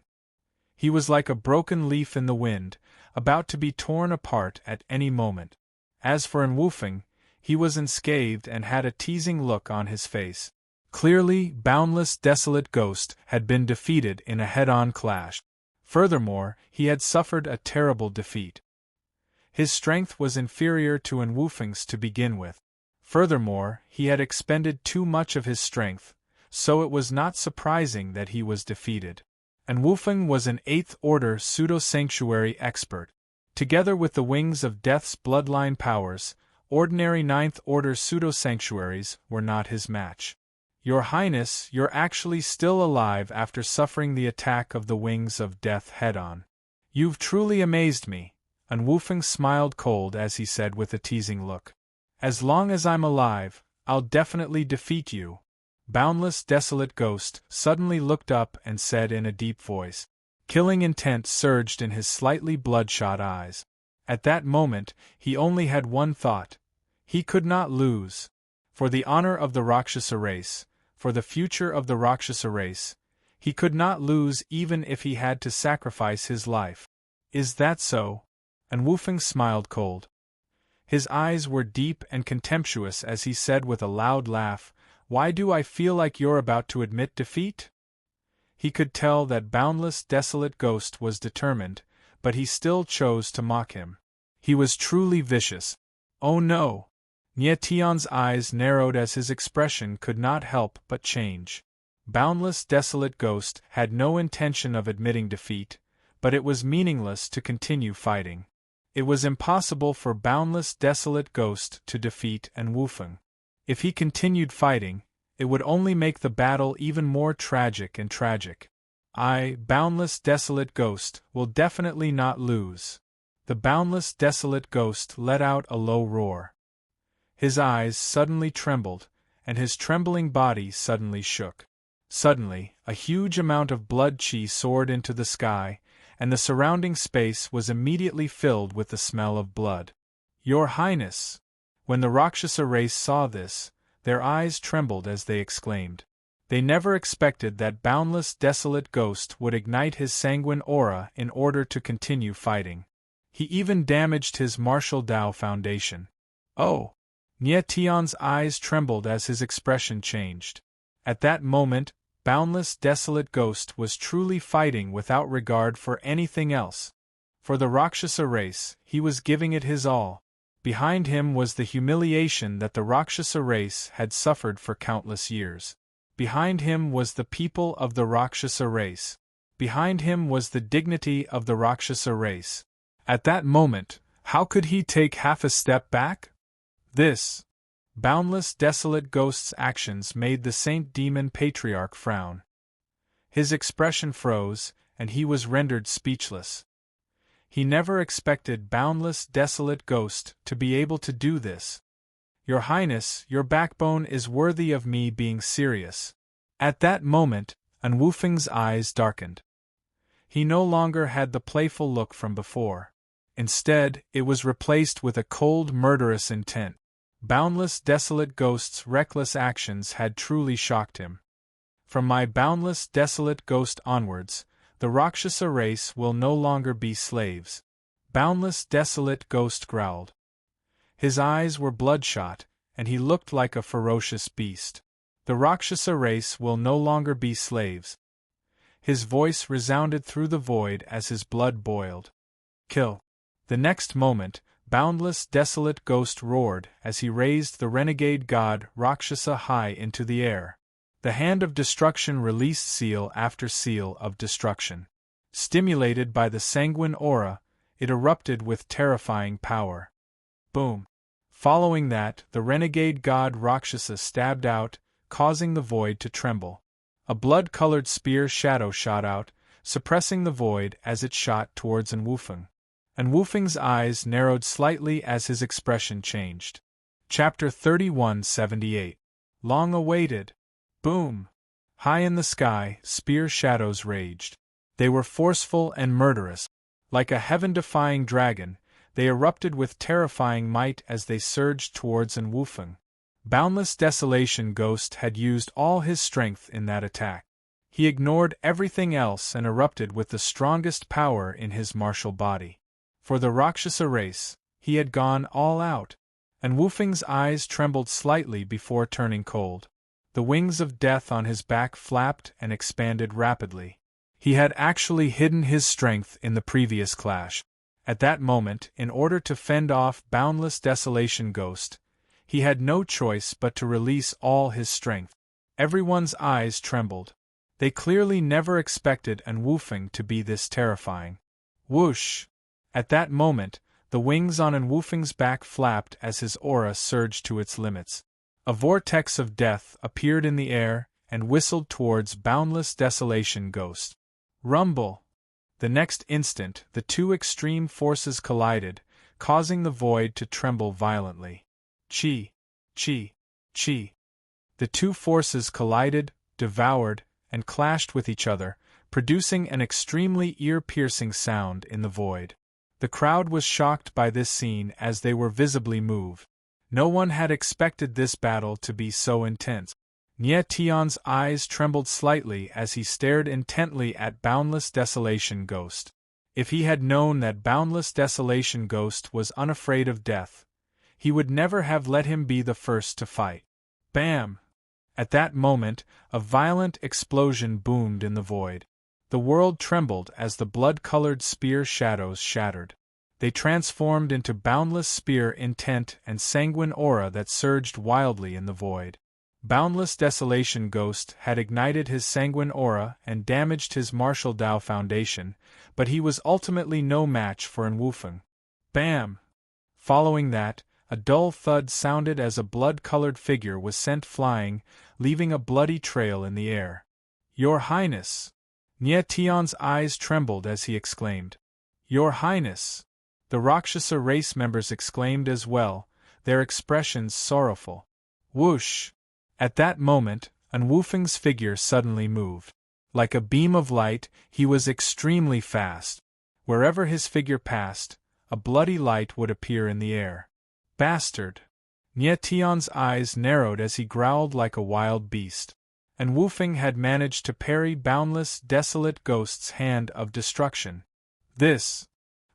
He was like a broken leaf in the wind, about to be torn apart at any moment. As for Unwoofing, he was unscathed and had a teasing look on his face. Clearly, Boundless Desolate Ghost had been defeated in a head-on clash. Furthermore, he had suffered a terrible defeat. His strength was inferior to Unwoofing's to begin with. Furthermore, he had expended too much of his strength, so it was not surprising that he was defeated. Unwoofing was an 8th Order pseudo-sanctuary expert. Together with the wings of Death's bloodline powers, ordinary 9th Order pseudo-sanctuaries were not his match. Your Highness, you're actually still alive after suffering the attack of the wings of Death head-on. You've truly amazed me. Unwoofing smiled cold as he said with a teasing look. As long as I'm alive, I'll definitely defeat you. Boundless Desolate Ghost suddenly looked up and said in a deep voice. Killing intent surged in his slightly bloodshot eyes. At that moment, he only had one thought. He could not lose. For the honor of the Rakshasa race, for the future of the Rakshasa race, he could not lose even if he had to sacrifice his life. Is that so? Unwoofing smiled cold. His eyes were deep and contemptuous as he said with a loud laugh, Why do I feel like you're about to admit defeat? He could tell that Boundless Desolate Ghost was determined, but he still chose to mock him. He was truly vicious. Oh no! Nietion's eyes narrowed as his expression could not help but change. Boundless Desolate Ghost had no intention of admitting defeat, but it was meaningless to continue fighting. It was impossible for Boundless Desolate Ghost to defeat Unwoofing. If he continued fighting, it would only make the battle even more tragic and tragic. I, Boundless Desolate Ghost, will definitely not lose. The Boundless Desolate Ghost let out a low roar. His eyes suddenly trembled, and his trembling body suddenly shook. Suddenly, a huge amount of blood chi soared into the sky, and the surrounding space was immediately filled with the smell of blood. Your Highness! When the Rakshasa race saw this, their eyes trembled as they exclaimed. They never expected that Boundless Desolate Ghost would ignite his sanguine aura in order to continue fighting. He even damaged his martial Tao foundation. Oh! Nietion's eyes trembled as his expression changed. At that moment, Boundless Desolate Ghost was truly fighting without regard for anything else. For the Rakshasa race, he was giving it his all. Behind him was the humiliation that the Rakshasa race had suffered for countless years. Behind him was the people of the Rakshasa race. Behind him was the dignity of the Rakshasa race. At that moment, how could he take half a step back? This boundless, desolate ghost's actions made the Saint Demon Patriarch frown. His expression froze, and he was rendered speechless. He never expected boundless, desolate ghost to be able to do this. Your Highness, your backbone is worthy of me being serious. At that moment, Unwoofing's eyes darkened. He no longer had the playful look from before. Instead, it was replaced with a cold, murderous intent. Boundless, desolate ghost's reckless actions had truly shocked him. From my boundless, desolate ghost onwards, the Rakshasa race will no longer be slaves. Boundless, desolate ghost growled. His eyes were bloodshot, and he looked like a ferocious beast. The Rakshasa race will no longer be slaves. His voice resounded through the void as his blood boiled. Kill. The next moment, boundless, desolate ghost roared as he raised the renegade god Rakshasa high into the air. The hand of destruction released seal after seal of destruction. Stimulated by the sanguine aura, it erupted with terrifying power. Boom! Following that, the renegade god Rakshasa stabbed out, causing the void to tremble. A blood-colored spear shadow shot out, suppressing the void as it shot towards Unwoofing. Unwoofing's eyes narrowed slightly as his expression changed. Chapter 3178. Long awaited. Boom! High in the sky, spear shadows raged. They were forceful and murderous. Like a heaven-defying dragon, they erupted with terrifying might as they surged towards Unwoofing. Boundless Desolation Ghost had used all his strength in that attack. He ignored everything else and erupted with the strongest power in his martial body. For the Rakshasa race, he had gone all out. Unwoofing's eyes trembled slightly before turning cold. The wings of death on his back flapped and expanded rapidly. He had actually hidden his strength in the previous clash. At that moment, in order to fend off Boundless Desolation Ghost, he had no choice but to release all his strength. Everyone's eyes trembled. They clearly never expected Unwoofing to be this terrifying. Whoosh! At that moment, the wings on Unwoofing's back flapped as his aura surged to its limits. A vortex of death appeared in the air and whistled towards Boundless Desolation Ghost. Rumble! The next instant, the two extreme forces collided, causing the void to tremble violently. Chi! Chi! Chi! The two forces collided, devoured, and clashed with each other, producing an extremely ear-piercing sound in the void. The crowd was shocked by this scene as they were visibly moved. No one had expected this battle to be so intense. Nye Tion's eyes trembled slightly as he stared intently at Boundless Desolation Ghost. If he had known that Boundless Desolation Ghost was unafraid of death, he would never have let him be the first to fight. Bam! At that moment, a violent explosion boomed in the void. The world trembled as the blood-colored spear shadows shattered. They transformed into boundless spear intent and sanguine aura that surged wildly in the void. Boundless Desolation Ghost had ignited his sanguine aura and damaged his martial Dao foundation, but he was ultimately no match for Unwoofing. Bam! Following that, a dull thud sounded as a blood-colored figure was sent flying, leaving a bloody trail in the air. Your Highness! Nye Tion's eyes trembled as he exclaimed. Your Highness! The Rakshasa race members exclaimed as well, their expressions sorrowful. Whoosh! At that moment, Unwoofing's figure suddenly moved. Like a beam of light, he was extremely fast. Wherever his figure passed, a bloody light would appear in the air. Bastard! Nye Tion's eyes narrowed as he growled like a wild beast. Unwoofing had managed to parry Boundless Desolate Ghost's hand of destruction.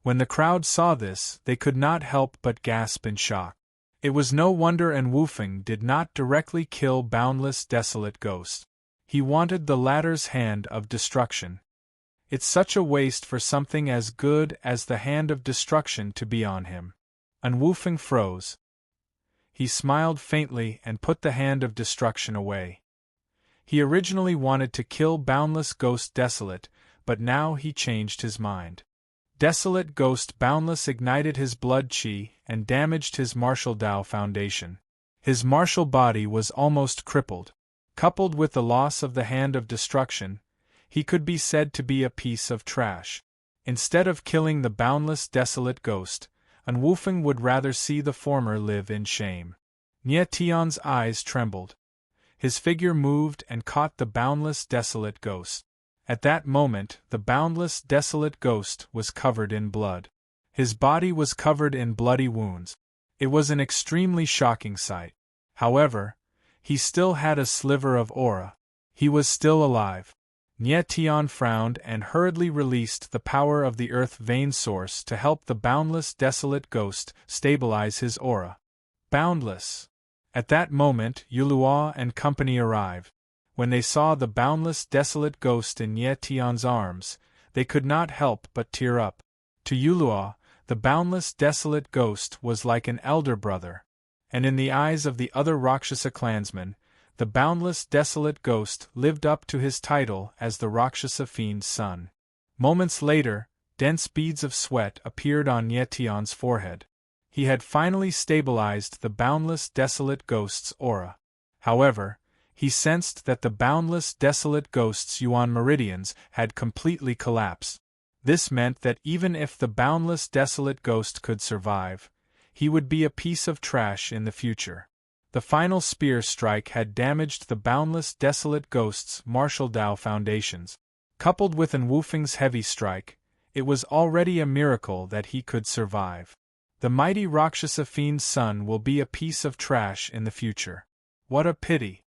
When the crowd saw this, they could not help but gasp in shock. It was no wonder Unwoofing did not directly kill Boundless Desolate Ghost. He wanted the latter's hand of destruction. It's such a waste for something as good as the hand of destruction to be on him. Unwoofing froze. He smiled faintly and put the hand of destruction away. He originally wanted to kill Boundless Ghost Desolate, but now he changed his mind. Desolate Ghost Boundless ignited his blood chi and damaged his martial Dao foundation. His martial body was almost crippled. Coupled with the loss of the hand of destruction, he could be said to be a piece of trash. Instead of killing the boundless desolate ghost, Unwoofing would rather see the former live in shame. Nie Tion's eyes trembled. His figure moved and caught the boundless desolate ghost. At that moment, the boundless desolate ghost was covered in blood. His body was covered in bloody wounds. It was an extremely shocking sight. However, he still had a sliver of aura. He was still alive. Nie Tion frowned and hurriedly released the power of the earth vein source to help the boundless desolate ghost stabilize his aura. Boundless. At that moment, Yulua and company arrived. When they saw the boundless desolate ghost in Nie Tion's arms, they could not help but tear up. To Yulua, the boundless desolate ghost was like an elder brother, and in the eyes of the other Rakshasa clansmen, the boundless desolate ghost lived up to his title as the Rakshasa fiend's son. Moments later, dense beads of sweat appeared on Nie Tion's forehead. He had finally stabilized the boundless desolate ghost's aura. However, he sensed that the boundless desolate ghost's yuan meridians had completely collapsed. This meant that even if the boundless desolate ghost could survive, he would be a piece of trash in the future. The final spear strike had damaged the boundless desolate ghost's martial Dao foundations. Coupled with Unwoofing's heavy strike, it was already a miracle that he could survive. The mighty Rakshasa fiend's son will be a piece of trash in the future. What a pity!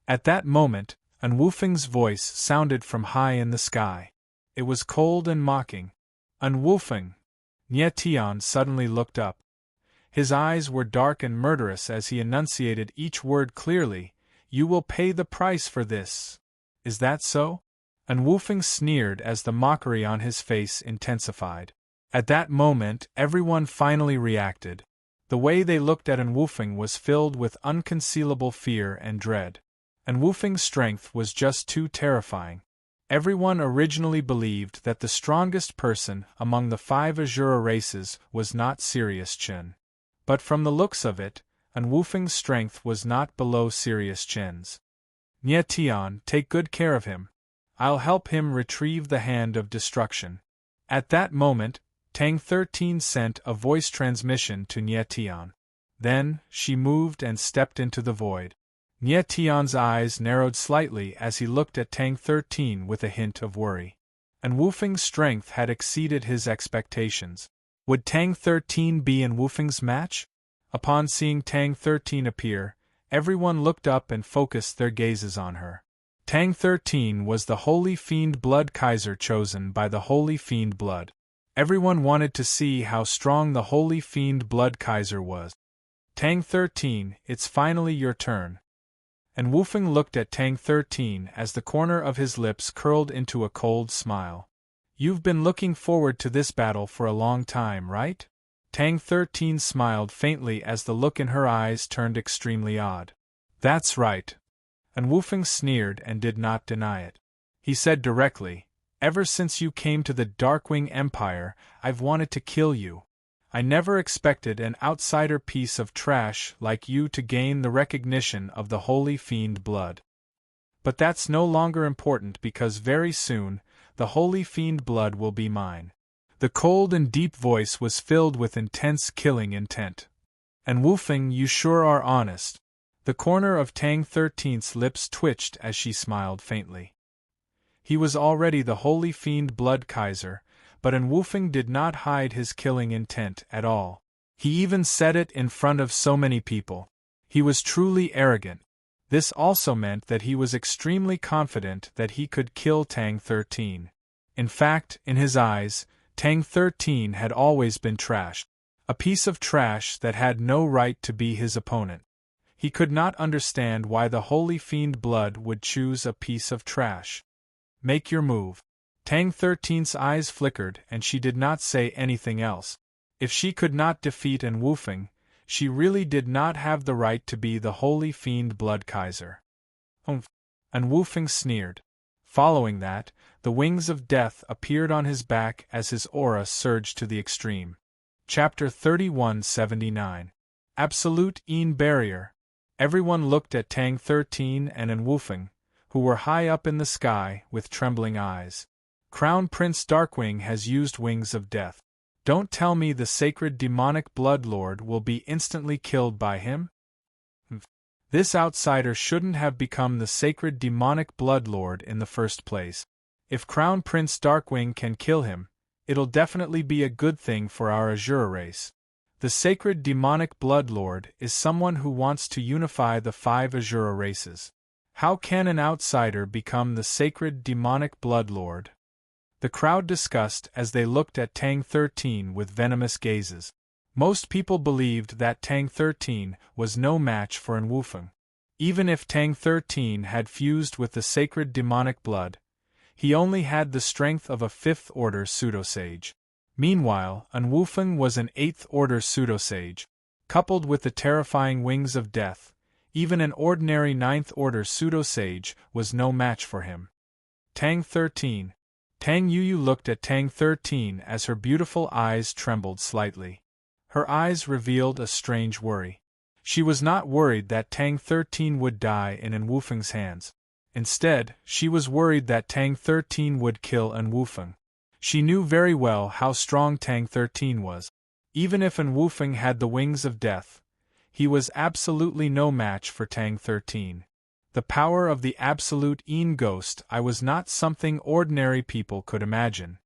At that moment, Unwoofing's voice sounded from high in the sky. It was cold and mocking. Unwoofing! Nie Tion suddenly looked up. His eyes were dark and murderous as he enunciated each word clearly. You will pay the price for this. Is that so? Unwoofing sneered as the mockery on his face intensified. At that moment, everyone finally reacted. The way they looked at Unwoofing was filled with unconcealable fear and dread. Unwoofing's strength was just too terrifying. Everyone originally believed that the strongest person among the 5 Azura races was not Sirius Chen. But from the looks of it, Unwoofing's strength was not below Sirius Chen's. Nie Tion, take good care of him. I'll help him retrieve the hand of destruction. At that moment, Tang 13 sent a voice transmission to Nie Tion. Then, she moved and stepped into the void. Nie Tion's eyes narrowed slightly as he looked at Tang 13 with a hint of worry. Unwoofing's strength had exceeded his expectations. Would Tang 13 be Unwoofing's match? Upon seeing Tang 13 appear, everyone looked up and focused their gazes on her. Tang 13 was the Holy Fiend Blood Kaiser chosen by the Holy Fiend Blood. Everyone wanted to see how strong the Holy Fiend Blood Kaiser was. Tang 13, it's finally your turn. Unwoofing looked at Tang 13 as the corner of his lips curled into a cold smile. You've been looking forward to this battle for a long time, right? Tang 13 smiled faintly as the look in her eyes turned extremely odd. That's right. Unwoofing sneered and did not deny it. He said directly, ever since you came to the Darkwing Empire, I've wanted to kill you. I never expected an outsider piece of trash like you to gain the recognition of the Holy Fiend Blood. But that's no longer important because very soon, the Holy Fiend Blood will be mine. The cold and deep voice was filled with intense killing intent. Unwoofing, you sure are honest. The corner of Tang 13's lips twitched as she smiled faintly. He was already the Holy Fiend Blood Kaiser, but Unwoofing did not hide his killing intent at all. He even said it in front of so many people. He was truly arrogant. This also meant that he was extremely confident that he could kill Tang 13. In fact, in his eyes, Tang 13 had always been trash. A piece of trash that had no right to be his opponent. He could not understand why the Holy Fiend Blood would choose a piece of trash. Make your move. Tang 13's eyes flickered and she did not say anything else. If she could not defeat An Wufeng, she really did not have the right to be the holy fiend Blood Kaiser. Humph! An Wufeng sneered. Following that, the wings of death appeared on his back as his aura surged to the extreme. Chapter 3179. Absolute Een Barrier. Everyone looked at Tang 13 and An Wufeng, who were high up in the sky with trembling eyes. Crown Prince Darkwing has used Wings of Death. Don't tell me the sacred demonic Blood Lord will be instantly killed by him? This outsider shouldn't have become the sacred demonic Blood Lord in the first place. If Crown Prince Darkwing can kill him, it'll definitely be a good thing for our Azure race. The sacred demonic Blood Lord is someone who wants to unify the 5 Azure races. How can an outsider become the sacred demonic Blood Lord? The crowd discussed as they looked at Tang 13 with venomous gazes. Most people believed that Tang 13 was no match for An Wufeng. Even if Tang 13 had fused with the sacred demonic blood, he only had the strength of a 5th-order pseudo-sage. Meanwhile, An Wufeng was an 8th-order pseudo-sage. Coupled with the terrifying Wings of Death, even an ordinary 9th-order pseudo-sage was no match for him. Tang 13. Tang Yuyu looked at Tang 13 as her beautiful eyes trembled slightly. Her eyes revealed a strange worry. She was not worried that Tang 13 would die in An Wufeng's hands. Instead, she was worried that Tang 13 would kill An Wufeng. She knew very well how strong Tang 13 was. Even if An Wufeng had the Wings of Death, he was absolutely no match for Tang 13. The power of the absolute Een Ghost I was not something ordinary people could imagine.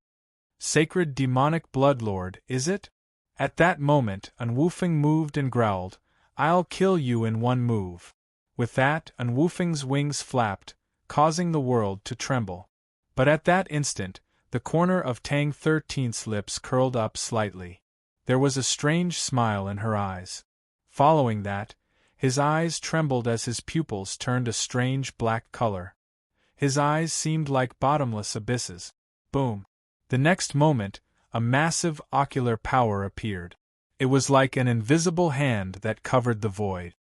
Sacred demonic Blood Lord, is it? At that moment, An Wufeng moved and growled, "I'll kill you in one move." With that, An Wufeng's wings flapped, causing the world to tremble. But at that instant, the corner of Tang 13's lips curled up slightly. There was a strange smile in her eyes. Following that, his eyes trembled as his pupils turned a strange black color. His eyes seemed like bottomless abysses. Boom! The next moment, a massive ocular power appeared. It was like an invisible hand that covered the void.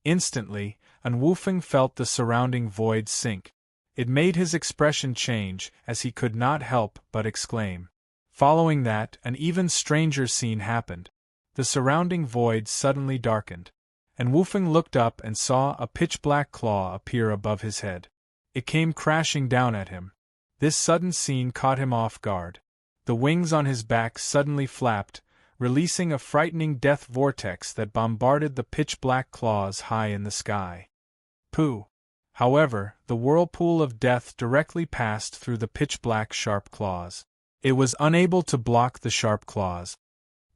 Instantly, An Wufeng felt the surrounding void sink. It made his expression change as he could not help but exclaim. Following that, an even stranger scene happened. The surrounding void suddenly darkened. An Wufeng looked up and saw a pitch-black claw appear above his head. It came crashing down at him. This sudden scene caught him off guard. The wings on his back suddenly flapped, releasing a frightening death vortex that bombarded the pitch-black claws high in the sky. Pooh! However, the whirlpool of death directly passed through the pitch-black sharp claws. It was unable to block the sharp claws.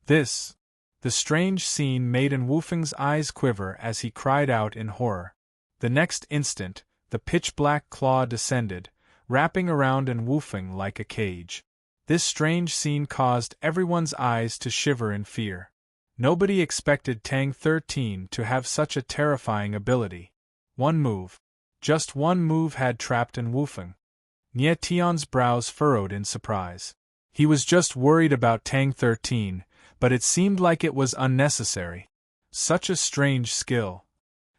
The strange scene made An Wufeng's eyes quiver as he cried out in horror. The next instant, the pitch-black claw descended, wrapping around An Wufeng like a cage. This strange scene caused everyone's eyes to shiver in fear. Nobody expected Tang 13 to have such a terrifying ability. One move. Just one move had trapped An Wufeng. Nie Tion's brows furrowed in surprise. He was just worried about Tang 13, but it seemed like it was unnecessary. Such a strange skill.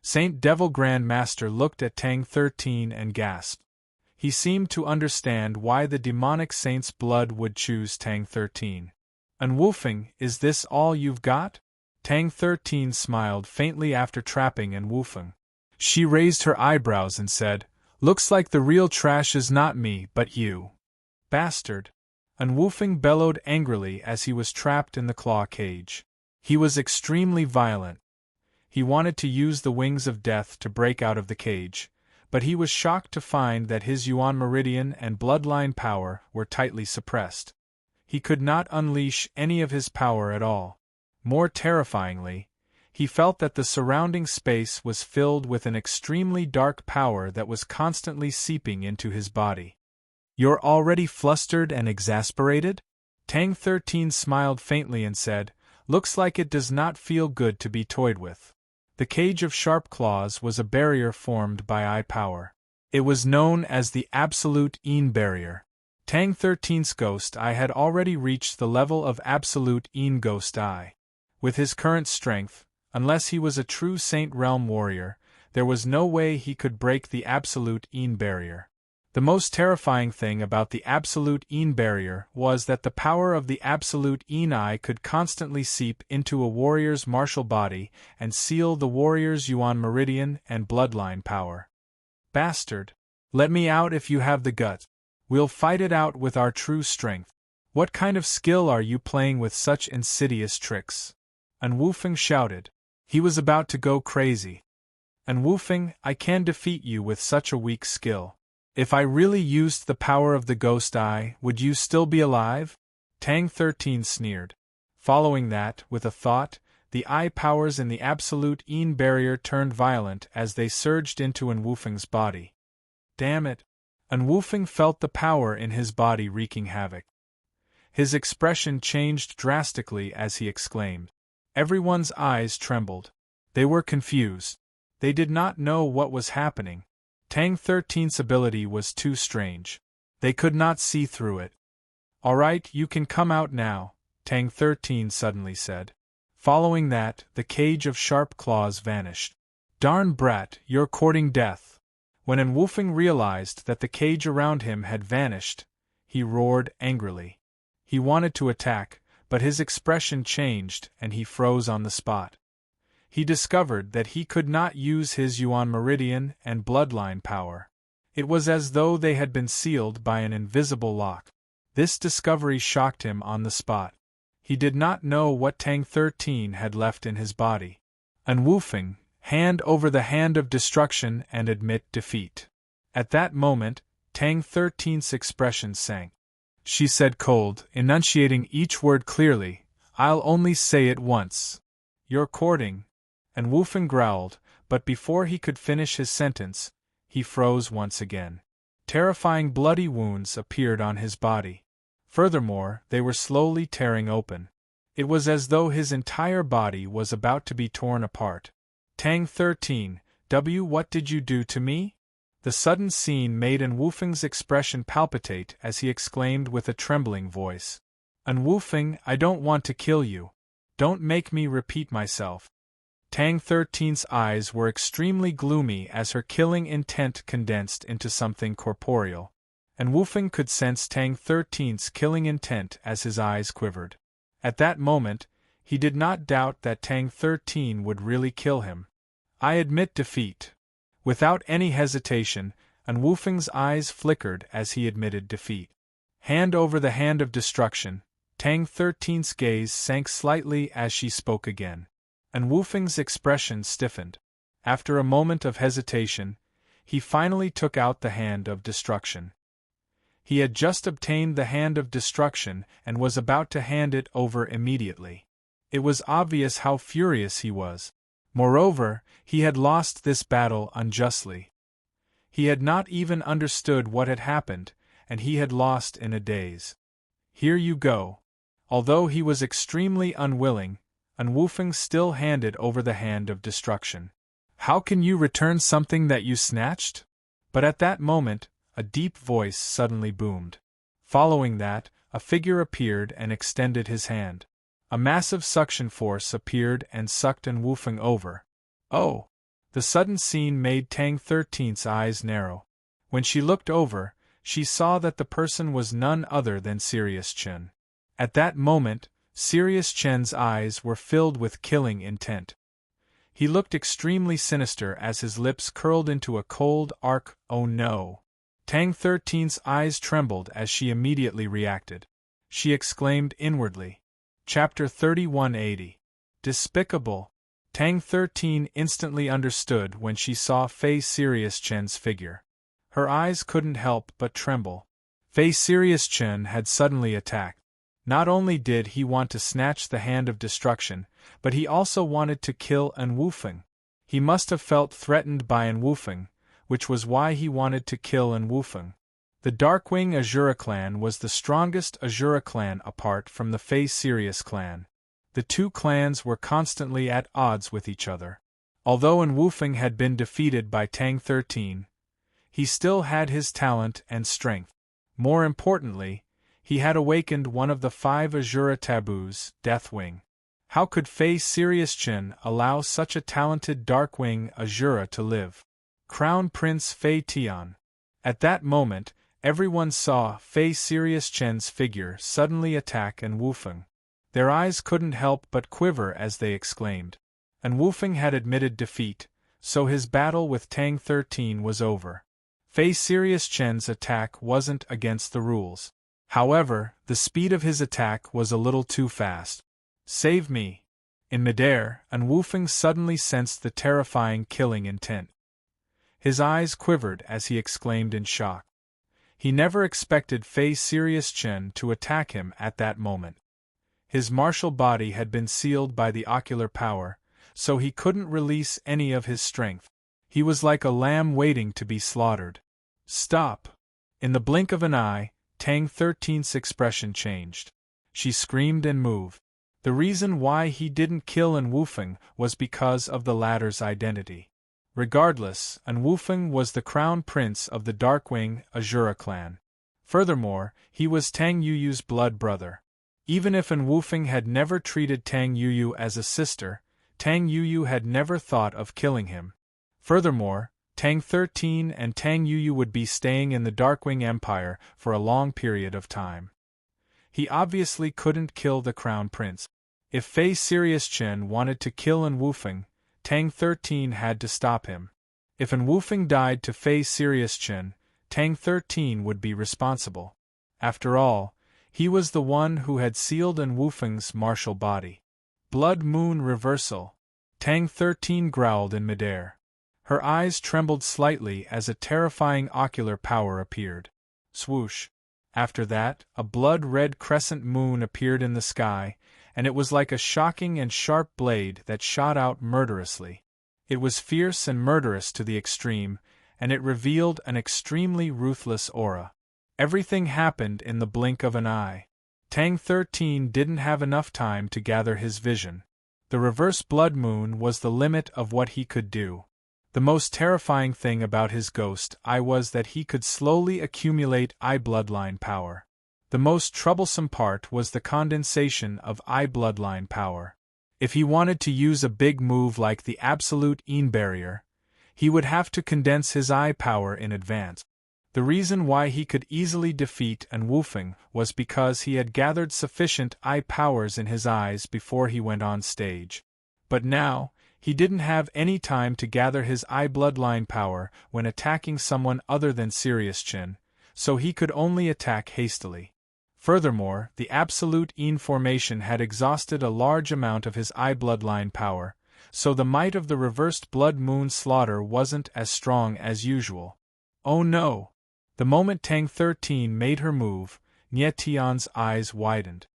Saint Devil Grand Master looked at Tang 13 and gasped. He seemed to understand why the demonic saint's blood would choose Tang 13. An Wufeng, is this all you've got? Tang 13 smiled faintly after trapping An Wufeng. She raised her eyebrows and said, "Looks like the real trash is not me but you. Bastard." An Wufeng bellowed angrily as he was trapped in the claw cage. He was extremely violent. He wanted to use the Wings of Death to break out of the cage, but he was shocked to find that his Yuan Meridian and bloodline power were tightly suppressed. He could not unleash any of his power at all. More terrifyingly, he felt that the surrounding space was filled with an extremely dark power that was constantly seeping into his body. "You're already flustered and exasperated?" Tang 13 smiled faintly and said, "Looks like it does not feel good to be toyed with." The cage of sharp claws was a barrier formed by eye power. It was known as the Absolute Een Barrier. Tang 13's Ghost Eye had already reached the level of absolute Een Ghost Eye. With his current strength, unless he was a true Saint Realm warrior, there was no way he could break the absolute Een barrier. The most terrifying thing about the absolute Een barrier was that the power of the absolute Een Eye could constantly seep into a warrior's martial body and seal the warrior's Yuan Meridian and bloodline power. Bastard! Let me out if you have the guts. We'll fight it out with our true strength. What kind of skill are you playing with such insidious tricks? And Wufeng shouted. He was about to go crazy. And Wufeng, I can defeat you with such a weak skill. If I really used the power of the Ghost Eye, would you still be alive? Tang 13 sneered. Following that, with a thought, the eye powers in the absolute Een barrier turned violent as they surged into An Wufeng's body. Damn it! An Wufeng felt the power in his body wreaking havoc. His expression changed drastically as he exclaimed. Everyone's eyes trembled. They were confused. They did not know what was happening. Tang 13's ability was too strange. They could not see through it. All right, you can come out now, Tang 13 suddenly said. Following that, the cage of sharp claws vanished. Darn brat, you're courting death. When An Wufeng realized that the cage around him had vanished, he roared angrily. He wanted to attack, but his expression changed and he froze on the spot. He discovered that he could not use his Yuan Meridian and bloodline power. It was as though they had been sealed by an invisible lock. This discovery shocked him on the spot. He did not know what Tang 13 had left in his body. An Wufeng, hand over the hand of destruction and admit defeat. At that moment, Tang 13's expression sank. She said cold, enunciating each word clearly, I'll only say it once. You're courting. And Wufeng growled, but before he could finish his sentence, he froze once again. Terrifying bloody wounds appeared on his body. Furthermore, they were slowly tearing open. It was as though his entire body was about to be torn apart. Tang 13, what did you do to me? The sudden scene made An Wufeng's expression palpitate as he exclaimed with a trembling voice. An Wufeng, I don't want to kill you. Don't make me repeat myself. Tang 13's eyes were extremely gloomy as her killing intent condensed into something corporeal. And Wufeng could sense Tang 13's killing intent as his eyes quivered. At that moment, he did not doubt that Tang 13 would really kill him. I admit defeat. Without any hesitation, An Wufeng's eyes flickered as he admitted defeat. Hand over the hand of destruction, Tang 13's gaze sank slightly as she spoke again. An Wufeng's expression stiffened. After a moment of hesitation, he finally took out the hand of destruction. He had just obtained the hand of destruction and was about to hand it over immediately. It was obvious how furious he was. Moreover, he had lost this battle unjustly. He had not even understood what had happened, and he had lost in a daze. Here you go. Although he was extremely unwilling, An Wufeng still handed over the hand of destruction. How can you return something that you snatched? But at that moment, a deep voice suddenly boomed. Following that, a figure appeared and extended his hand. A massive suction force appeared and sucked An Wufeng over. Oh! The sudden scene made Tang 13's eyes narrow. When she looked over, she saw that the person was none other than Sirius Chen. At that moment, Sirius Chen's eyes were filled with killing intent. He looked extremely sinister as his lips curled into a cold arc. Oh no! Tang 13's eyes trembled as she immediately reacted. She exclaimed inwardly. Chapter 3180. Despicable. Tang 13 instantly understood when she saw Fei Sirius Chen's figure. Her eyes couldn't help but tremble. Fei Sirius Chen had suddenly attacked. Not only did he want to snatch the hand of destruction, but he also wanted to kill An Wufeng. He must have felt threatened by An Wufeng, which was why he wanted to kill An Wufeng. The Darkwing Azura clan was the strongest Azura clan apart from the Fei Sirius clan. The two clans were constantly at odds with each other. Although An Wufeng had been defeated by Tang 13, he still had his talent and strength. More importantly, he had awakened one of the 5 Azura taboos, Deathwing. How could Fei Sirius Chin allow such a talented Darkwing Azura to live? Crown Prince Fei Tian. At that moment, everyone saw Fei Sirius Chen's figure suddenly attack An Wufeng. Their eyes couldn't help but quiver as they exclaimed. An Wufeng had admitted defeat, so his battle with Tang 13 was over. Fei Sirius Chen's attack wasn't against the rules. However, the speed of his attack was a little too fast. Save me! In midair, An Wufeng suddenly sensed the terrifying killing intent. His eyes quivered as he exclaimed in shock. He never expected Fei Sirius Chen to attack him at that moment. His martial body had been sealed by the ocular power, so he couldn't release any of his strength. He was like a lamb waiting to be slaughtered. Stop! In the blink of an eye, Tang 13's expression changed. She screamed and moved. The reason why he didn't kill An Wufeng was because of the latter's identity. Regardless, An Wufeng was the crown prince of the Darkwing Azura clan. Furthermore, he was Tang Yuyu's blood brother. Even if An Wufeng had never treated Tang Yuyu as a sister, Tang Yuyu had never thought of killing him. Furthermore, Tang 13 and Tang Yuyu would be staying in the Darkwing Empire for a long period of time. He obviously couldn't kill the crown prince. If Fei Sirius Chen wanted to kill An Wufeng, Tang 13 had to stop him. If An Wufeng died to Fei Sirius Chen, Tang 13 would be responsible. After all, he was the one who had sealed An Wufeng's martial body. Blood Moon Reversal. Tang 13 growled in midair. Her eyes trembled slightly as a terrifying ocular power appeared. Swoosh. After that, a blood-red crescent moon appeared in the sky, and it was like a shocking and sharp blade that shot out murderously. It was fierce and murderous to the extreme, and it revealed an extremely ruthless aura. Everything happened in the blink of an eye. Tang 13 didn't have enough time to gather his vision. The reverse blood moon was the limit of what he could do. The most terrifying thing about his ghost eye was that he could slowly accumulate eye bloodline power. The most troublesome part was the condensation of eye bloodline power. If he wanted to use a big move like the Absolute Een Barrier, he would have to condense his eye power in advance. The reason why he could easily defeat An Wufeng was because he had gathered sufficient eye powers in his eyes before he went on stage. But now, he didn't have any time to gather his eye bloodline power when attacking someone other than Sirius Chin, so he could only attack hastily. Furthermore, the Absolute Een formation had exhausted a large amount of his eye bloodline power, so the might of the reversed blood moon slaughter wasn't as strong as usual. Oh no! The moment Tang 13 made her move, Nie Tian's eyes widened.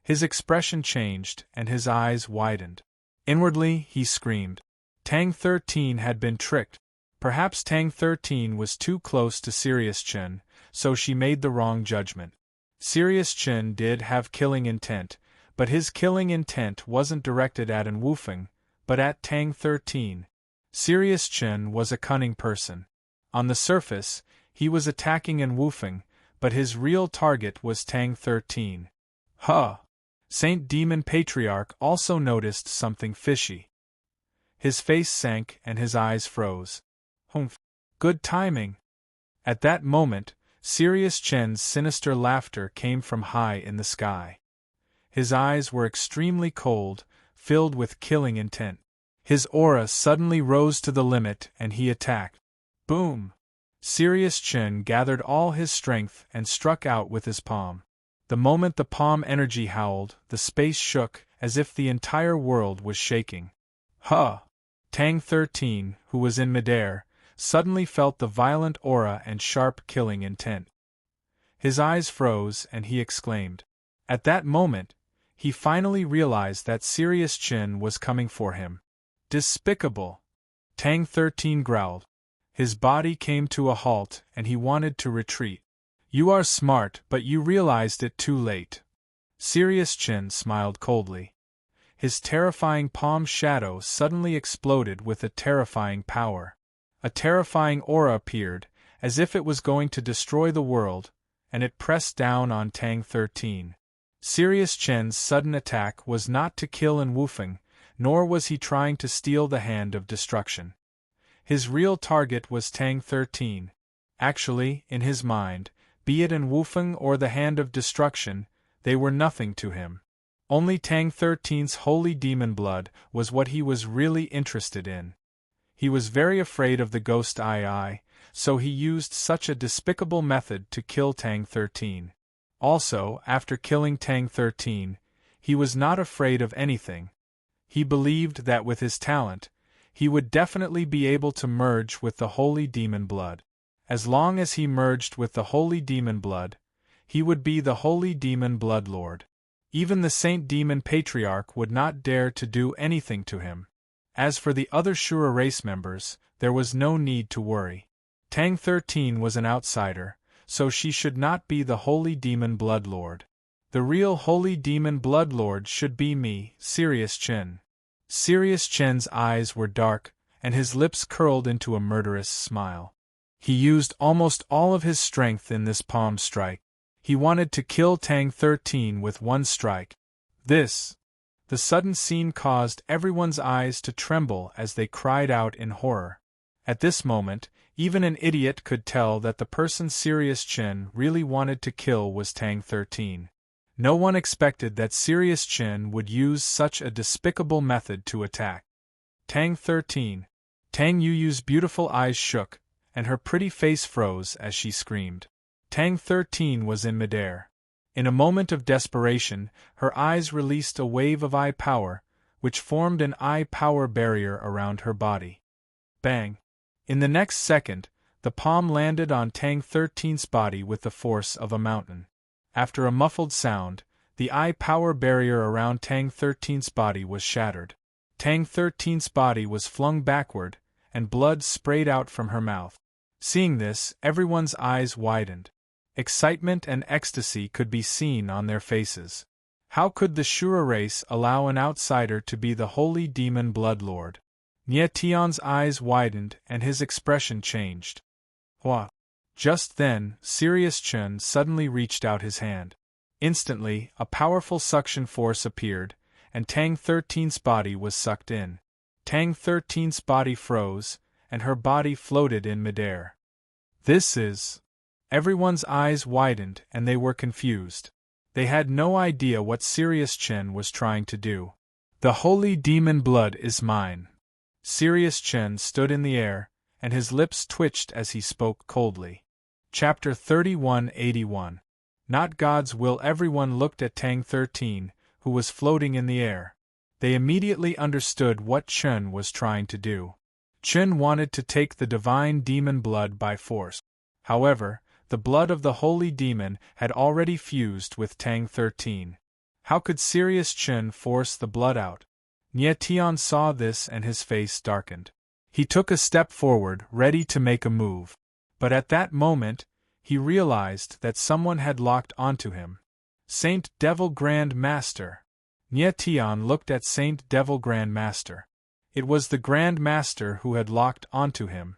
His expression changed, and his eyes widened. Inwardly, he screamed. Tang 13 had been tricked. Perhaps Tang 13 was too close to Sirius Chen, so she made the wrong judgment. Sirius Chen did have killing intent, but his killing intent wasn't directed at An Wufeng, but at Tang 13. Sirius Chen was a cunning person. On the surface, he was attacking An Wufeng, but his real target was Tang 13. Huh! Saint Demon Patriarch also noticed something fishy. His face sank and his eyes froze. Humph! Good timing! At that moment, Sirius Chen's sinister laughter came from high in the sky. His eyes were extremely cold, filled with killing intent. His aura suddenly rose to the limit and he attacked. Boom! Sirius Chen gathered all his strength and struck out with his palm. The moment the palm energy howled, the space shook, as if the entire world was shaking. Huh! Tang 13, who was in midair, suddenly felt the violent aura and sharp killing intent. His eyes froze and he exclaimed. At that moment, he finally realized that Sirius Chen was coming for him. Despicable! Tang 13 growled. His body came to a halt and he wanted to retreat. You are smart, but you realized it too late. Sirius Chen smiled coldly. His terrifying palm shadow suddenly exploded with a terrifying power. A terrifying aura appeared, as if it was going to destroy the world, and it pressed down on Tang 13. Sirius Chen's sudden attack was not to kill in Wufeng, nor was he trying to steal the hand of destruction. His real target was Tang 13. Actually, in his mind, be it in Wufeng or the hand of destruction, they were nothing to him. Only Tang 13's holy demon blood was what he was really interested in. He was very afraid of the ghost II, so he used such a despicable method to kill Tang 13. Also, after killing Tang 13, he was not afraid of anything. He believed that with his talent, he would definitely be able to merge with the holy demon blood. As long as he merged with the holy demon blood, he would be the holy demon blood lord. Even the Saint Demon Patriarch would not dare to do anything to him. As for the other Shura race members, there was no need to worry. Tang 13 was an outsider, so she should not be the holy demon blood lord. The real holy demon blood lord should be me, Sirius Chen. Sirius Chen's eyes were dark, and his lips curled into a murderous smile. He used almost all of his strength in this palm strike. He wanted to kill Tang 13 with one strike. The sudden scene caused everyone's eyes to tremble as they cried out in horror. At this moment, even an idiot could tell that the person Sirius Chen really wanted to kill was Tang 13. No one expected that Sirius Chen would use such a despicable method to attack Tang 13. Tang Yuyu's beautiful eyes shook, and her pretty face froze as she screamed. Tang 13 was in midair. In a moment of desperation, her eyes released a wave of eye power, which formed an eye power barrier around her body. Bang! In the next second, the palm landed on Tang 13's body with the force of a mountain. After a muffled sound, the eye power barrier around Tang 13's body was shattered. Tang 13's body was flung backward, and blood sprayed out from her mouth. Seeing this, everyone's eyes widened. Excitement and ecstasy could be seen on their faces. How could the Shura race allow an outsider to be the holy demon blood lord? Nie Tian's eyes widened and his expression changed. Hua! Just then, Sirius Chen suddenly reached out his hand. Instantly, a powerful suction force appeared, and Tang 13's body was sucked in. Tang 13's body froze, and her body floated in midair. Everyone's eyes widened and they were confused. They had no idea what Sirius Chen was trying to do. The holy demon blood is mine. Sirius Chen stood in the air, and his lips twitched as he spoke coldly. Chapter 3181. Not God's Will. Everyone looked at Tang 13, who was floating in the air. They immediately understood what Chen was trying to do. Chen wanted to take the divine demon blood by force. However, the blood of the holy demon had already fused with Tang 13. How could Sirius Chen force the blood out? Nie Tian saw this and his face darkened. He took a step forward, ready to make a move. But at that moment, he realized that someone had locked onto him. Saint Devil Grand Master. Nie Tian looked at Saint Devil Grand Master. It was the Grand Master who had locked onto him.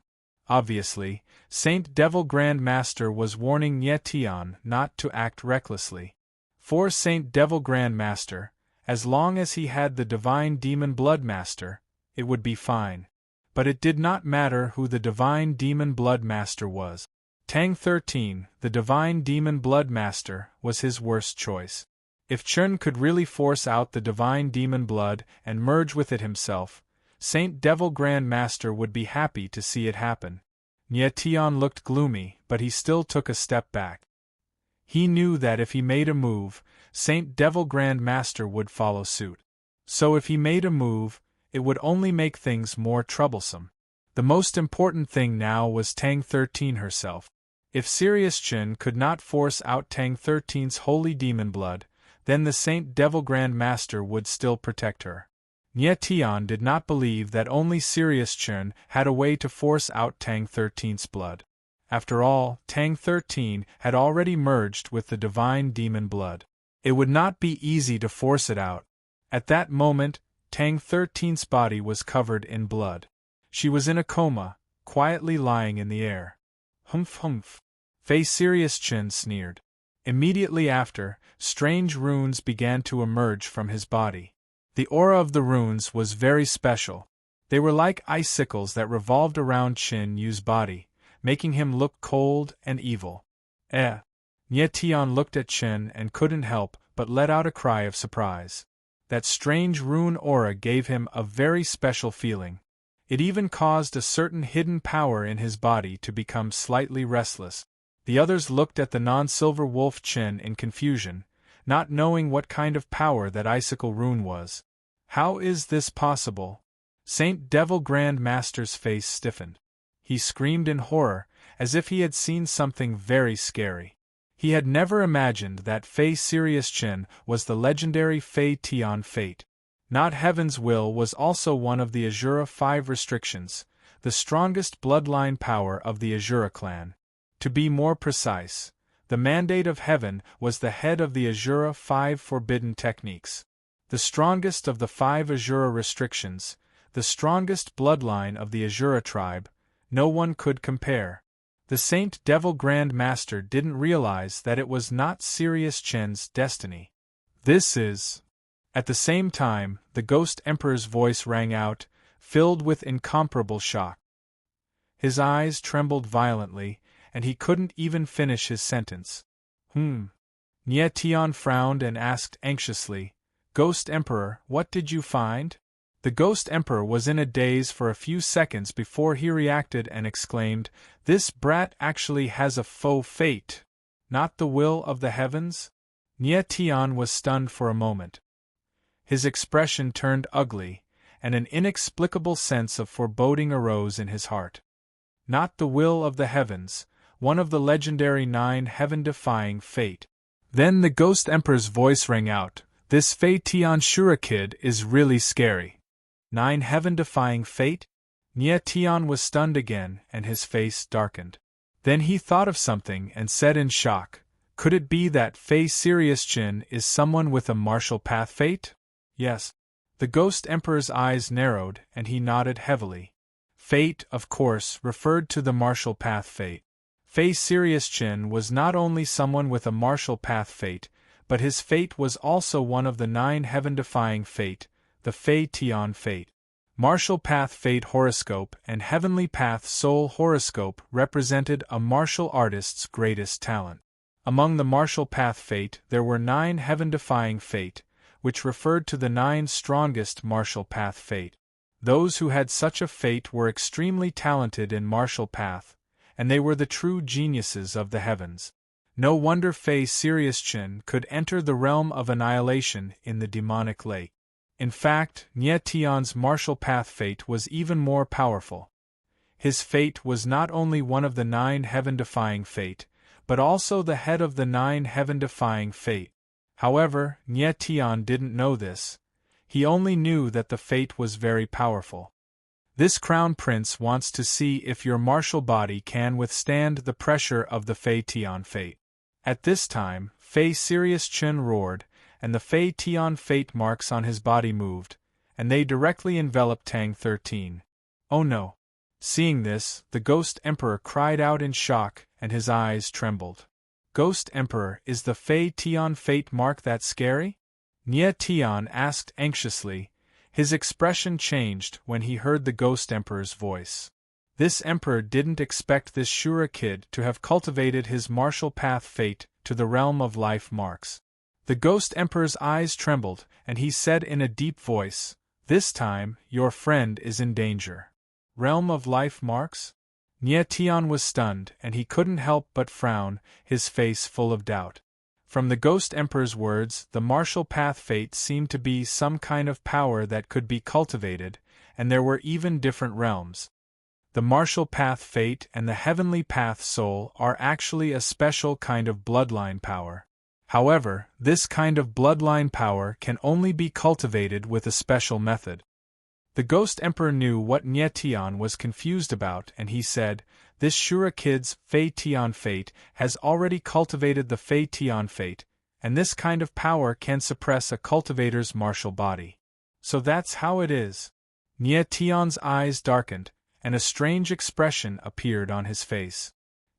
Obviously, Saint Devil Grand Master was warning Nie Tian not to act recklessly. For Saint Devil Grand Master, as long as he had the Divine Demon Blood Master, it would be fine. But it did not matter who the Divine Demon Blood Master was. Tang 13, the Divine Demon Blood Master, was his worst choice. If Chen could really force out the Divine Demon Blood and merge with it himself, Saint Devil Grand Master would be happy to see it happen. Nie Tian looked gloomy, but he still took a step back. He knew that if he made a move, Saint Devil Grand Master would follow suit. So if he made a move, it would only make things more troublesome. The most important thing now was Tang 13 herself. If Sirius Chen could not force out Tang 13's holy demon blood, then the Saint Devil Grand Master would still protect her. Nie Tian did not believe that only Sirius Chen had a way to force out Tang 13's blood. After all, Tang 13 had already merged with the divine demon blood. It would not be easy to force it out. At that moment, Tang 13's body was covered in blood. She was in a coma, quietly lying in the air. Humph humph. Fei Sirius Chen sneered. Immediately after, strange runes began to emerge from his body. The aura of the runes was very special. They were like icicles that revolved around Qin Yu's body, making him look cold and evil. Nye Tian looked at Qin and couldn't help but let out a cry of surprise. That strange rune aura gave him a very special feeling. It even caused a certain hidden power in his body to become slightly restless. The others looked at the non-silver wolf Qin in confusion, not knowing what kind of power that icicle rune was. How is this possible? Saint Devil Grand Master's face stiffened. He screamed in horror, as if he had seen something very scary. He had never imagined that Fei Sirius Qin was the legendary Fei Tian Fate. Not Heaven's Will was also one of the Azura 5 restrictions, the strongest bloodline power of the Azura clan. To be more precise, the Mandate of Heaven was the head of the Azura 5 forbidden techniques. The strongest of the 5 Azura restrictions, the strongest bloodline of the Azura tribe, no one could compare. The Saint Devil Grand Master didn't realize that it was not Sirius Qin's destiny. This is... At the same time, the Ghost Emperor's voice rang out, filled with incomparable shock. His eyes trembled violently, and he couldn't even finish his sentence. Nye Tian frowned and asked anxiously, "Ghost Emperor, what did you find?" The Ghost Emperor was in a daze for a few seconds before he reacted and exclaimed, "This brat actually has a faux fate! Not the will of the heavens?" Nye Tian was stunned for a moment. His expression turned ugly, and an inexplicable sense of foreboding arose in his heart. Not the will of the heavens, one of the legendary 9 heaven-defying fate. Then the Ghost Emperor's voice rang out, "This Fei Tian Shura kid is really scary." 9 heaven-defying fate? Nye Tian was stunned again, and his face darkened. Then he thought of something and said in shock, "Could it be that Fei Sirius Qin is someone with a martial path fate?" Yes. The Ghost Emperor's eyes narrowed, and he nodded heavily. Fate, of course, referred to the martial path fate. Fei Sirius Qin was not only someone with a martial path fate, but his fate was also one of the 9 heaven-defying fate, the Fei Tian fate. Martial path fate horoscope and heavenly path soul horoscope represented a martial artist's greatest talent. Among the martial path fate there were 9 heaven-defying fate, which referred to the 9 strongest martial path fate. Those who had such a fate were extremely talented in martial path, and they were the true geniuses of the heavens. No wonder Fei Sirius Qin could enter the realm of annihilation in the demonic lake. In fact, Nye Tian's martial path fate was even more powerful. His fate was not only one of the 9 heaven-defying fate, but also the head of the 9 heaven-defying fate. However, Nye Tian didn't know this. He only knew that the fate was very powerful. This crown prince wants to see if your martial body can withstand the pressure of the Fei Tian fate. At this time, Fei Sirius Qin roared, and the Fei Tian fate marks on his body moved, and they directly enveloped Tang 13. Oh no! Seeing this, the Ghost Emperor cried out in shock, and his eyes trembled. Ghost Emperor, is the Fei Tian fate mark that scary? Nye Tian asked anxiously. His expression changed when he heard the Ghost Emperor's voice. This emperor didn't expect this Shura kid to have cultivated his martial path fate to the realm of life marks. The Ghost Emperor's eyes trembled, and he said in a deep voice, "This time, your friend is in danger." Realm of life marks? Nye Tian was stunned, and he couldn't help but frown, his face full of doubt. From the Ghost Emperor's words, the martial path fate seemed to be some kind of power that could be cultivated, and there were even different realms. The martial path fate and the heavenly path soul are actually a special kind of bloodline power. However, this kind of bloodline power can only be cultivated with a special method. The Ghost Emperor knew what Nye Tian was confused about, and he said, "This Shura kid's Fei Tian fate has already cultivated the Fei Tian fate, and this kind of power can suppress a cultivator's martial body. So that's how it is." Nye Tian's eyes darkened, and a strange expression appeared on his face.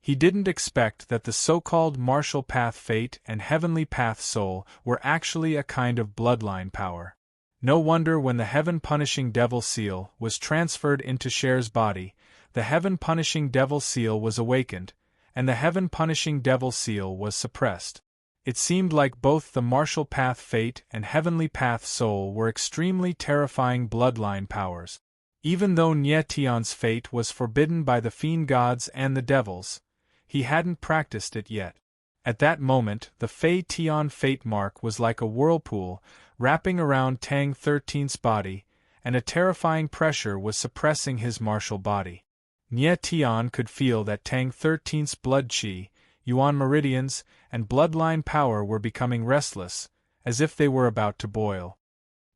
He didn't expect that the so-called martial path fate and heavenly path soul were actually a kind of bloodline power. No wonder when the heaven-punishing devil seal was transferred into Cher's body, the heaven-punishing devil seal was awakened, and the heaven-punishing devil seal was suppressed. It seemed like both the martial path fate and heavenly path soul were extremely terrifying bloodline powers. Even though Nye Tian's fate was forbidden by the fiend gods and the devils, he hadn't practiced it yet. At that moment, the Fei Tian fate mark was like a whirlpool, wrapping around Tang 13's body, and a terrifying pressure was suppressing his martial body. Nye Tian could feel that Tang 13's blood qi, yuan meridians, and bloodline power were becoming restless, as if they were about to boil.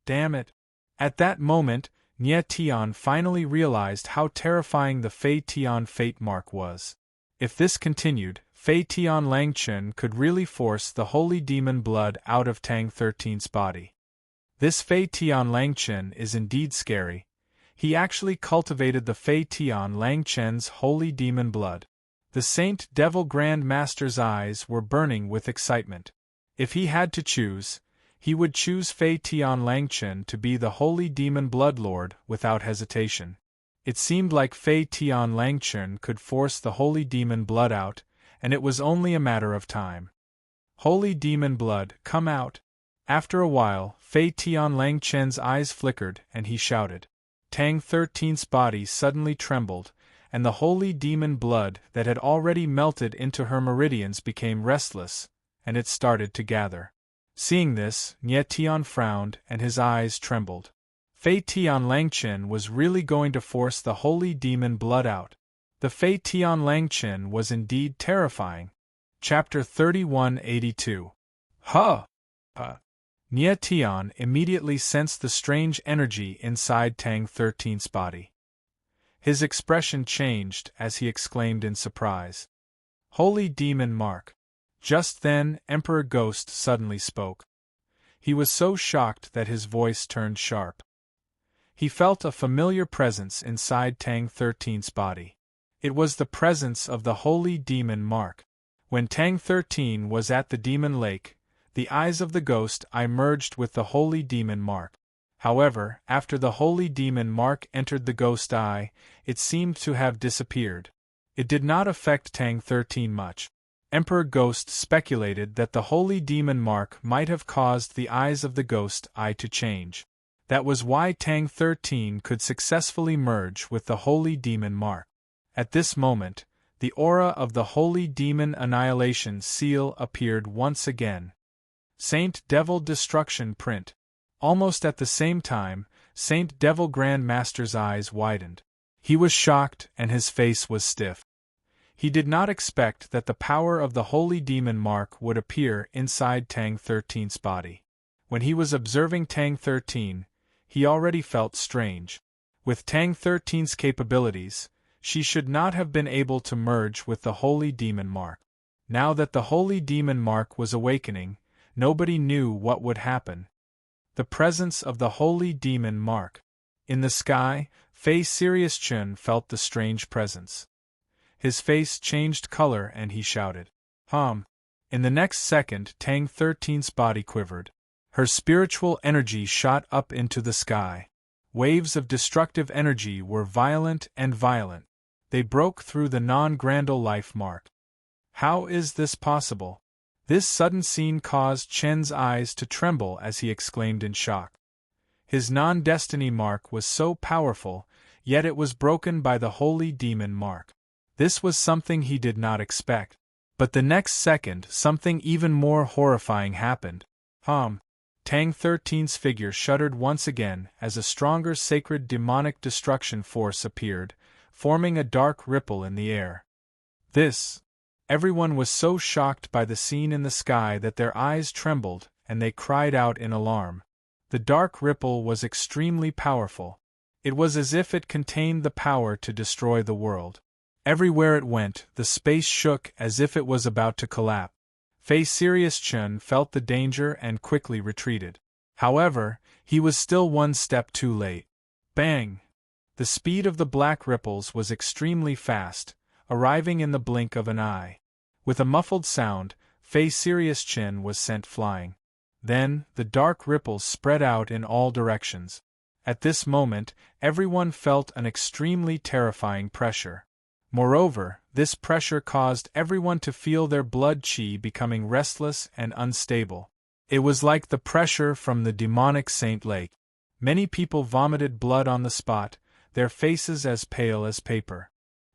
Damn it! At that moment, Nye Tian finally realized how terrifying the Fei Tian fate mark was. If this continued, Fei Tian Langchen could really force the holy demon blood out of Tang 13's body. This Fei Tian Langchen is indeed scary. He actually cultivated the Fei Tian Langchen's holy demon blood. The Saint Devil Grand Master's eyes were burning with excitement. If he had to choose, he would choose Fei Tian Langchen to be the holy demon blood lord without hesitation. It seemed like Fei Tian Langchen could force the holy demon blood out, and it was only a matter of time. Holy demon blood, come out! After a while, Fei Tian Langchen's eyes flickered and he shouted. Tang 13's body suddenly trembled, and the holy demon blood that had already melted into her meridians became restless, and it started to gather. Seeing this, Nye Tian frowned and his eyes trembled. Fei Tian Langchen was really going to force the holy demon blood out. The Fei Tian Langchen was indeed terrifying. Chapter 3182. Huh! Nye Tian immediately sensed the strange energy inside Tang 13's body. His expression changed as he exclaimed in surprise. Holy demon mark! Just then, Emperor Ghost suddenly spoke. He was so shocked that his voice turned sharp. He felt a familiar presence inside Tang 13's body. It was the presence of the holy demon mark. When Tang 13 was at the demon lake, the eyes of the ghost eye merged with the holy demon mark. However, after the holy demon mark entered the ghost eye, it seemed to have disappeared. It did not affect Tang 13 much. Emperor Ghost speculated that the holy demon mark might have caused the eyes of the ghost eye to change. That was why Tang 13 could successfully merge with the holy demon mark. At this moment, the aura of the holy demon annihilation seal appeared once again. Saint Devil Destruction print. Almost at the same time, Saint Devil Grand Master's eyes widened. He was shocked and his face was stiff. He did not expect that the power of the holy demon mark would appear inside Tang 13's body. When he was observing Tang 13, he already felt strange. With Tang 13's capabilities, she should not have been able to merge with the holy demon mark. Now that the holy demon mark was awakening, nobody knew what would happen. The presence of the holy demon mark. In the sky, Fei Sirius Chun felt the strange presence. His face changed color and he shouted, "Hum!" In the next second, Tang 13's body quivered. Her spiritual energy shot up into the sky. Waves of destructive energy were violent and violent. They broke through the non-Grandal life mark. How is this possible? This sudden scene caused Chen's eyes to tremble as he exclaimed in shock. His non-destiny mark was so powerful, yet it was broken by the holy demon mark. This was something he did not expect. But the next second, something even more horrifying happened. Tang 13's figure shuddered once again as a stronger sacred demonic destruction force appeared, forming a dark ripple in the air. Everyone was so shocked by the scene in the sky that their eyes trembled and they cried out in alarm. The dark ripple was extremely powerful. It was as if it contained the power to destroy the world. Everywhere it went, the space shook as if it was about to collapse. Fei Sirius Chun felt the danger and quickly retreated. However, he was still one step too late. Bang! The speed of the black ripples was extremely fast. arriving in the blink of an eye. With a muffled sound, Fei Sirius Chin was sent flying. Then, the dark ripples spread out in all directions. At this moment, everyone felt an extremely terrifying pressure. Moreover, this pressure caused everyone to feel their blood qi becoming restless and unstable. It was like the pressure from the demonic Saint Lake. Many people vomited blood on the spot, their faces as pale as paper.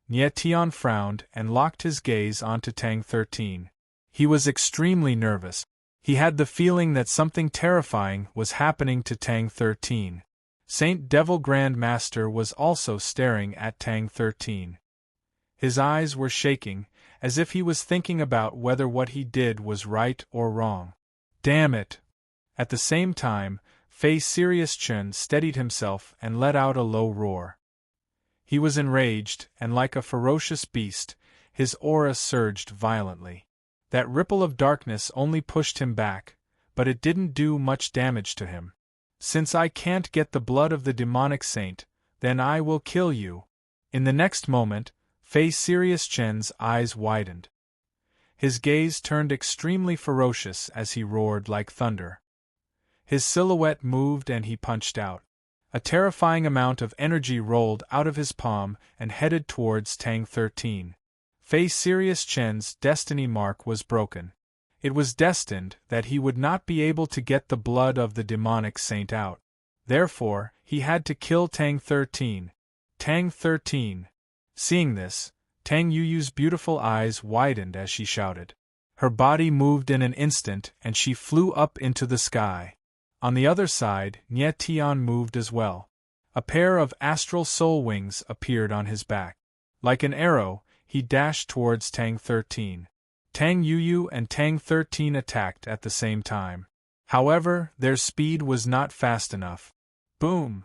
Nie Tian frowned and locked his gaze onto Tang 13. He was extremely nervous. He had the feeling that something terrifying was happening to Tang 13. Saint Devil Grand Master was also staring at Tang 13. His eyes were shaking, as if he was thinking about whether what he did was right or wrong. Damn it! At the same time, Fei Sirius Chen steadied himself and let out a low roar. He was enraged, and like a ferocious beast, his aura surged violently. That ripple of darkness only pushed him back, but it didn't do much damage to him. Since I can't get the blood of the demonic saint, then I will kill you. In the next moment, Fei Sirius Chen's eyes widened. His gaze turned extremely ferocious as he roared like thunder. His silhouette moved and he punched out. A terrifying amount of energy rolled out of his palm and headed towards Tang 13. Fei Sirius Chen's destiny mark was broken. It was destined that he would not be able to get the blood of the demonic saint out. Therefore, he had to kill Tang 13. Tang 13. Seeing this, Tang Yuyu's beautiful eyes widened as she shouted. Her body moved in an instant and she flew up into the sky. On the other side, Nie Tian moved as well. A pair of astral soul wings appeared on his back. Like an arrow, he dashed towards Tang 13. Tang Yuyu and Tang 13 attacked at the same time. However, their speed was not fast enough. Boom!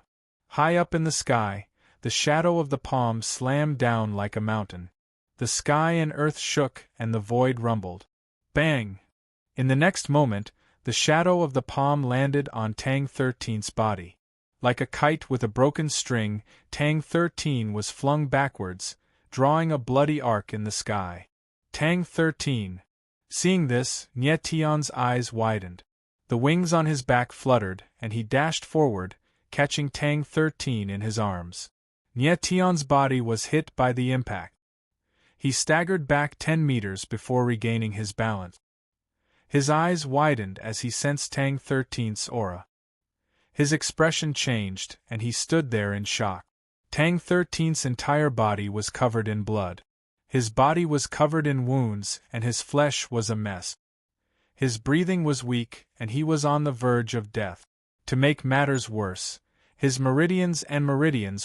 High up in the sky, the shadow of the palm slammed down like a mountain. The sky and earth shook and the void rumbled. Bang! In the next moment, the shadow of the palm landed on Tang 13's body. Like a kite with a broken string, Tang 13 was flung backwards, drawing a bloody arc in the sky. Tang 13. Seeing this, Nie Tian's eyes widened. The wings on his back fluttered, and he dashed forward, catching Tang 13 in his arms. Nie Tian's body was hit by the impact. He staggered back 10 meters before regaining his balance. His eyes widened as he sensed Tang 13's aura. His expression changed, and he stood there in shock. Tang 13's entire body was covered in blood. His body was covered in wounds, and his flesh was a mess. His breathing was weak, and he was on the verge of death. To make matters worse, his meridians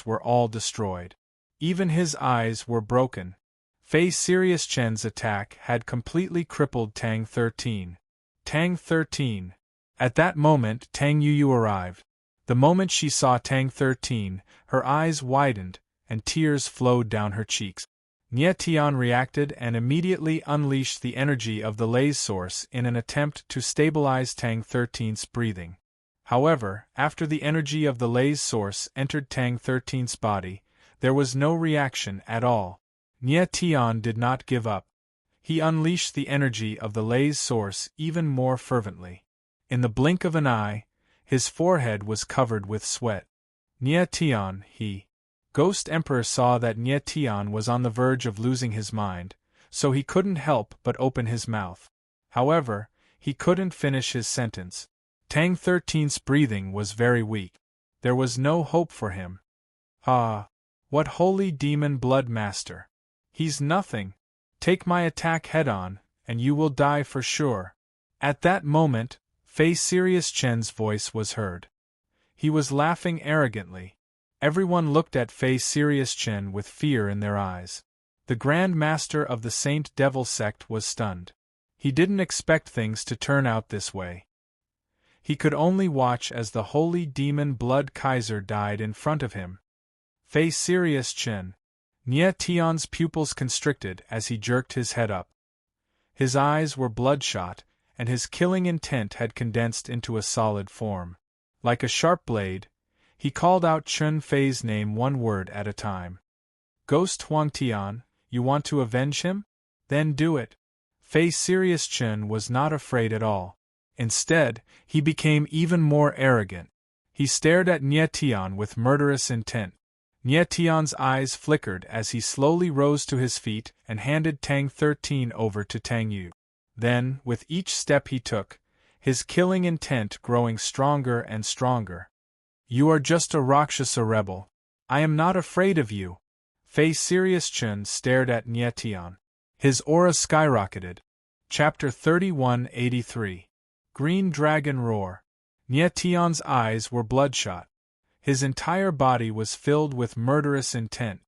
were all destroyed. Even his eyes were broken. Fei Sirius Chen's attack had completely crippled Tang 13. Tang 13. At that moment Tang Yuyu arrived. The moment she saw Tang 13, her eyes widened, and tears flowed down her cheeks. Nie Tian reacted and immediately unleashed the energy of the Lei's source in an attempt to stabilize Tang 13's breathing. However, after the energy of the Lei's source entered Tang 13's body, there was no reaction at all. Nie Tian did not give up. He unleashed the energy of the Lei's source even more fervently. In the blink of an eye, his forehead was covered with sweat. Nie Tian, Ghost Emperor saw that Nie Tian was on the verge of losing his mind, so he couldn't help but open his mouth. However, he couldn't finish his sentence. Tang 13's breathing was very weak. There was no hope for him. Ah! What holy demon blood master! He's nothing. Take my attack head-on, and you will die for sure. At that moment, Fei Sirius Chen's voice was heard. He was laughing arrogantly. Everyone looked at Fei Sirius Chen with fear in their eyes. The Grand Master of the Saint Devil sect was stunned. He didn't expect things to turn out this way. He could only watch as the holy demon blood Kaiser died in front of him. Fei Sirius Chen. Nie Tian's pupils constricted as he jerked his head up. His eyes were bloodshot, and his killing intent had condensed into a solid form. Like a sharp blade, he called out Chun Fei's name one word at a time. Ghost Huang Tian, You want to avenge him? Then do it. Fei Sirius Chen was not afraid at all. Instead, he became even more arrogant. He stared at Nie Tian with murderous intent. Nie Tian's eyes flickered as he slowly rose to his feet and handed Tang 13 over to Tang Yu. Then, with each step he took, his killing intent growing stronger and stronger. You are just a Rakshasa rebel. I am not afraid of you. Fei Sirius Chen stared at Nie Tian. His aura skyrocketed. Chapter 3183. Green Dragon Roar. Nie Tian's eyes were bloodshot. His entire body was filled with murderous intent.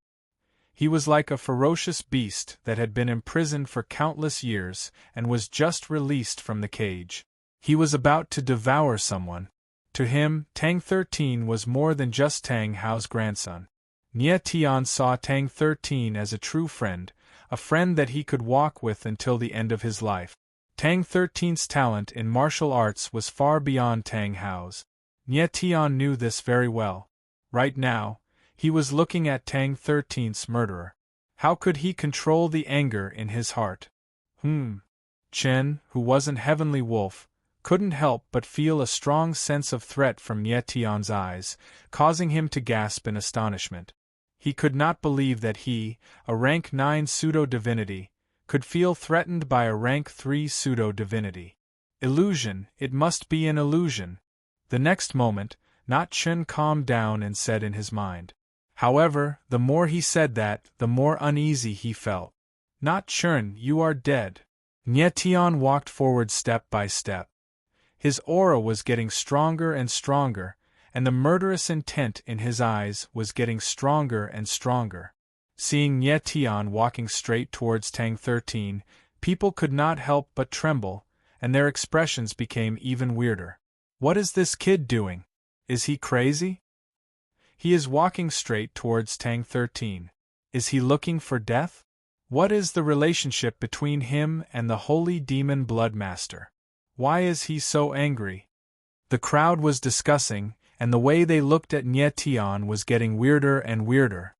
He was like a ferocious beast that had been imprisoned for countless years and was just released from the cage. He was about to devour someone. To him, Tang 13 was more than just Tang Hao's grandson. Nie Tian saw Tang 13 as a true friend, a friend that he could walk with until the end of his life. Tang 13's talent in martial arts was far beyond Tang Hao's. Nie Tian knew this very well. Right now, he was looking at Tang 13's murderer. How could he control the anger in his heart? Chen, who wasn't Heavenly Wolf, couldn't help but feel a strong sense of threat from Nie Tian's eyes, causing him to gasp in astonishment. He could not believe that he, a rank 9 pseudo-divinity, could feel threatened by a rank 3 pseudo-divinity. Illusion, it must be an illusion. The next moment, Not Chen calmed down and said in his mind. However, the more he said that, the more uneasy he felt. Not Chen, you are dead. Nie Tian walked forward step by step. His aura was getting stronger and stronger, and the murderous intent in his eyes was getting stronger and stronger. Seeing Nie Tian walking straight towards Tang 13, people could not help but tremble, and their expressions became even weirder. What is this kid doing? Is he crazy? He is walking straight towards Tang 13. Is he looking for death? What is the relationship between him and the holy demon Bloodmaster? Why is he so angry? The crowd was discussing, and the way they looked at Nie Tian was getting weirder and weirder.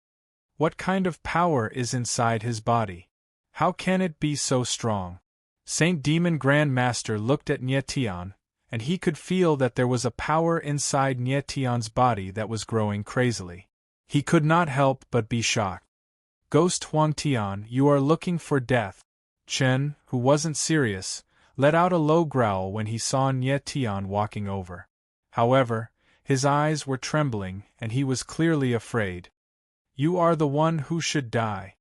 What kind of power is inside his body? How can it be so strong? Saint Demon Grand Master looked at Nie Tian, and he could feel that there was a power inside Nie Tian's body that was growing crazily. He could not help but be shocked. Ghost Huang Tian, you are looking for death. Chen, who wasn't serious, let out a low growl when he saw Nie Tian walking over. However, his eyes were trembling and he was clearly afraid. You are the one who should die,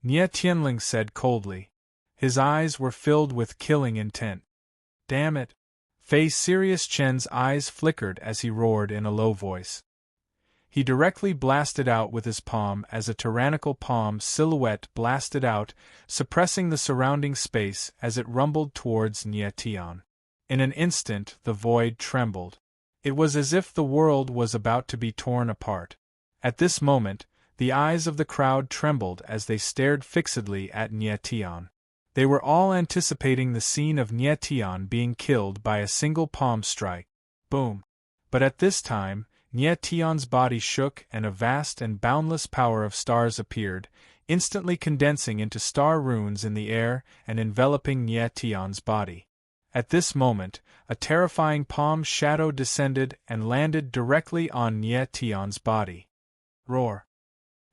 Nie Tianling said coldly. His eyes were filled with killing intent. Damn it! Fei Sirius Chen's eyes flickered as he roared in a low voice. He directly blasted out with his palm as a tyrannical palm silhouette blasted out, suppressing the surrounding space as it rumbled towards Nie Tian. In an instant the void trembled. It was as if the world was about to be torn apart. At this moment, the eyes of the crowd trembled as they stared fixedly at Nie Tian. They were all anticipating the scene of Nie Tian being killed by a single palm strike. Boom! But at this time, Nie Tian's body shook and a vast and boundless power of stars appeared, instantly condensing into star runes in the air and enveloping Nie Tian's body. At this moment, a terrifying palm shadow descended and landed directly on Nie Tian's body. Roar!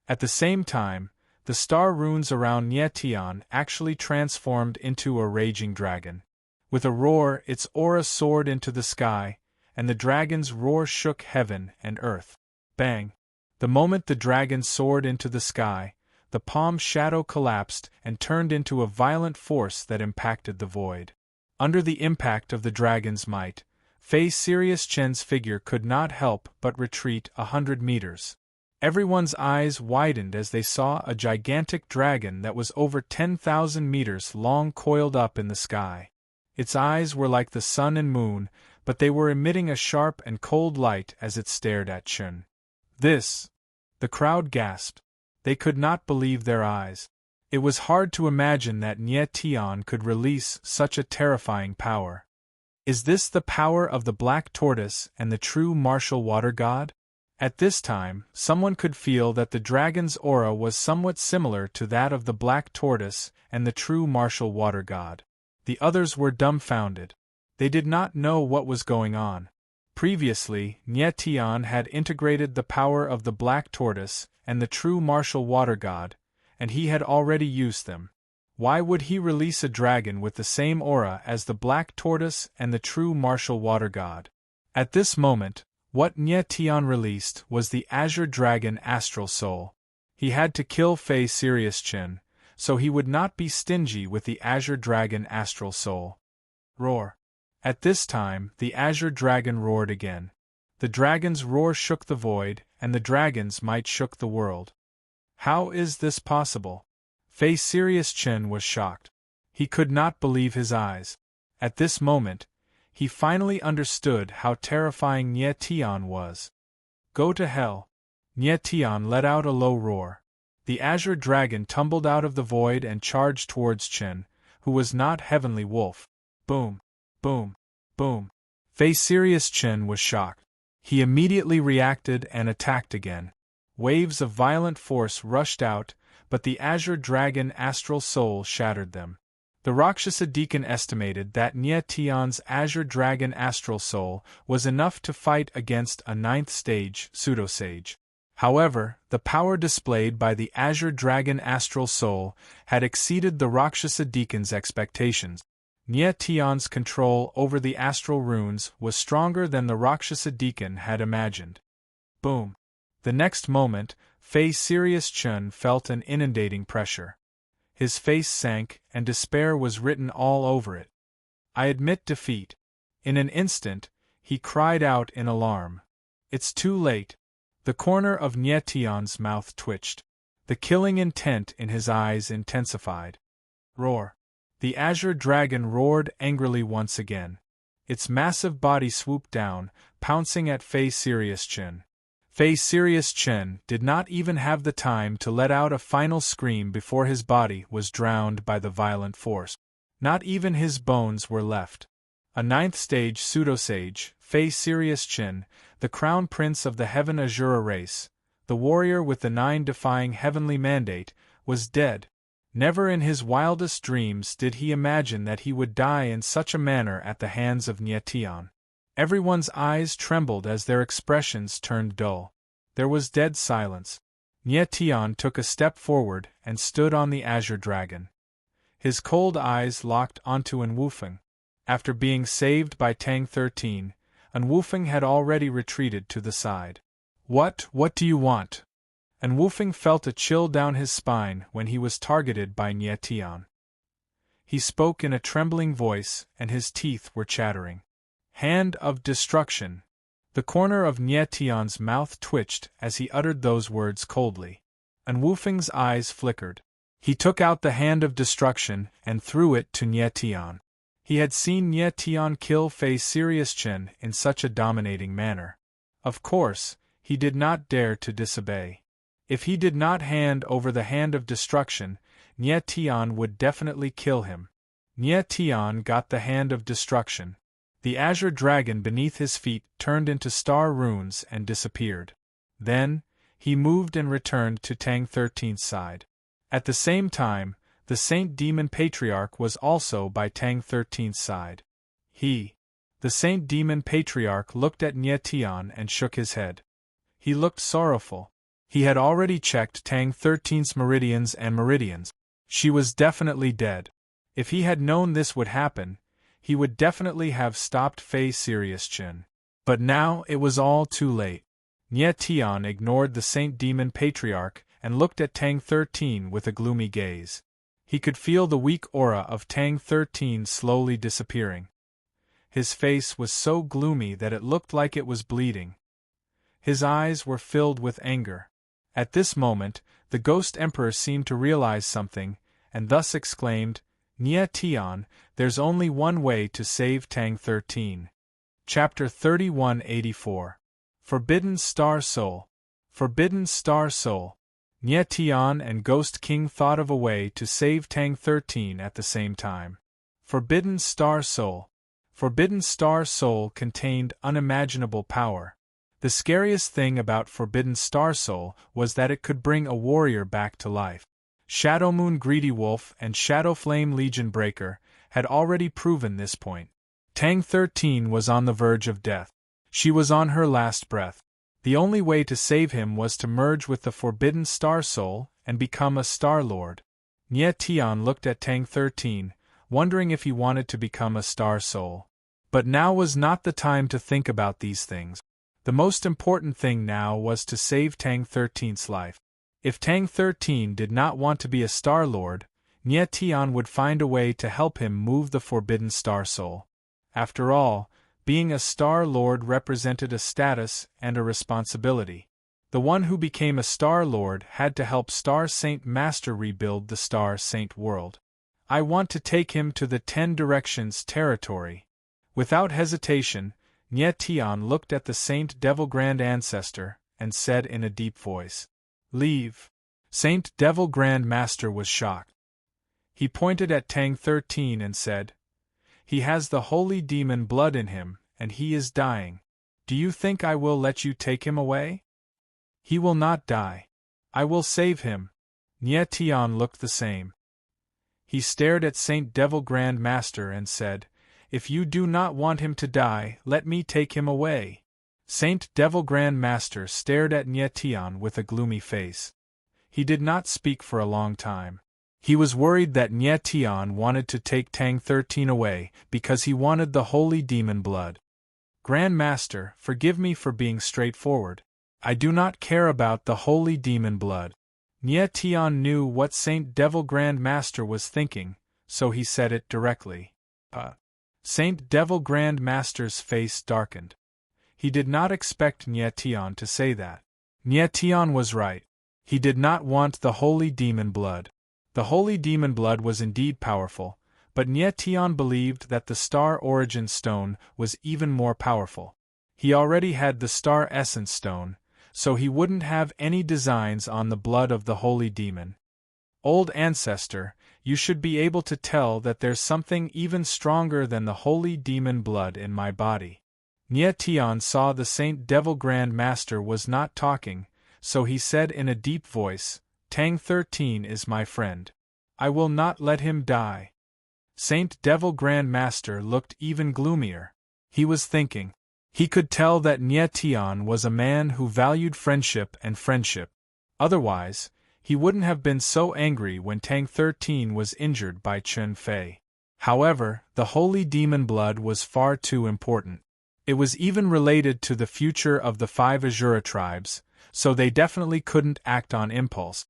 At the same time, the star runes around Nie Tian actually transformed into a raging dragon. With a roar, its aura soared into the sky, and the dragon's roar shook heaven and earth. Bang! The moment the dragon soared into the sky, the palm shadow collapsed and turned into a violent force that impacted the void. Under the impact of the dragon's might, Fei Sirius Chen's figure could not help but retreat 100 meters. Everyone's eyes widened as they saw a gigantic dragon that was over 10,000 meters long coiled up in the sky. Its eyes were like the sun and moon, but they were emitting a sharp and cold light as it stared at Chen. This! The crowd gasped. They could not believe their eyes. It was hard to imagine that Nie Tian could release such a terrifying power. Is this the power of the Black Tortoise and the true martial water god? At this time, someone could feel that the dragon's aura was somewhat similar to that of the black tortoise and the true martial water god. The others were dumbfounded. They did not know what was going on. Previously, Nyetian had integrated the power of the black tortoise and the true martial water god, and he had already used them. Why would he release a dragon with the same aura as the black tortoise and the true martial water god? At this moment, what Nyetian released was the Azure Dragon Astral Soul. He had to kill Fei Sirius Chin, so he would not be stingy with the Azure Dragon Astral Soul. Roar. At this time, the Azure Dragon roared again. The dragon's roar shook the void, and the dragon's might shook the world. How is this possible? Fei Sirius Chin was shocked. He could not believe his eyes. At this moment, he finally understood how terrifying Nyetian was. Go to hell. Nyetian let out a low roar. The Azure Dragon tumbled out of the void and charged towards Chin, who was not Heavenly Wolf. Boom. Boom. Boom. Fei Sirius Chin was shocked. He immediately reacted and attacked again. Waves of violent force rushed out, but the Azure Dragon Astral Soul shattered them. The Rakshasa Deacon estimated that Nyetian's Azure Dragon Astral Soul was enough to fight against a 9th stage pseudo-sage. However, the power displayed by the Azure Dragon Astral Soul had exceeded the Rakshasa Deacon's expectations. Nyetian's control over the astral runes was stronger than the Rakshasa Deacon had imagined. Boom! The next moment, Fei Sirius Chun felt an inundating pressure. His face sank, and despair was written all over it. I admit defeat. In an instant, he cried out in alarm. It's too late. The corner of Nyetian's mouth twitched. The killing intent in his eyes intensified. Roar. The Azure Dragon roared angrily once again. Its massive body swooped down, pouncing at Fei Sirius Chin. Fei Sirius Chin did not even have the time to let out a final scream before his body was drowned by the violent force. Not even his bones were left. A 9th stage pseudo-sage, Fei Sirius Chin, the crown prince of the Heaven Azura race, the warrior with the 9 defying heavenly mandate, was dead. Never in his wildest dreams did he imagine that he would die in such a manner at the hands of Nyetian. Everyone's eyes trembled as their expressions turned dull. There was dead silence. Nyetian took a step forward and stood on the Azure Dragon. His cold eyes locked onto Unwufeng. After being saved by Tang 13, Unwufeng had already retreated to the side. What do you want? Unwufeng felt a chill down his spine when he was targeted by Nyetian. He spoke in a trembling voice, and his teeth were chattering. Hand of destruction. The corner of Nyetian's mouth twitched as he uttered those words coldly. Unwufeng's eyes flickered. He took out the hand of destruction and threw it to Nyetian. He had seen Nyetian kill Fei Sirius Chin in such a dominating manner. Of course, he did not dare to disobey. If he did not hand over the hand of destruction, Nyetian would definitely kill him. Nyetian got the hand of destruction. The Azure Dragon beneath his feet turned into star runes and disappeared. Then, he moved and returned to Tang 13's side. At the same time, the Saint Demon Patriarch was also by Tang 13's side. The Saint Demon Patriarch looked at Nyetian and shook his head. He looked sorrowful. He had already checked Tang 13's meridians. She was definitely dead. If he had known this would happen, he would definitely have stopped Fei Sirius Chin. But now it was all too late. Nyetian ignored the Saint Demon Patriarch and looked at Tang 13 with a gloomy gaze. He could feel the weak aura of Tang 13 slowly disappearing. His face was so gloomy that it looked like it was bleeding. His eyes were filled with anger. At this moment, the Ghost Emperor seemed to realize something, and thus exclaimed, Nyetian, there's only one way to save Tang 13. Chapter 3184. Forbidden Star Soul. Forbidden Star Soul. Nyetian and Ghost King thought of a way to save Tang 13 at the same time. Forbidden Star Soul. Forbidden Star Soul contained unimaginable power. The scariest thing about Forbidden Star Soul was that it could bring a warrior back to life. Shadowmoon Greedy Wolf and Shadowflame Legion Breaker had already proven this point. Tang 13 was on the verge of death. She was on her last breath. The only way to save him was to merge with the Forbidden Star Soul and become a Star Lord. Nye Tian looked at Tang 13, wondering if he wanted to become a Star Soul. But now was not the time to think about these things. The most important thing now was to save Tang 13's life. If Tang 13 did not want to be a Star Lord, Nye Tian would find a way to help him move the Forbidden Star Soul. After all, being a Star Lord represented a status and a responsibility. The one who became a Star Lord had to help Star Saint Master rebuild the Star Saint world. I want to take him to the 10 Directions territory. Without hesitation, Nye Tian looked at the Saint Devil Grand Ancestor and said in a deep voice, "Leave." Saint Devil Grand Master was shocked. He pointed at Tang 13 and said, "He has the holy demon blood in him, and he is dying. Do you think I will let you take him away? He will not die. I will save him." Nye Tian looked the same. He stared at Saint Devil Grand Master and said, "If you do not want him to die, let me take him away." Saint Devil Grand Master stared at Nye Tian with a gloomy face. He did not speak for a long time. He was worried that Nye Tian wanted to take Tang 13 away because he wanted the holy demon blood. "Grand Master, forgive me for being straightforward. I do not care about the holy demon blood." Nye Tian knew what Saint Devil Grand Master was thinking, so he said it directly. Saint Devil Grand Master's face darkened. He did not expect Nye Tian to say that. Nye Tian was right. He did not want the holy demon blood. The holy demon blood was indeed powerful, but Nye Tian believed that the Star Origin Stone was even more powerful. He already had the Star Essence Stone, so he wouldn't have any designs on the blood of the holy demon. "Old Ancestor, you should be able to tell that there's something even stronger than the holy demon blood in my body." Nye Tian saw the Saint Devil Grand Master was not talking, so he said in a deep voice, "Tang 13 is my friend. I will not let him die." Saint Devil Grand Master looked even gloomier. He was thinking. He could tell that Nye Tian was a man who valued friendship and friendship. Otherwise, he wouldn't have been so angry when Tang 13 was injured by Chen Fei. However, the holy demon blood was far too important. It was even related to the future of the 5 Azura tribes, so they definitely couldn't act on impulse.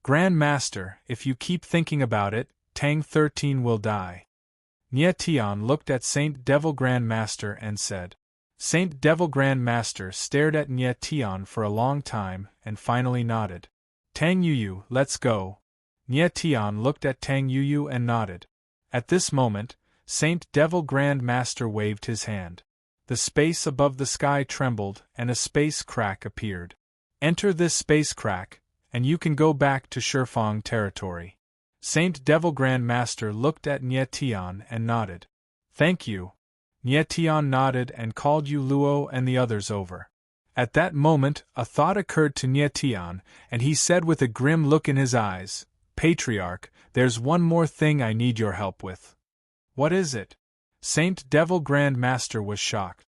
"Grand Master, if you keep thinking about it, Tang 13 will die." Nye Tian looked at Saint Devil Grand Master and said. Saint Devil Grand Master stared at Nye Tian for a long time and finally nodded. "Tang Yuyu, let's go." Nye Tian looked at Tang Yuyu and nodded. At this moment, Saint Devil Grand Master waved his hand. The space above the sky trembled and a space crack appeared. "Enter this space crack, and you can go back to Shifeng territory." Saint Devil Grand Master looked at Nye Tian and nodded. "Thank you." Nye Tian nodded and called Yu Luo and the others over. At that moment, a thought occurred to Nye Tian, and he said with a grim look in his eyes, "Patriarch, there's one more thing I need your help with." "What is it?" Saint Devil Grand Master was shocked.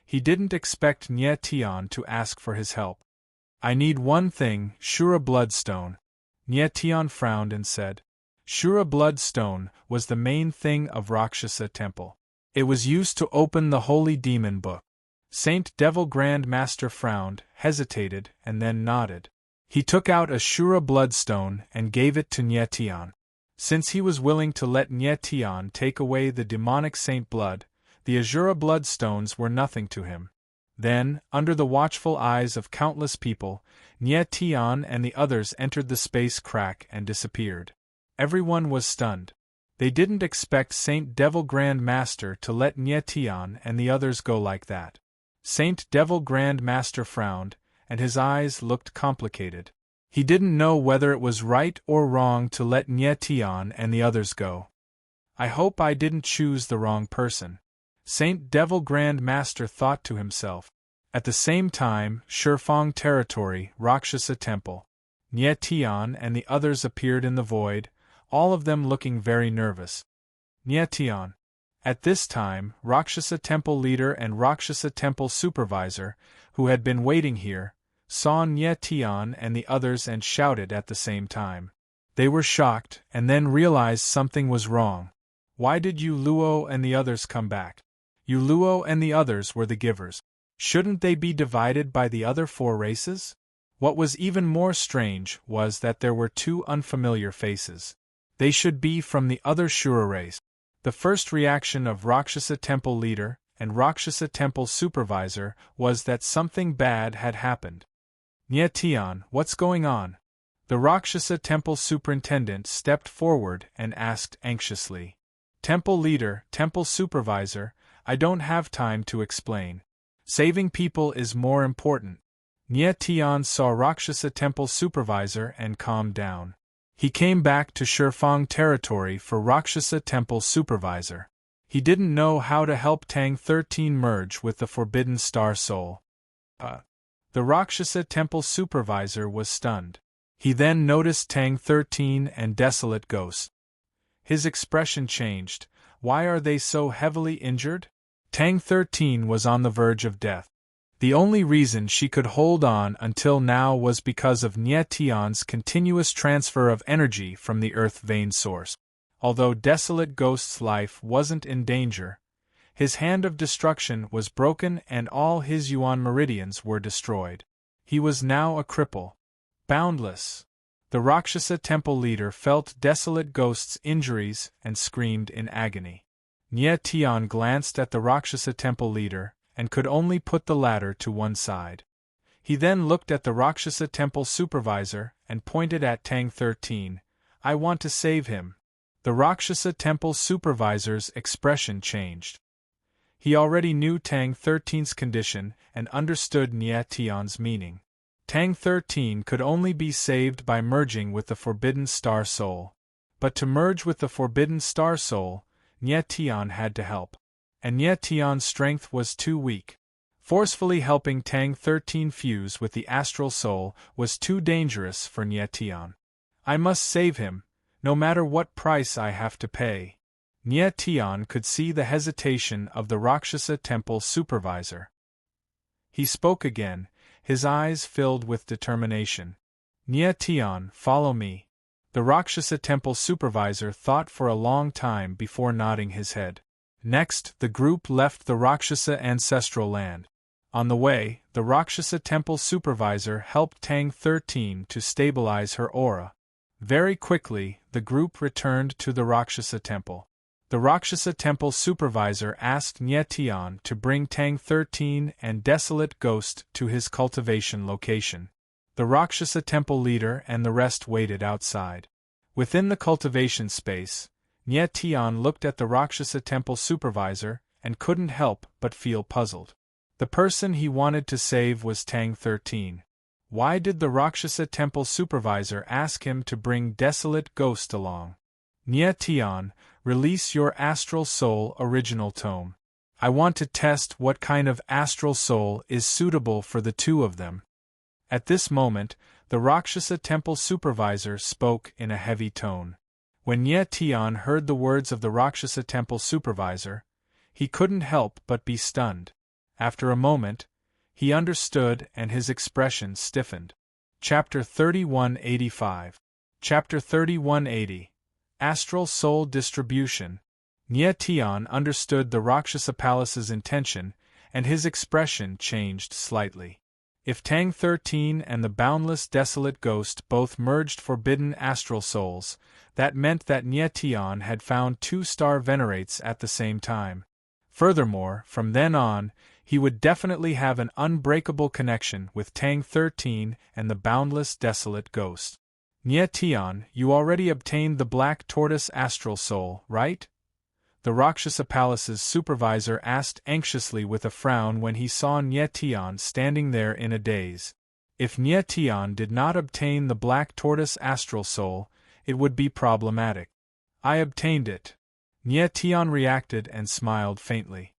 He didn't expect Nye Tian to ask for his help. "I need one thing, Shura Bloodstone." Nye Tian frowned and said. Shura Bloodstone was the main thing of Rakshasa Temple. It was used to open the Holy Demon Book. Saint Devil Grand Master frowned, hesitated, and then nodded. He took out a Shura Bloodstone and gave it to Nye Tian. Since he was willing to let Nye Tian take away the demonic saint blood, the Azura Bloodstones were nothing to him. Then, under the watchful eyes of countless people, Nye Tian and the others entered the space crack and disappeared. Everyone was stunned. They didn't expect Saint Devil Grand Master to let Nye Tian and the others go like that. Saint Devil Grand Master frowned, and his eyes looked complicated. He didn't know whether it was right or wrong to let Nye Tian and the others go. "I hope I didn't choose the wrong person," Saint Devil Grand Master thought to himself. At the same time, Shifeng territory, Rakshasa temple. Nye Tian and the others appeared in the void, all of them looking very nervous. Nye Tian. At this time, Rakshasa temple leader and Rakshasa temple supervisor, who had been waiting here, saw Nye Tian and the others and shouted at the same time. They were shocked, and then realized something was wrong. Why did Yu Luo and the others come back? Yu Luo and the others were the givers. Shouldn't they be divided by the other 4 races? What was even more strange was that there were 2 unfamiliar faces. They should be from the other Shura race. The first reaction of Rakshasa temple leader and Rakshasa temple supervisor was that something bad had happened. Nye Tian, what's going on? The Rakshasa temple superintendent stepped forward and asked anxiously. Temple leader, temple supervisor, I don't have time to explain. Saving people is more important. Nye Tian saw Rakshasa temple supervisor and calmed down. He came back to Shifeng territory for Rakshasa temple supervisor. He didn't know how to help Tang 13 merge with the Forbidden Star Soul. The Rakshasa temple supervisor was stunned. He then noticed Tang 13 and Desolate Ghost. His expression changed. Why are they so heavily injured? Tang 13 was on the verge of death. The only reason she could hold on until now was because of Nye Tian's continuous transfer of energy from the earth vein source. Although Desolate Ghost's life wasn't in danger, his hand of destruction was broken and all his yuan meridians were destroyed. He was now a cripple. Boundless. The Rakshasa temple leader felt Desolate Ghost's injuries and screamed in agony. Nye Tian glanced at the Rakshasa temple leader and could only put the latter to one side. He then looked at the Rakshasa temple supervisor and pointed at Tang 13. I want to save him. The Rakshasa temple supervisor's expression changed. He already knew Tang 13's condition and understood Nye Tian's meaning. Tang 13 could only be saved by merging with the Forbidden Star Soul. But to merge with the Forbidden Star Soul, Nye Tian had to help. And Nye Tian's strength was too weak. Forcefully helping Tang 13 fuse with the Astral Soul was too dangerous for Nye Tian. I must save him, no matter what price I have to pay. Nye Tian could see the hesitation of the Rakshasa temple supervisor. He spoke again, his eyes filled with determination. Nye Tian, follow me. The Rakshasa temple supervisor thought for a long time before nodding his head. Next, the group left the Rakshasa ancestral land. On the way, the Rakshasa temple supervisor helped Tang 13 to stabilize her aura. Very quickly, the group returned to the Rakshasa temple. The Rakshasa temple supervisor asked Nye Tian to bring Tang 13 and Desolate Ghost to his cultivation location. The Rakshasa temple leader and the rest waited outside. Within the cultivation space, Nye Tian looked at the Rakshasa temple supervisor and couldn't help but feel puzzled. The person he wanted to save was Tang 13. Why did the Rakshasa temple supervisor ask him to bring Desolate Ghost along? Nye Tian, release your Astral Soul original tome. I want to test what kind of Astral Soul is suitable for the 2 of them. At this moment, the Rakshasa temple supervisor spoke in a heavy tone. When Nye Tian heard the words of the Rakshasa temple supervisor, he couldn't help but be stunned. After a moment, he understood and his expression stiffened. Chapter 3185. Chapter 3180. Astral Soul Distribution. Nye Tian understood the Rakshasa Palace's intention, and his expression changed slightly. If Tang 13 and the boundless Desolate Ghost both merged forbidden astral souls, that meant that Nye Tian had found 2 star venerates at the same time. Furthermore, from then on, he would definitely have an unbreakable connection with Tang 13 and the boundless Desolate Ghost. Nye Tian, you already obtained the Black Tortoise Astral Soul, right? The Rakshasa Palace's supervisor asked anxiously with a frown when he saw Nye Tian standing there in a daze. If Nye Tian did not obtain the Black Tortoise Astral Soul, it would be problematic. I obtained it. Nye Tian reacted and smiled faintly.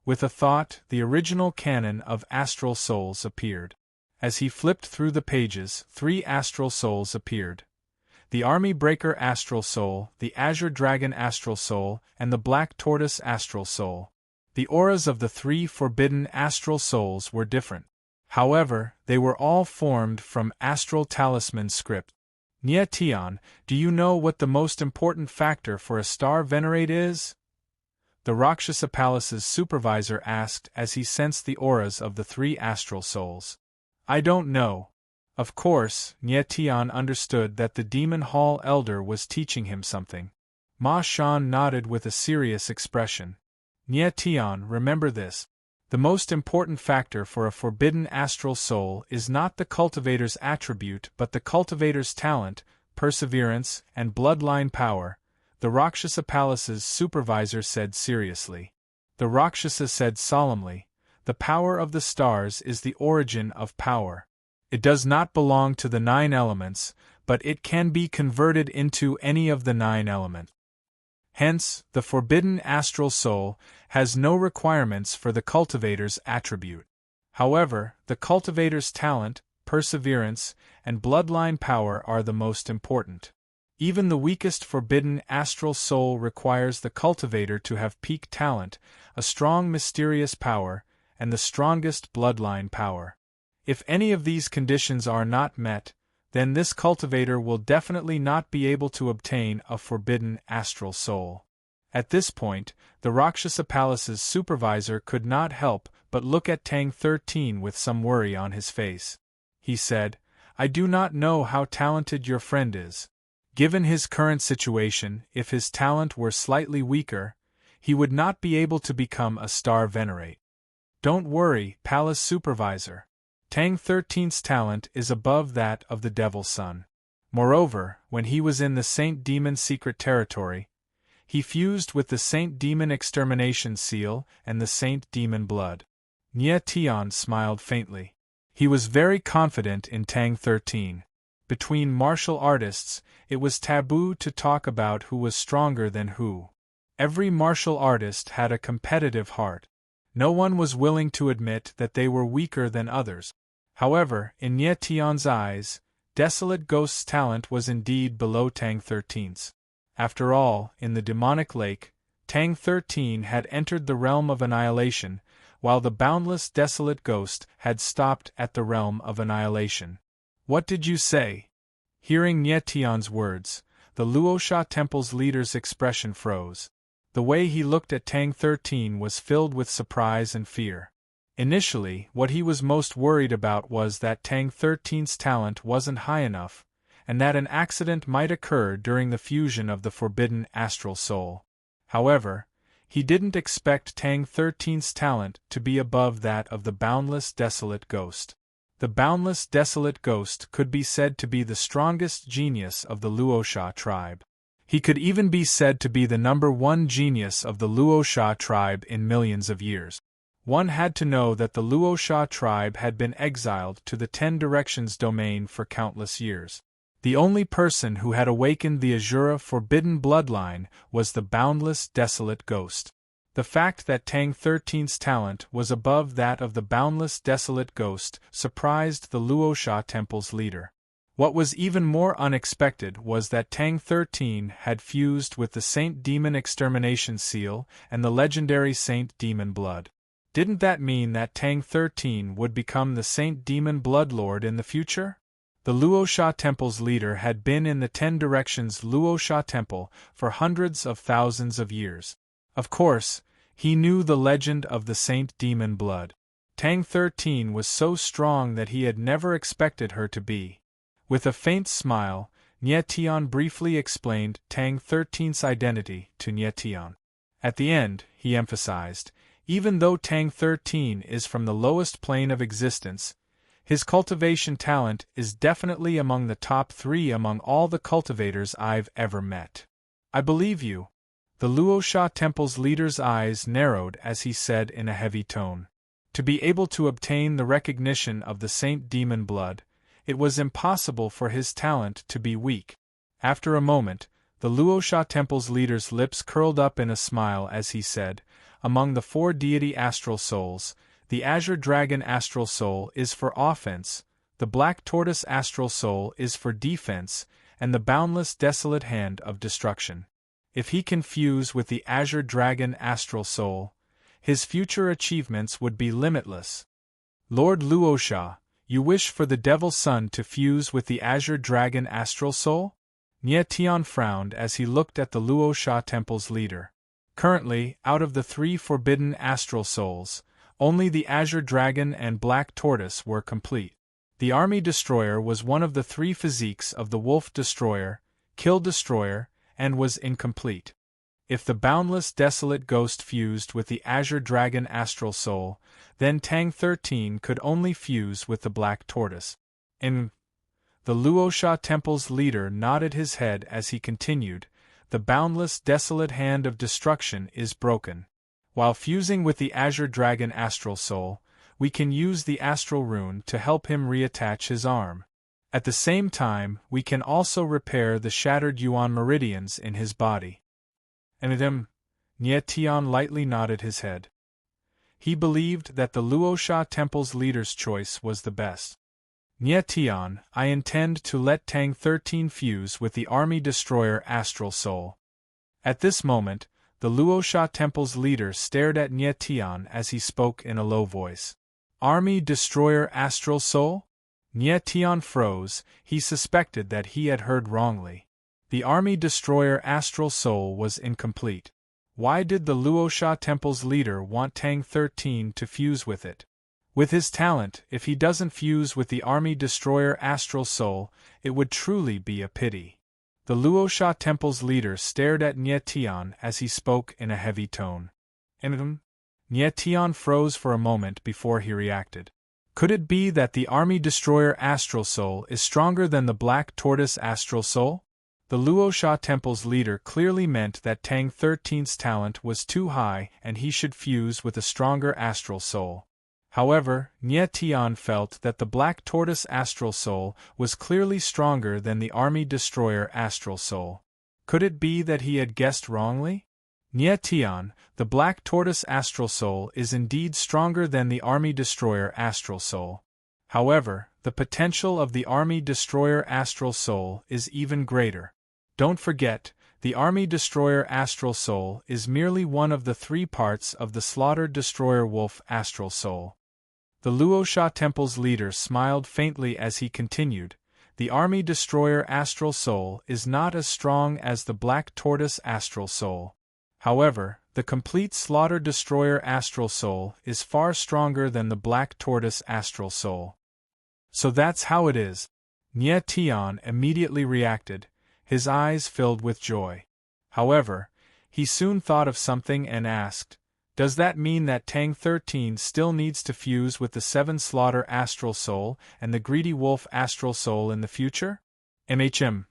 With a thought, the original canon of astral souls appeared. As he flipped through the pages, 3 astral souls appeared. The Army Breaker astral soul, the Azure Dragon astral soul, and the Black Tortoise astral soul. The auras of the 3 forbidden astral souls were different. However, they were all formed from astral talisman script. Nia Tian, do you know what the most important factor for a star venerate is? The Rakshasa Palace's supervisor asked as he sensed the auras of the 3 astral souls. I don't know. Of course, Nia Tian understood that the Demon Hall elder was teaching him something. Ma Shan nodded with a serious expression. Nia Tian, remember this. The most important factor for a forbidden astral soul is not the cultivator's attribute but the cultivator's talent, perseverance, and bloodline power, the Rakshasa Palace's supervisor said seriously. The Rakshasa said solemnly, the power of the stars is the origin of power. It does not belong to the 9 elements, but it can be converted into any of the 9 elements. Hence, the forbidden astral soul has no requirements for the cultivator's attribute. However, the cultivator's talent, perseverance, and bloodline power are the most important. Even the weakest forbidden astral soul requires the cultivator to have peak talent, a strong mysterious power, and the strongest bloodline power. If any of these conditions are not met, then this cultivator will definitely not be able to obtain a forbidden astral soul. At this point, the Rakshasa Palace's supervisor could not help but look at Tang 13 with some worry on his face. He said, I do not know how talented your friend is. Given his current situation, if his talent were slightly weaker, he would not be able to become a star venerate. Don't worry, Palace Supervisor. Tang 13's talent is above that of the Devil's Son. Moreover, when he was in the Saint Demon secret territory, he fused with the Saint Demon extermination seal and the Saint Demon blood. Nia Tian smiled faintly. He was very confident in Tang 13. Between martial artists, it was taboo to talk about who was stronger than who. Every martial artist had a competitive heart. No one was willing to admit that they were weaker than others. However, in Nia Tian's eyes, Desolate Ghost's talent was indeed below Tang 13's. After all, in the demonic lake, Tang 13 had entered the realm of annihilation, while the boundless Desolate Ghost had stopped at the realm of annihilation. What did you say? Hearing Nia Tian's words, the Luosha Temple's leader's expression froze. The way he looked at Tang 13 was filled with surprise and fear. Initially, what he was most worried about was that Tang 13's talent wasn't high enough, and that an accident might occur during the fusion of the forbidden astral soul. However, he didn't expect Tang 13's talent to be above that of the boundless Desolate Ghost. The boundless Desolate Ghost could be said to be the strongest genius of the Luosha tribe. He could even be said to be the #1 genius of the Luosha tribe in millions of years. One had to know that the Luosha tribe had been exiled to the 10 Directions domain for countless years. The only person who had awakened the Azura forbidden bloodline was the boundless Desolate Ghost. The fact that Tang 13's talent was above that of the boundless Desolate Ghost surprised the Luosha Temple's leader. What was even more unexpected was that Tang 13 had fused with the Saint Demon extermination seal and the legendary Saint Demon blood. Didn't that mean that Tang 13 would become the Saint Demon Bloodlord in the future? The Luosha Temple's leader had been in the 10 Directions Luosha Temple for hundreds of thousands of years. Of course, he knew the legend of the Saint Demon blood. Tang 13 was so strong that he had never expected her to be. With a faint smile, Nia Tian briefly explained Tang 13's identity to Nia Tian. At the end, he emphasized, even though Tang 13 is from the lowest plane of existence, his cultivation talent is definitely among the top 3 among all the cultivators I've ever met. I believe you. The Luosha Temple's leader's eyes narrowed as he said in a heavy tone. To be able to obtain the recognition of the Saint Demon blood, it was impossible for his talent to be weak. After a moment, the Luosha Temple's leader's lips curled up in a smile as he said, among the 4 deity astral souls, the Azure Dragon astral soul is for offense, the Black Tortoise astral soul is for defense, and the Boundless Desolate Hand of Destruction. If he can fuse with the Azure Dragon astral soul, his future achievements would be limitless. Lord Luosha, you wish for the Devil's Son to fuse with the Azure Dragon astral soul? Nie Tian frowned as he looked at the Luosha Temple's leader. Currently, out of the 3 forbidden astral souls, only the Azure Dragon and Black Tortoise were complete. The Army Destroyer was one of the 3 physiques of the Wolf Destroyer, Kill Destroyer, and was incomplete. If the Boundless Desolate Ghost fused with the Azure Dragon astral soul, then Tang 13 could only fuse with the Black Tortoise. The Luosha Temple's leader nodded his head as he continued, the Boundless Desolate Hand of Destruction is broken. While fusing with the Azure Dragon astral soul, we can use the astral rune to help him reattach his arm. At the same time, we can also repair the shattered Yuan meridians in his body. Nie Tian lightly nodded his head. He believed that the Luosha Temple's leader's choice was the best. Nie Tian, I intend to let Tang 13 fuse with the Army Destroyer astral soul. At this moment, the Luosha Temple's leader stared at Nie Tian as he spoke in a low voice. Army Destroyer astral soul? Nie Tian froze, he suspected that he had heard wrongly. The Army Destroyer astral soul was incomplete. Why did the Luosha Temple's leader want Tang 13 to fuse with it? With his talent, if he doesn't fuse with the Army Destroyer astral soul, it would truly be a pity. The Luosha Temple's leader stared at Nie Tian as he spoke in a heavy tone. Nie Tian froze for a moment before he reacted. Could it be that the Army Destroyer astral soul is stronger than the Black Tortoise astral soul? The Luosha Temple's leader clearly meant that Tang 13's talent was too high and he should fuse with a stronger astral soul. However, Nie Tian felt that the Black Tortoise astral soul was clearly stronger than the Army Destroyer astral soul. Could it be that he had guessed wrongly? Nie Tian, the Black Tortoise astral soul is indeed stronger than the Army Destroyer astral soul. However, the potential of the Army Destroyer astral soul is even greater. Don't forget, the Army Destroyer astral soul is merely one of the 3 parts of the Slaughtered Destroyer Wolf astral soul. The Luosha Temple's leader smiled faintly as he continued, the Army Destroyer astral soul is not as strong as the Black Tortoise astral soul. However, the complete Slaughter Destroyer astral soul is far stronger than the Black Tortoise astral soul. So that's how it is. Nie Tian immediately reacted, his eyes filled with joy. However, he soon thought of something and asked, does that mean that Tang 13 still needs to fuse with the 7 Slaughter astral soul and the Greedy Wolf astral soul in the future? The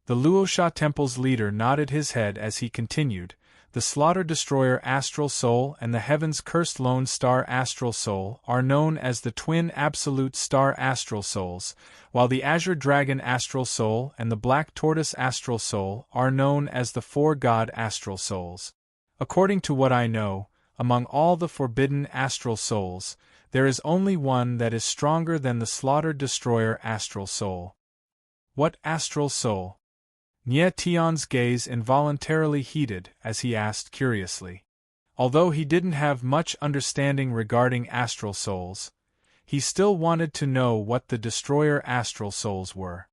Luosha Temple's leader nodded his head as he continued, the Slaughter Destroyer astral soul and the Heaven's Cursed Lone Star astral soul are known as the twin Absolute Star astral souls, while the Azure Dragon astral soul and the Black Tortoise astral soul are known as the 4 God astral souls. According to what I know, among all the forbidden astral souls, there is only one that is stronger than the Slaughter Destroyer astral soul. What astral soul? Nie Tian's gaze involuntarily heated as he asked curiously. Although he didn't have much understanding regarding astral souls, he still wanted to know what the Destroyer astral souls were.